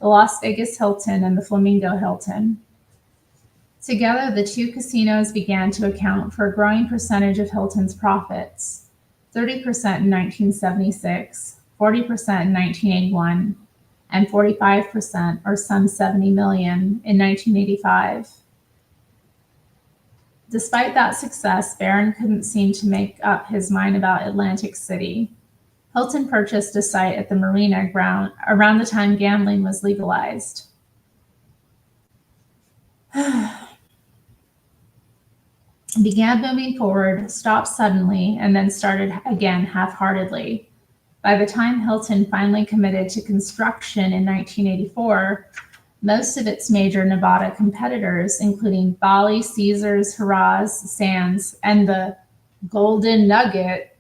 the Las Vegas Hilton and the Flamingo Hilton. Together, the 2 casinos began to account for a growing percentage of Hilton's profits: 30% in 1976, 40% in 1981, and 45%, or some $70 million, in 1985. Despite that success, Barron couldn't seem to make up his mind about Atlantic City. Hilton purchased a site at the marina ground around the time gambling was legalized. Began moving forward, stopped suddenly, and then started again half-heartedly. By the time Hilton finally committed to construction in 1984, most of its major Nevada competitors, including Bali, Caesars, Haraz, Sands, and the Golden Nugget,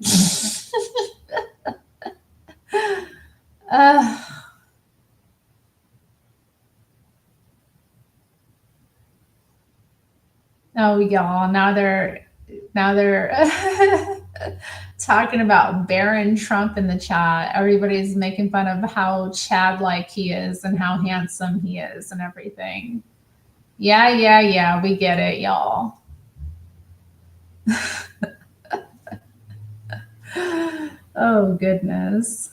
oh y'all, now they're talking about Barron Trump in the chat. Everybody's making fun of how Chad-like he is and how handsome he is and everything. Yeah, we get it, y'all. Oh, goodness.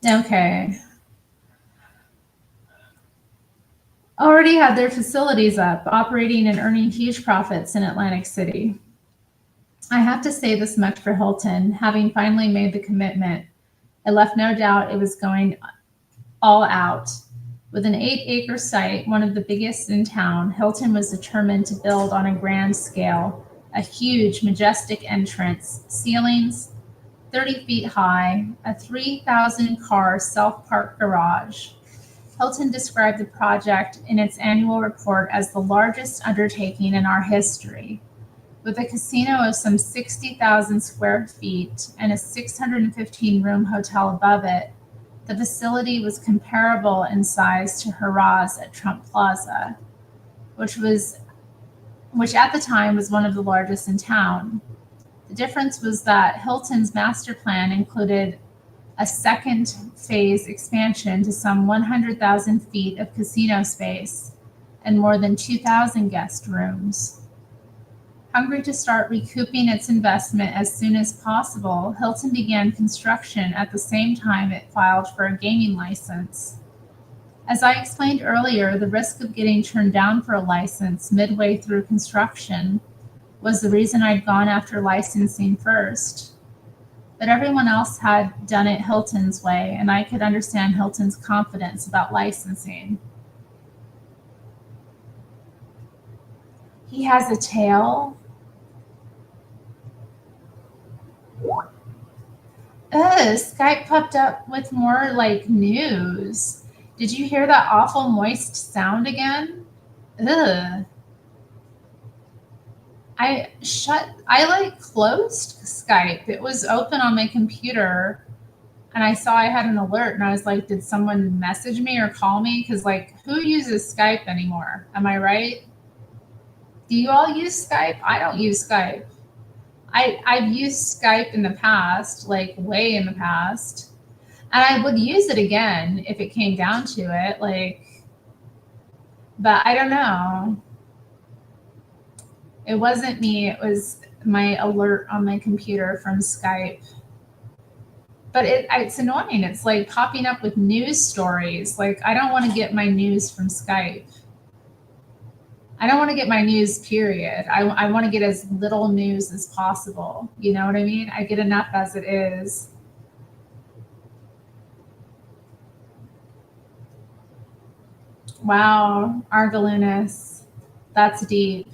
Okay. Already had their facilities up, operating and earning huge profits in Atlantic City. I have to say this much for Hilton: having finally made the commitment, it left no doubt it was going all out. With an 8-acre site, one of the biggest in town, Hilton was determined to build on a grand scale a huge, majestic entrance, ceilings 30 feet high, a 3,000 car self park garage. Hilton described the project in its annual report as the largest undertaking in our history. With a casino of some 60,000 square feet and a 615-room hotel above it, the facility was comparable in size to Harrah's at Trump Plaza, which at the time was one of the largest in town. The difference was that Hilton's master plan included a second phase expansion to some 100,000 feet of casino space and more than 2,000 guest rooms. Hungry to start recouping its investment as soon as possible, Hilton began construction at the same time it filed for a gaming license. As I explained earlier, the risk of getting turned down for a license midway through construction was the reason I'd gone after licensing first. But everyone else had done it Hilton's way, and I could understand Hilton's confidence about licensing. He has a tail. Skype popped up with more like news. Did you hear that awful moist sound again? Ugh. I closed Skype. It was open on my computer and I saw I had an alert and I was like, did someone message me or call me? Because like, who uses Skype anymore? Am I right? Do you all use Skype? I don't use Skype. I've used Skype in the past, like way in the past. And I would use it again if it came down to it, but I don't know. It wasn't me, it was my alert on my computer from Skype. But it's annoying. It's like popping up with news stories. Like, I don't want to get my news from Skype. I don't want to get my news, period. I want to get as little news as possible. You know what I mean? I get enough as it is. Wow, Argalunas. That's deep.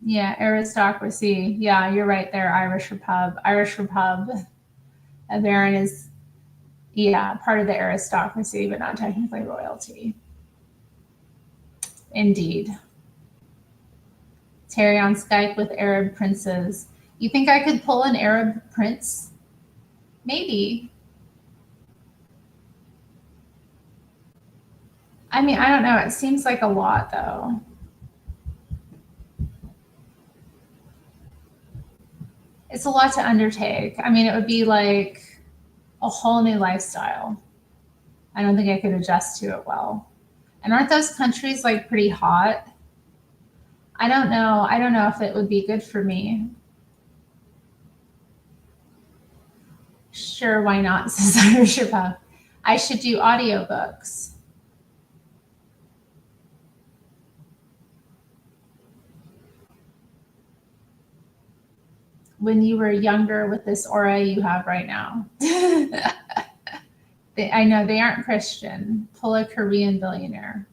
Yeah, aristocracy. Yeah, you're right there. Irish Repub. Irish Repub. A baron is, yeah, part of the aristocracy, but not technically royalty. Indeed. Terri on Skype with Arab princes. You think I could pull an Arab prince? Maybe. I mean, I don't know. It seems like a lot, though. It's a lot to undertake. I mean, it would be like a whole new lifestyle. I don't think I could adjust to it well. And aren't those countries like pretty hot? I don't know. I don't know if it would be good for me. Sure, why not, says Irish Repub. I should do audiobooks. When you were younger with this aura you have right now. I know they aren't Christian. Pull a Korean billionaire.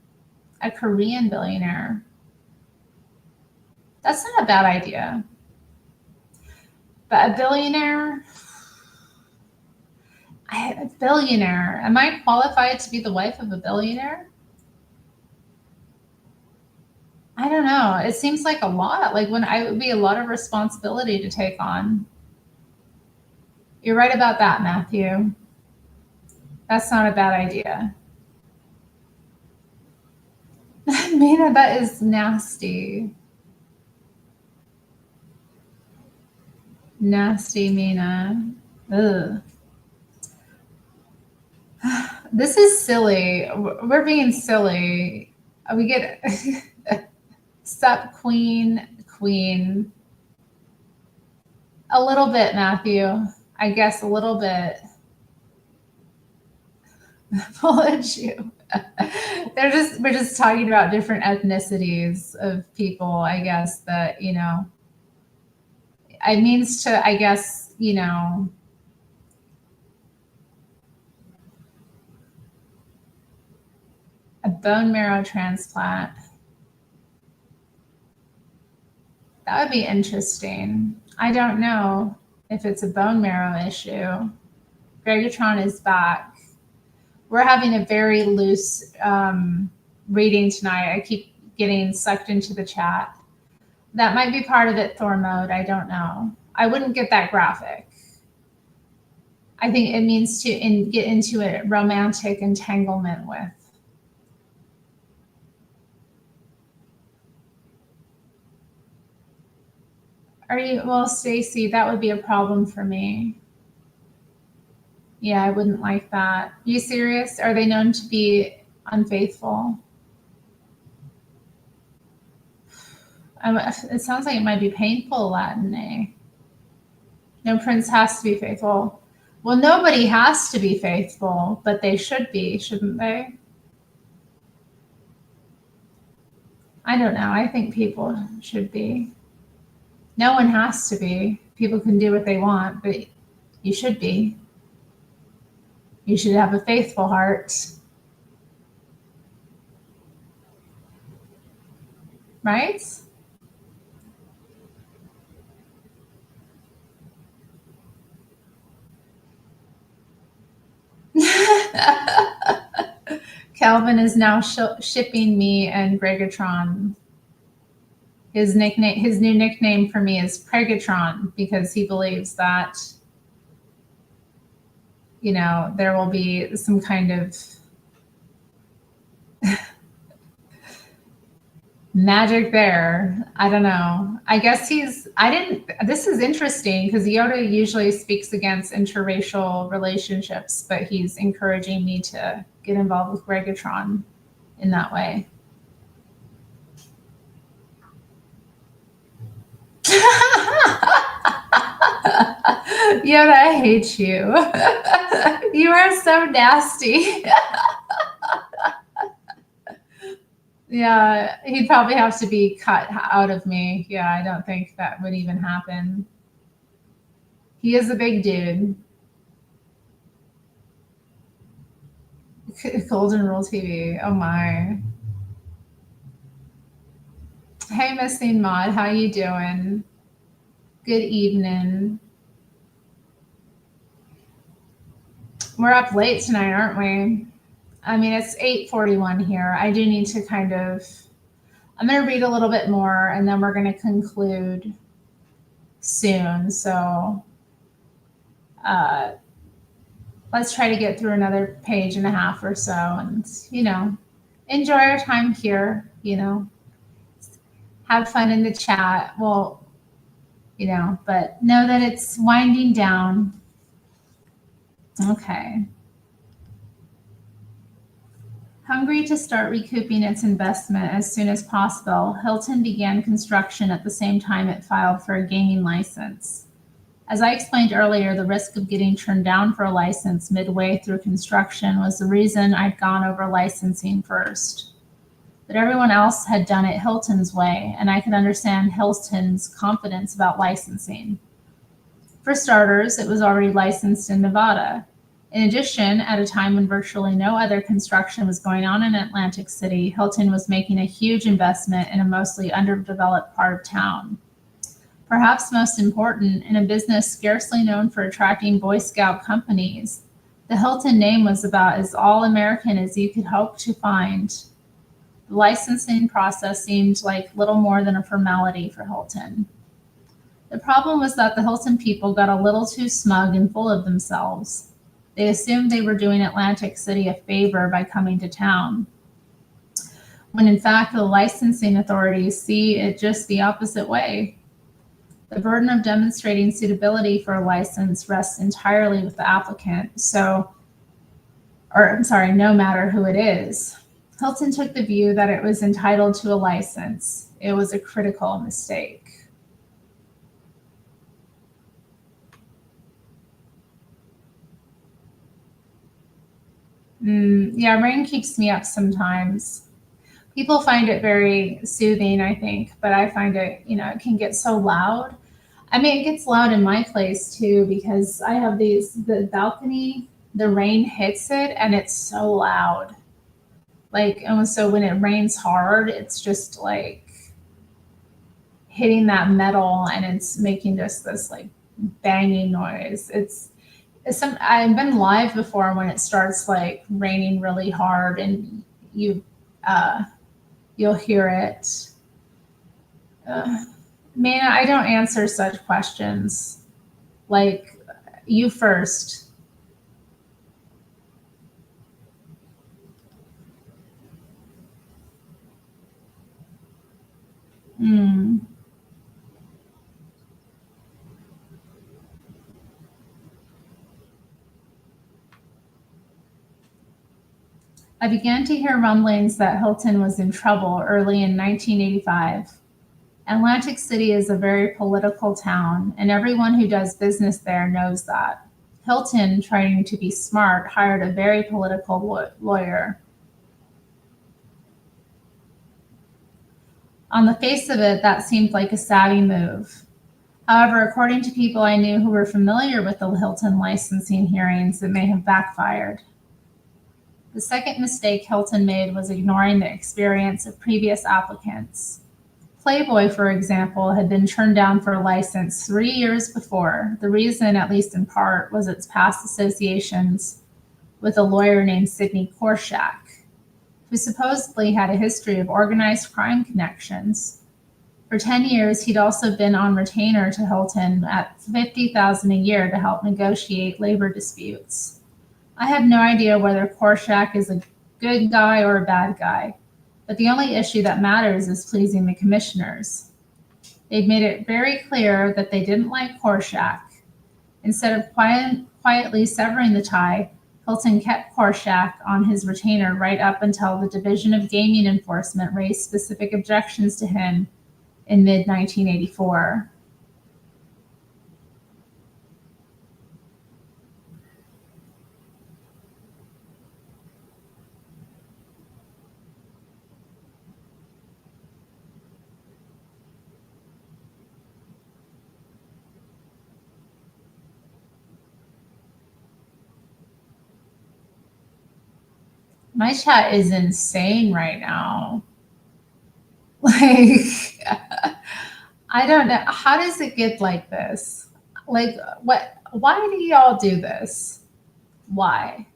A Korean billionaire. That's not a bad idea. But a billionaire, a billionaire. Am I qualified to be the wife of a billionaire? I don't know. It seems like a lot. Like when it would be a lot of responsibility to take on. You're right about that, Matthew. That's not a bad idea. Mina, that is nasty. Nasty, Mina. Ugh. This is silly. We're being silly. We get sup, queen. A little bit, Matthew. I guess a little bit. Full Jew. We're just talking about different ethnicities of people, I guess, that, it means to, I guess, a bone marrow transplant. That would be interesting. I don't know if it's a bone marrow issue. Gregatron is back. We're having a very loose reading tonight. I keep getting sucked into the chat. That might be part of it, Thor mode. I don't know. I wouldn't get that graphic. I think it means to get into a romantic entanglement with. Well, Stacy, that would be a problem for me. Yeah, I wouldn't like that. You serious? Are they known to be unfaithful? It sounds like it might be painful, Latin, eh? No prince has to be faithful. Well, nobody has to be faithful, but they should be, shouldn't they? I don't know. I think people should be. No one has to be. People can do what they want, but you should be. You should have a faithful heart. Right? Calvin is now shipping me and Gregatron. His new nickname for me is Pregatron, because he believes that, there will be some kind of magic there. I don't know. I guess this is interesting because Yoda usually speaks against interracial relationships, but he's encouraging me to get involved with Gregatron in that way. Yoda, I hate you. You are so nasty. Yeah, he'd probably have to be cut out of me. Yeah, I don't think that would even happen. He is a big dude. Golden Rule TV. Oh my. Hey, Missing Mod, how you doing? Good evening. We're up late tonight, aren't we? I mean, it's 8:41 here. I do need to I'm going to read a little bit more and then we're going to conclude soon. So let's try to get through another page and a half or so and, enjoy our time here, have fun in the chat. Well, but know that it's winding down. Okay. Hungry to start recouping its investment as soon as possible, Hilton began construction at the same time it filed for a gaming license. As I explained earlier, the risk of getting turned down for a license midway through construction was the reason I'd gone over licensing first. But everyone else had done it Hilton's way, and I could understand Hilton's confidence about licensing. For starters, it was already licensed in Nevada. In addition, at a time when virtually no other construction was going on in Atlantic City, Hilton was making a huge investment in a mostly underdeveloped part of town. Perhaps most important, in a business scarcely known for attracting Boy Scout companies, the Hilton name was about as all-American as you could hope to find. The licensing process seemed like little more than a formality for Hilton. The problem was that the Hilton people got a little too smug and full of themselves. They assumed they were doing Atlantic City a favor by coming to town, when in fact the licensing authorities see it just the opposite way. The burden of demonstrating suitability for a license rests entirely with the applicant, no matter who it is. Hilton took the view that it was entitled to a license. It was a critical mistake. Yeah, rain keeps me up sometimes. People find it very soothing, I think, but I find it, it can get so loud. I mean, it gets loud in my place too because I have the balcony, the rain hits it and it's so loud. Like, and so when it rains hard, it's just like hitting that metal and it's making just this like banging noise. I've been live before when it starts like raining really hard and you uh, you'll hear it. Uh, Man, I don't answer such questions. Like you first. Hmm. I began to hear rumblings that Hilton was in trouble early in 1985. Atlantic City is a very political town, and everyone who does business there knows that. Hilton, trying to be smart, hired a very political lawyer. On the face of it, that seemed like a savvy move. However, according to people I knew who were familiar with the Hilton licensing hearings, it may have backfired. The second mistake Hilton made was ignoring the experience of previous applicants. Playboy, for example, had been turned down for a license 3 years before. The reason, at least in part, was its past associations with a lawyer named Sidney Korshak, who supposedly had a history of organized crime connections. For 10 years, he'd also been on retainer to Hilton at $50,000 a year to help negotiate labor disputes. I have no idea whether Korshak is a good guy or a bad guy, but the only issue that matters is pleasing the commissioners. They'd made it very clear that they didn't like Korshak. Instead of quietly severing the tie, Hilton kept Korshak on his retainer right up until the Division of Gaming Enforcement raised specific objections to him in mid 1984. My chat is insane right now. Like, I don't know. How does it get like this? Like, what? Why do y'all do this? Why?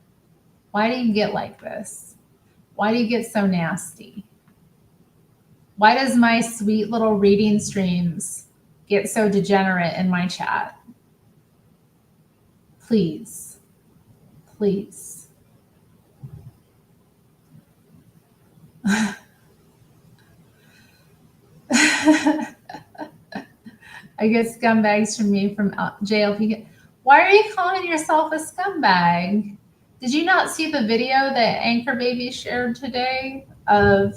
Why do you get like this? Why do you get so nasty? Why does my sweet little reading streams get so degenerate in my chat? Please, please. I get scumbags from me from JLP. Why are you calling yourself a scumbag? Did you not see the video that Anchor Baby shared today of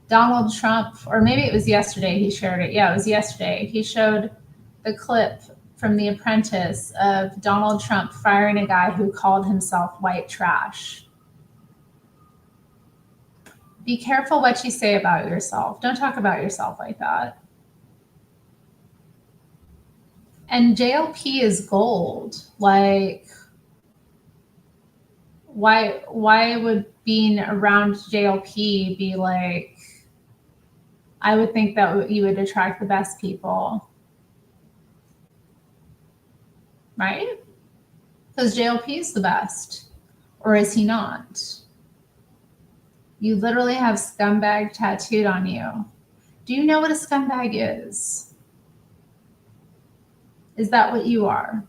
Donald Trump? Or maybe it was yesterday he shared it. Yeah, it was yesterday. He showed the clip from The Apprentice of Donald Trump firing a guy who called himself white trash. Be careful what you say about yourself. Don't talk about yourself like that. And JLP is gold. Like, why would being around JLP be like, I would think that you would attract the best people, right? Because JLP is the best. Or is he not? You literally have scumbag tattooed on you. Do you know what a scumbag is? Is that what you are?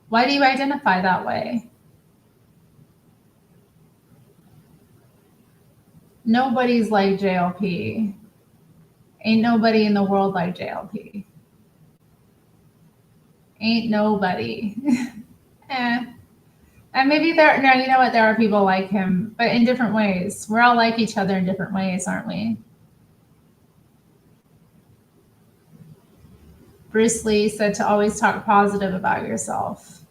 Why do you identify that way? Nobody's like JLP. Ain't nobody in the world like JLP. Ain't nobody. eh. And maybe no, you know what? There are people like him, but in different ways. We're all like each other in different ways, aren't we? Bruce Lee said to always talk positive about yourself.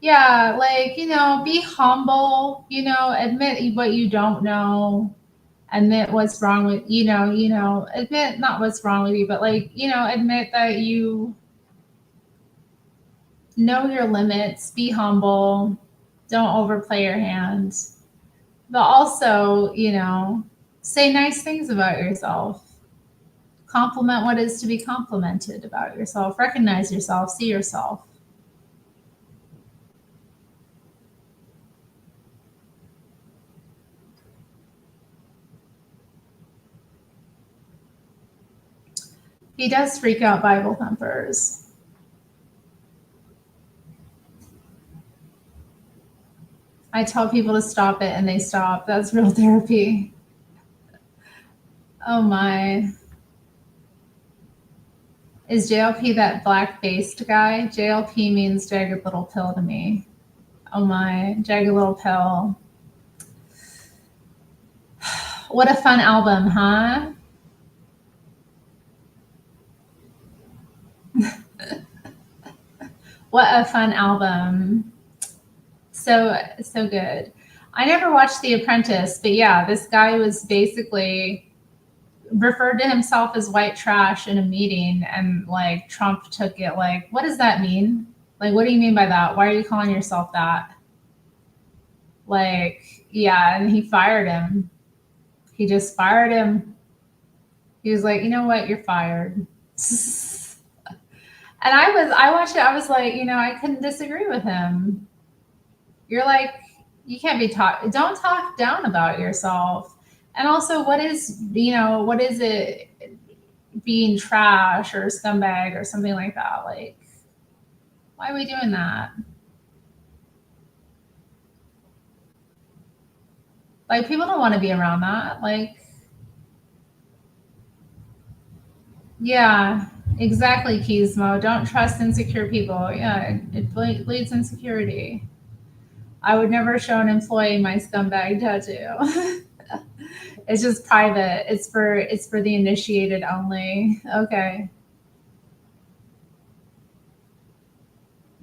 Yeah, like, be humble, admit what you don't know, admit what's wrong with, admit not what's wrong with you, but like, admit that you know your limits, be humble, don't overplay your hand, but also, say nice things about yourself. Compliment what is to be complimented about yourself. Recognize yourself, see yourself. He does freak out Bible thumpers. I tell people to stop it and they stop. That's real therapy. Oh my. Is JLP that black based guy? JLP means jagged little pill to me. Oh my, jagged little pill. What a fun album, huh? What a fun album. So good. I never watched The Apprentice, but yeah, this guy was basically referred to himself as white trash in a meeting, and like Trump took it like, what does that mean? Like, what do you mean by that? Why are you calling yourself that? Like, yeah, and he fired him. He just fired him. He was like, you know what, you're fired. And I watched it, I was like, I couldn't disagree with him. You're like, you can't be don't talk down about yourself. And also, what is it being trash or scumbag or something like that? Like, why are we doing that? Like, people don't want to be around that. Like, yeah, exactly, Keysmo. Don't trust insecure people. Yeah, it bleeds insecurity. I would never show an employee my scumbag tattoo. It's just private. It's for the initiated only. Okay.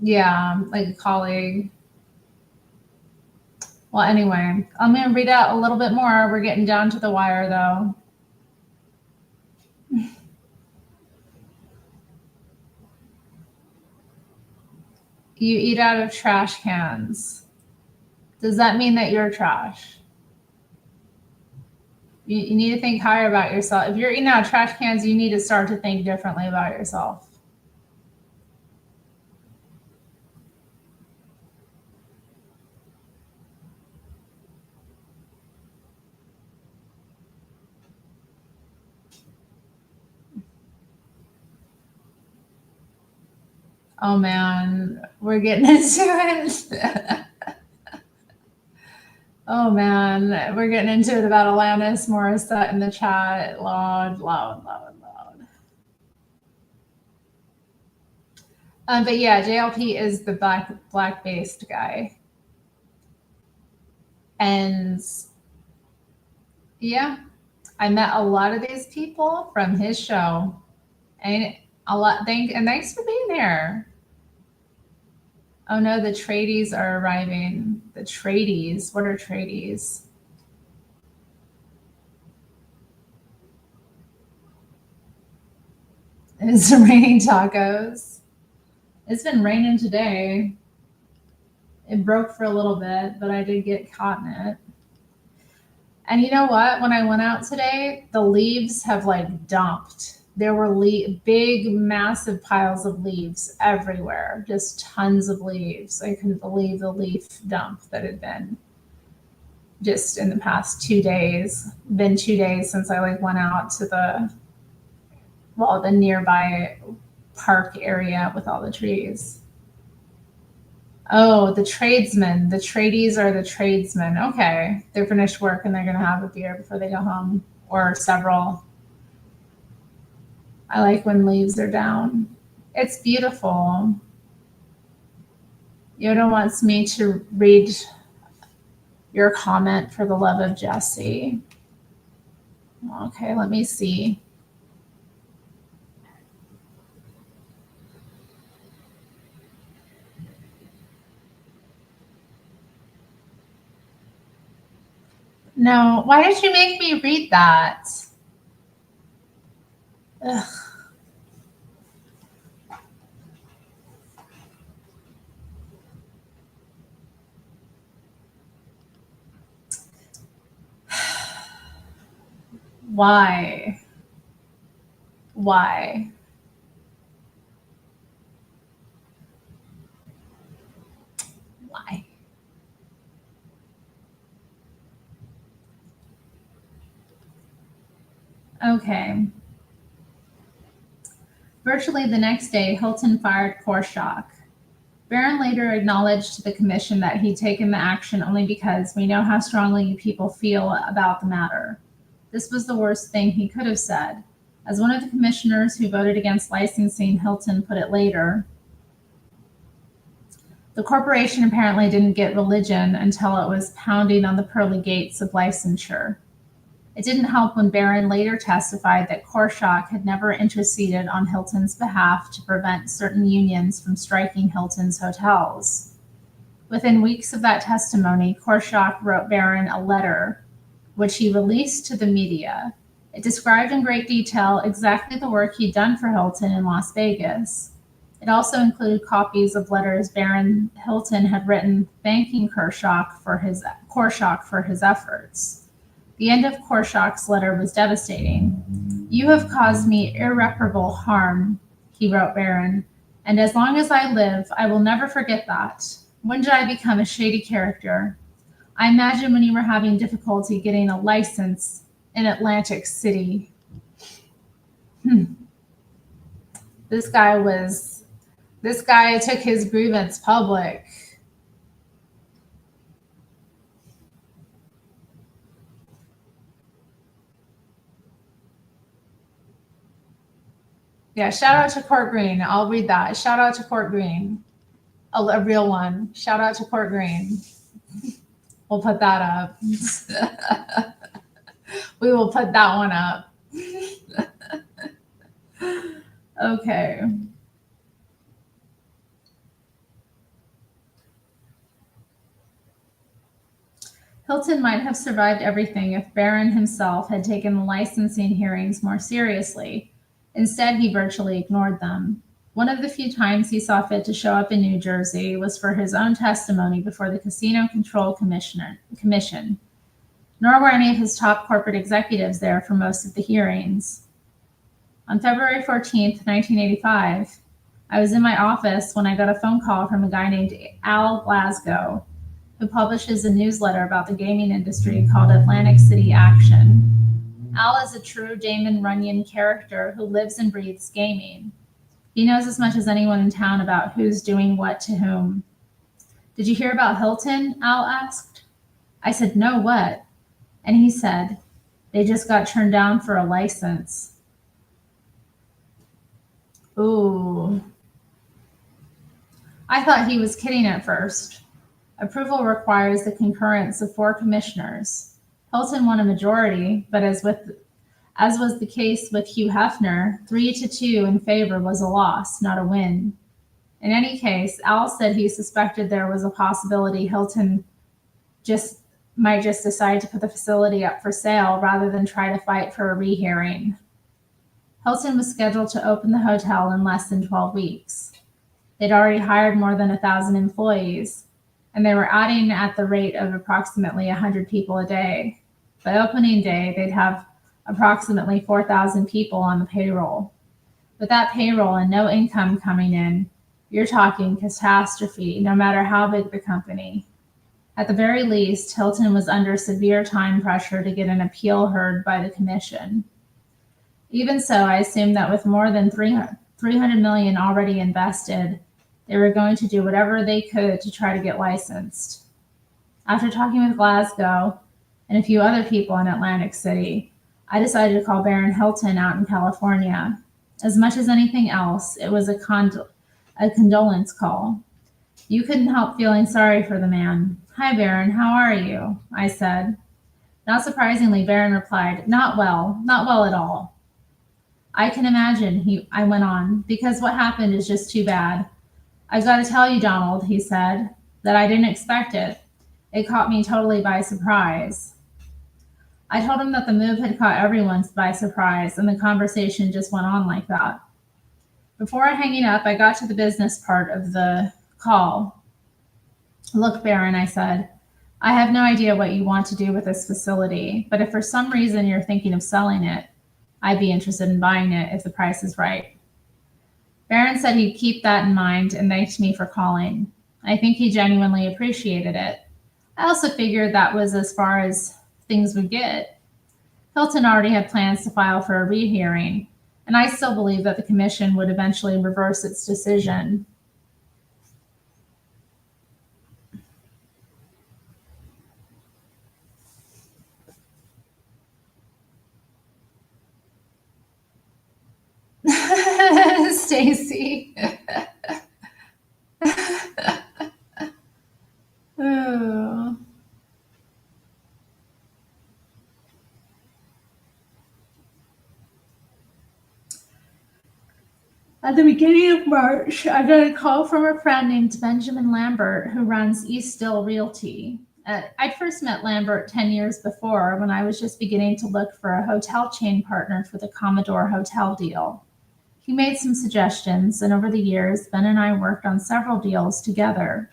Yeah, like a colleague. Well, anyway, I'm gonna read out a little bit more. We're getting down to the wire though. You eat out of trash cans. Does that mean that you're trash? You need to think higher about yourself. If you're eating out of trash cans, you need to start to think differently about yourself. Oh man, we're getting into it. Oh man, we're getting into it about Alanis Morissette in the chat. Loud, loud, loud, loud. But yeah, JLP is the black based guy, and yeah, I met a lot of these people from his show, and thanks for being there. Oh no, the tradies are arriving. The tradies, what are tradies? It's raining tacos. It's been raining today. It broke for a little bit, but I did get caught in it. And you know what? When I went out today, the leaves have like dumped. There were big, massive piles of leaves everywhere, just tons of leaves. I couldn't believe the leaf dump that had been just in the past 2 days. Been 2 days since I like went out to the nearby park area with all the trees. Oh, the tradesmen. The tradies are the tradesmen. Okay. They're finished work and they're going to have a beer before they go home, or several. I like when leaves are down. It's beautiful. Yoda wants me to read your comment for the love of Jesse. Okay, let me see. No, why did you make me read that? Ugh, why? Why? Why? Okay. Virtually the next day, Hilton fired Korshak. Barron later acknowledged to the commission that he'd taken the action only because we know how strongly you people feel about the matter. This was the worst thing he could have said. As one of the commissioners who voted against licensing, Hilton put it later, the corporation apparently didn't get religion until it was pounding on the pearly gates of licensure. It didn't help when Barron later testified that Korshak had never interceded on Hilton's behalf to prevent certain unions from striking Hilton's hotels. Within weeks of that testimony, Korshak wrote Barron a letter, which he released to the media. It described in great detail exactly the work he'd done for Hilton in Las Vegas. It also included copies of letters Barron Hilton had written thanking Korshak for his efforts. The end of Korshak's letter was devastating. You have caused me irreparable harm, he wrote Barron, and as long as I live, I will never forget that. When did I become a shady character? I imagine when you were having difficulty getting a license in Atlantic City. This guy took his grievance public. Yeah, shout out to Court Green. I'll read that. Shout out to Court Green. A real one. Shout out to Court Green. We'll put that up. We will put that one up. Okay. Hilton might have survived everything if Barron himself had taken the licensing hearings more seriously. Instead, he virtually ignored them. One of the few times he saw fit to show up in New Jersey was for his own testimony before the Casino Control Commission. Nor were any of his top corporate executives there for most of the hearings. On February 14th, 1985, I was in my office when I got a phone call from a guy named Al Glasgow, who publishes a newsletter about the gaming industry called Atlantic City Action. Al is a true Damon Runyon character who lives and breathes gaming. He knows as much as anyone in town about who's doing what to whom. Did you hear about Hilton? Al asked. I said, no, what? And he said, they just got turned down for a license. Ooh. I thought he was kidding at first. Approval requires the concurrence of 4 commissioners. Hilton won a majority, but as was the case with Hugh Hefner, 3-2 in favor was a loss, not a win. In any case, Al said he suspected there was a possibility Hilton might just decide to put the facility up for sale rather than try to fight for a rehearing. Hilton was scheduled to open the hotel in less than 12 weeks. They'd already hired more than 1,000 employees, and they were adding at the rate of approximately 100 people a day. By opening day, they'd have approximately 4,000 people on the payroll. With that payroll and no income coming in, you're talking catastrophe, no matter how big the company. At the very least, Hilton was under severe time pressure to get an appeal heard by the commission. Even so, I assumed that with more than $300 million already invested, they were going to do whatever they could to try to get licensed. After talking with Glasgow and a few other people in Atlantic City, I decided to call Barron Hilton out in California. As much as anything else, it was a condolence call. You couldn't help feeling sorry for the man. Hi, Barron, how are you? I said. Not surprisingly, Barron replied, not well at all. I can imagine, I went on, because what happened is just too bad. I've got to tell you, Donald, he said, that I didn't expect it. It caught me totally by surprise. I told him that the move had caught everyone by surprise, and the conversation just went on like that. Before hanging up, I got to the business part of the call. Look, Baron, I said, I have no idea what you want to do with this facility, but if for some reason you're thinking of selling it, I'd be interested in buying it if the price is right. Baron said he'd keep that in mind and thanked me for calling. I think he genuinely appreciated it. I also figured that was as far as things would get. Hilton already had plans to file for a rehearing, and I still believe that the commission would eventually reverse its decision. Stacy. Oh. At the beginning of March, I got a call from a friend named Benjamin Lambert, who runs East Still Realty. I'd first met Lambert 10 years before when I was just beginning to look for a hotel chain partner for the Commodore Hotel deal. He made some suggestions, and over the years, Ben and I worked on several deals together.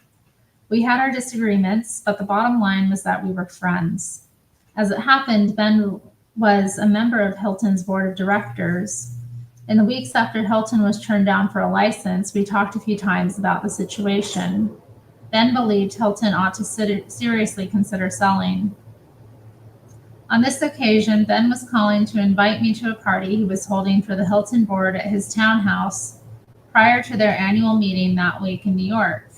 We had our disagreements, but the bottom line was that we were friends. As it happened, Ben was a member of Hilton's board of directors. In the weeks after Hilton was turned down for a license, we talked a few times about the situation. Ben believed Hilton ought to seriously consider selling. On this occasion, Ben was calling to invite me to a party he was holding for the Hilton board at his townhouse prior to their annual meeting that week in New York.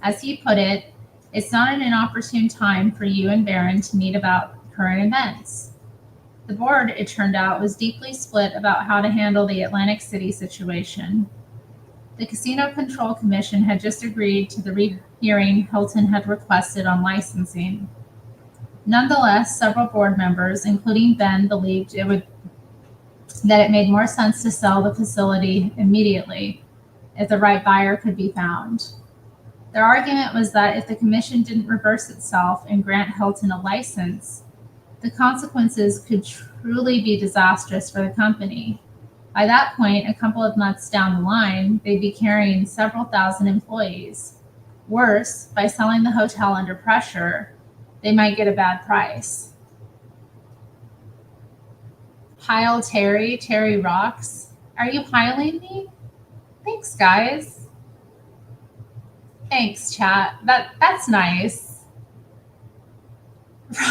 As he put it, it's not an inopportune time for you and Baron to meet about current events. The board, it turned out, was deeply split about how to handle the Atlantic City situation. The Casino Control Commission had just agreed to the rehearing Hilton had requested on licensing. Nonetheless, several board members, including Ben, believed that it made more sense to sell the facility immediately if the right buyer could be found. Their argument was that if the commission didn't reverse itself and grant Hilton a license, the consequences could truly be disastrous for the company. By that point, a couple of months down the line, they'd be carrying several thousand employees. Worse, by selling the hotel under pressure, they might get a bad price. Pile Terri. Terri rocks. Are you piling me? Thanks, guys. Thanks, chat. That's nice.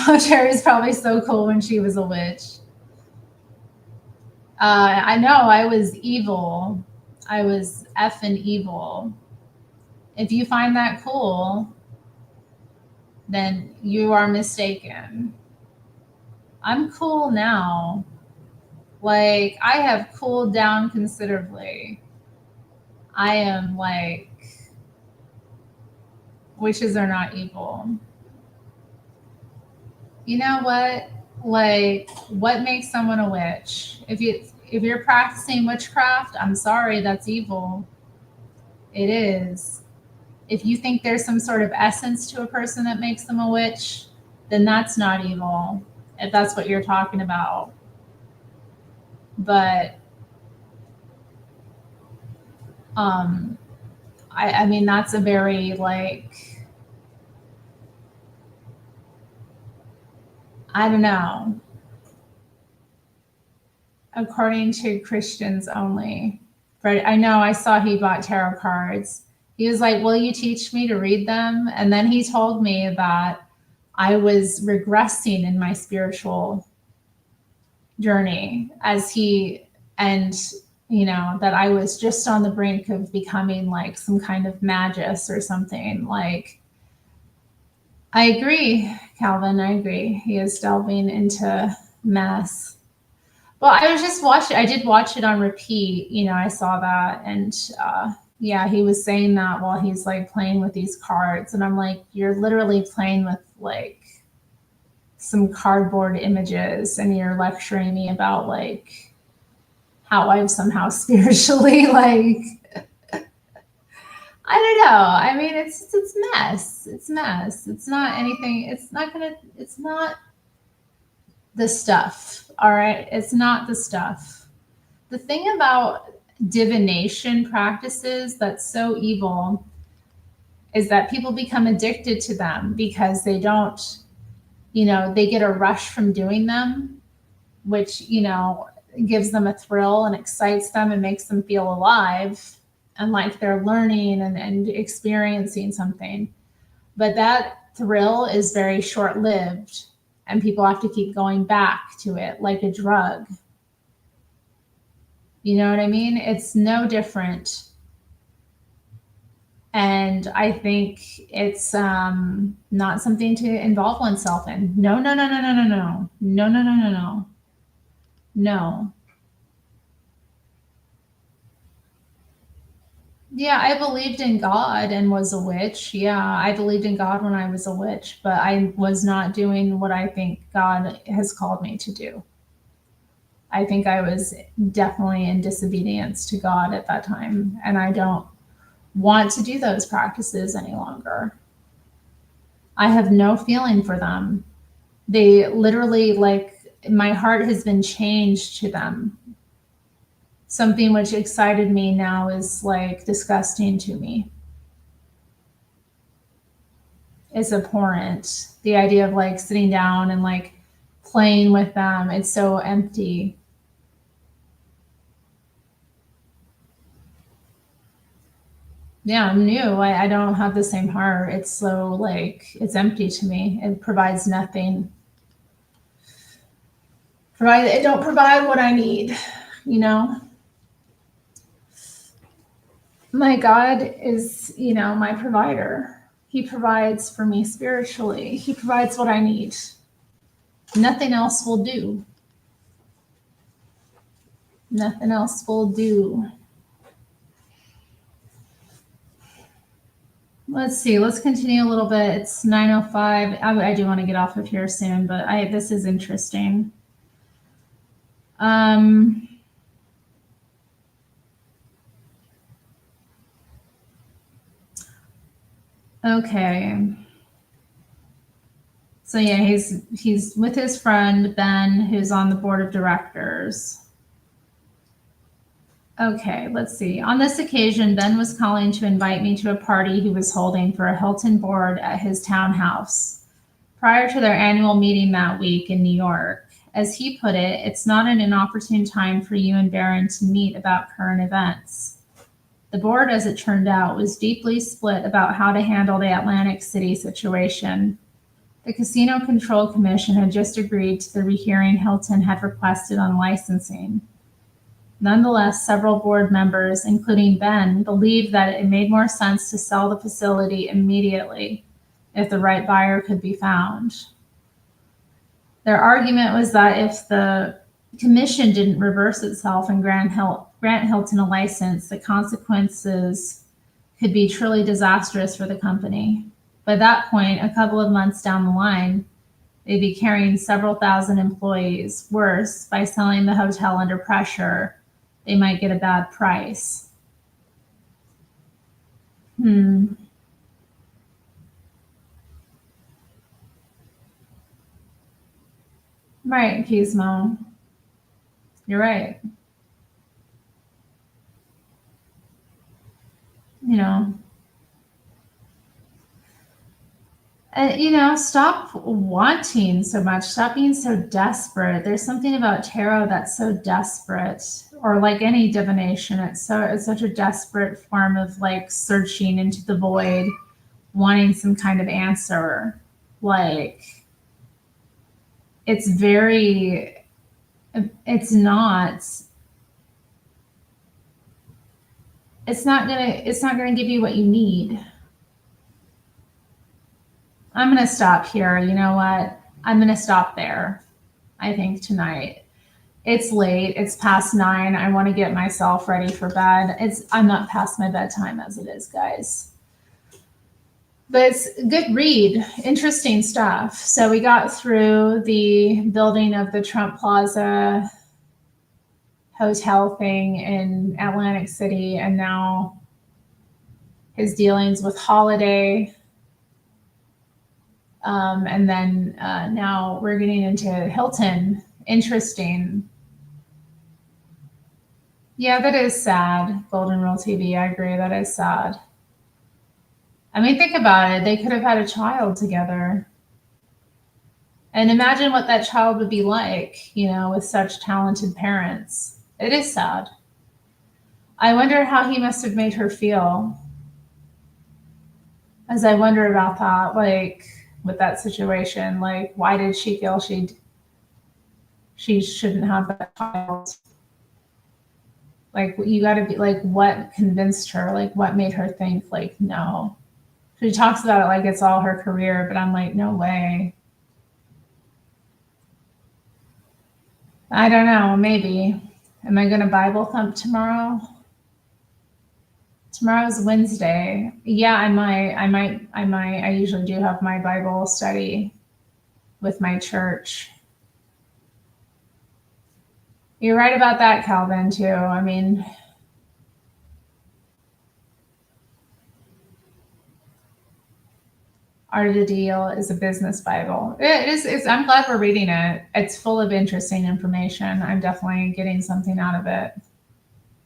Terry's probably so cool when she was a witch. I know, I was evil. I was effing evil. If you find that cool, then you are mistaken. I'm cool now. Like, I have cooled down considerably. I am like, witches are not evil. You know what? Like, what makes someone a witch? If you're practicing witchcraft, I'm sorry, that's evil. It is. If you think there's some sort of essence to a person that makes them a witch, then that's not evil, if that's what you're talking about. But I mean, that's a very, like, I don't know. According to Christians only. But I know, I saw he bought tarot cards. He was like, will you teach me to read them? And then he told me that I was regressing in my spiritual journey and that I was just on the brink of becoming like some kind of magus or something. Like, I agree, Calvin, I agree. He is delving into mess. Well, I did watch it on repeat. I saw that. And yeah, he was saying that while he's like playing with these cards. And I'm like, you're literally playing with like some cardboard images and you're lecturing me about like how I'm somehow spiritually like, I don't know. I mean, it's mess. It's mess. It's not anything. It's not the stuff. All right. It's not the stuff. The thing about divination practices that's so evil is that people become addicted to them because they don't, they get a rush from doing them, which, gives them a thrill and excites them and makes them feel alive and like they're learning and experiencing something. But that thrill is very short lived and people have to keep going back to it like a drug. You know what I mean? It's no different. And I think it's not something to involve oneself in. No, no, no, no, no, no, no. No, no, no, no, no. No. Yeah, I believed in God and was a witch. Yeah, I believed in God when I was a witch, but I was not doing what I think God has called me to do. I think I was definitely in disobedience to God at that time, and I don't want to do those practices any longer. I have no feeling for them. They literally, like, my heart has been changed to them. Something which excited me now is like disgusting to me. It's abhorrent. The idea of like sitting down and like playing with them, it's so empty. Yeah, I'm new. I don't have the same heart. It's so like it's empty to me. It provides nothing. It don't provide what I need, you know? My God is, my provider. He provides for me spiritually. He provides what I need. Nothing else will do. Nothing else will do. Let's see. Let's continue a little bit. It's 9:05. I do want to get off of here soon, but this is interesting. Okay. So yeah, he's with his friend Ben, who's on the board of directors. Okay, let's see. On this occasion, Ben was calling to invite me to a party he was holding for a Hilton board at his townhouse prior to their annual meeting that week in New York. As he put it, it's not an inopportune time for you and Barron to meet about current events. The board, as it turned out, was deeply split about how to handle the Atlantic City situation. The Casino Control Commission had just agreed to the rehearing Hilton had requested on licensing. Nonetheless, several board members, including Ben, believed that it made more sense to sell the facility immediately if the right buyer could be found. Their argument was that if the commission didn't reverse itself and grant Hilton a license, the consequences could be truly disastrous for the company. By that point, a couple of months down the line, they'd be carrying several thousand employees. Worse, by selling the hotel under pressure, they might get a bad price. Right, Gizmo. You're right. You know, stop wanting so much. Stop being so desperate. There's something about tarot that's so desperate, or like any divination. It's such a desperate form of like searching into the void, wanting some kind of answer. Like it's very, it's not. It's not gonna give you what you need. I'm gonna stop here. You know what? I'm gonna stop there. I think tonight. It's late. It's past 9. I want to get myself ready for bed. I'm not past my bedtime as it is, guys. But it's a good read. Interesting stuff. So we got through the building of the Trump Plaza hotel thing in Atlantic City, and now his dealings with Holiday. And then now we're getting into Hilton. Interesting. Yeah, that is sad. Golden Rule TV. I agree. That is sad. I mean, think about it. They could have had a child together. And imagine what that child would be like, with such talented parents. It is sad. I wonder how he must have made her feel as I wonder about that, like with that situation. Like, why did she feel she shouldn't have that child? Like, you got to be like, what convinced her? Like, what made her think, like, no? She talks about it like it's all her career, but I'm like, no way. I don't know. Maybe. Am I going to Bible thump tomorrow? Tomorrow's Wednesday. Yeah, I might. I usually do have my Bible study with my church. You're right about that, Calvin, too. I mean, Art of the Deal is a business Bible. It is. I'm glad we're reading it. It's full of interesting information. I'm definitely getting something out of it.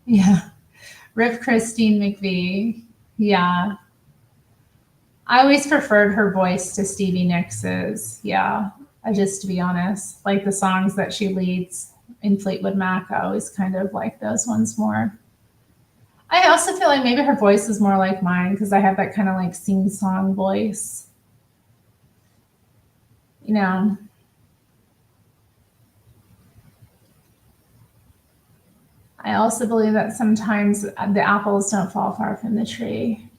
Yeah. Rip Christine McVie. Yeah. I always preferred her voice to Stevie Nicks's. Yeah. Just to be honest, like the songs that she leads in Fleetwood Mac, I always kind of like those ones more. I also feel like maybe her voice is more like mine because I have that kind of like sing song voice. You know, I also believe that sometimes the apples don't fall far from the tree.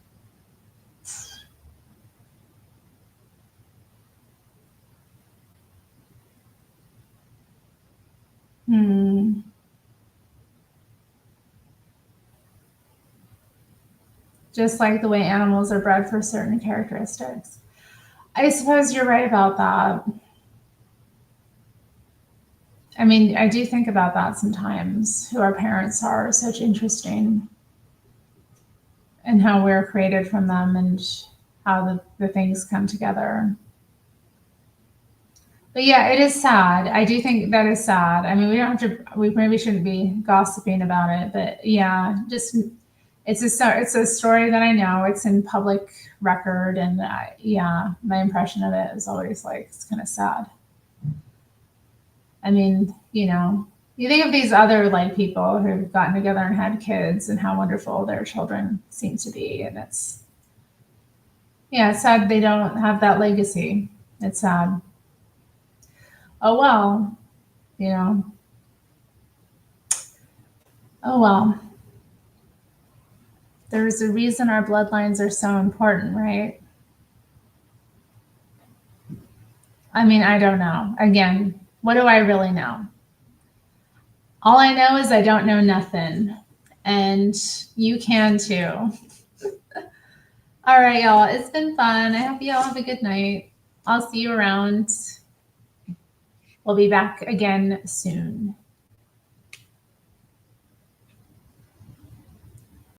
Hmm. Just like the way animals are bred for certain characteristics. I suppose you're right about that. I mean, I do think about that sometimes, who our parents are, such interesting, and how we're created from them and how the things come together. But yeah, it is sad. I do think that is sad. I mean, we maybe shouldn't be gossiping about it, but yeah, just it's a story that I know. It's in public record, and yeah, my impression of it is always like it's kind of sad. I mean, you think of these other like people who've gotten together and had kids and how wonderful their children seem to be, and it's sad they don't have that legacy. It's sad. Oh well, you know. Oh well. There's a reason our bloodlines are so important, right? I mean, I don't know. Again, what do I really know? All I know is I don't know nothing. And you can too. All right, y'all. It's been fun. I hope you all have a good night. I'll see you around. We'll be back again soon.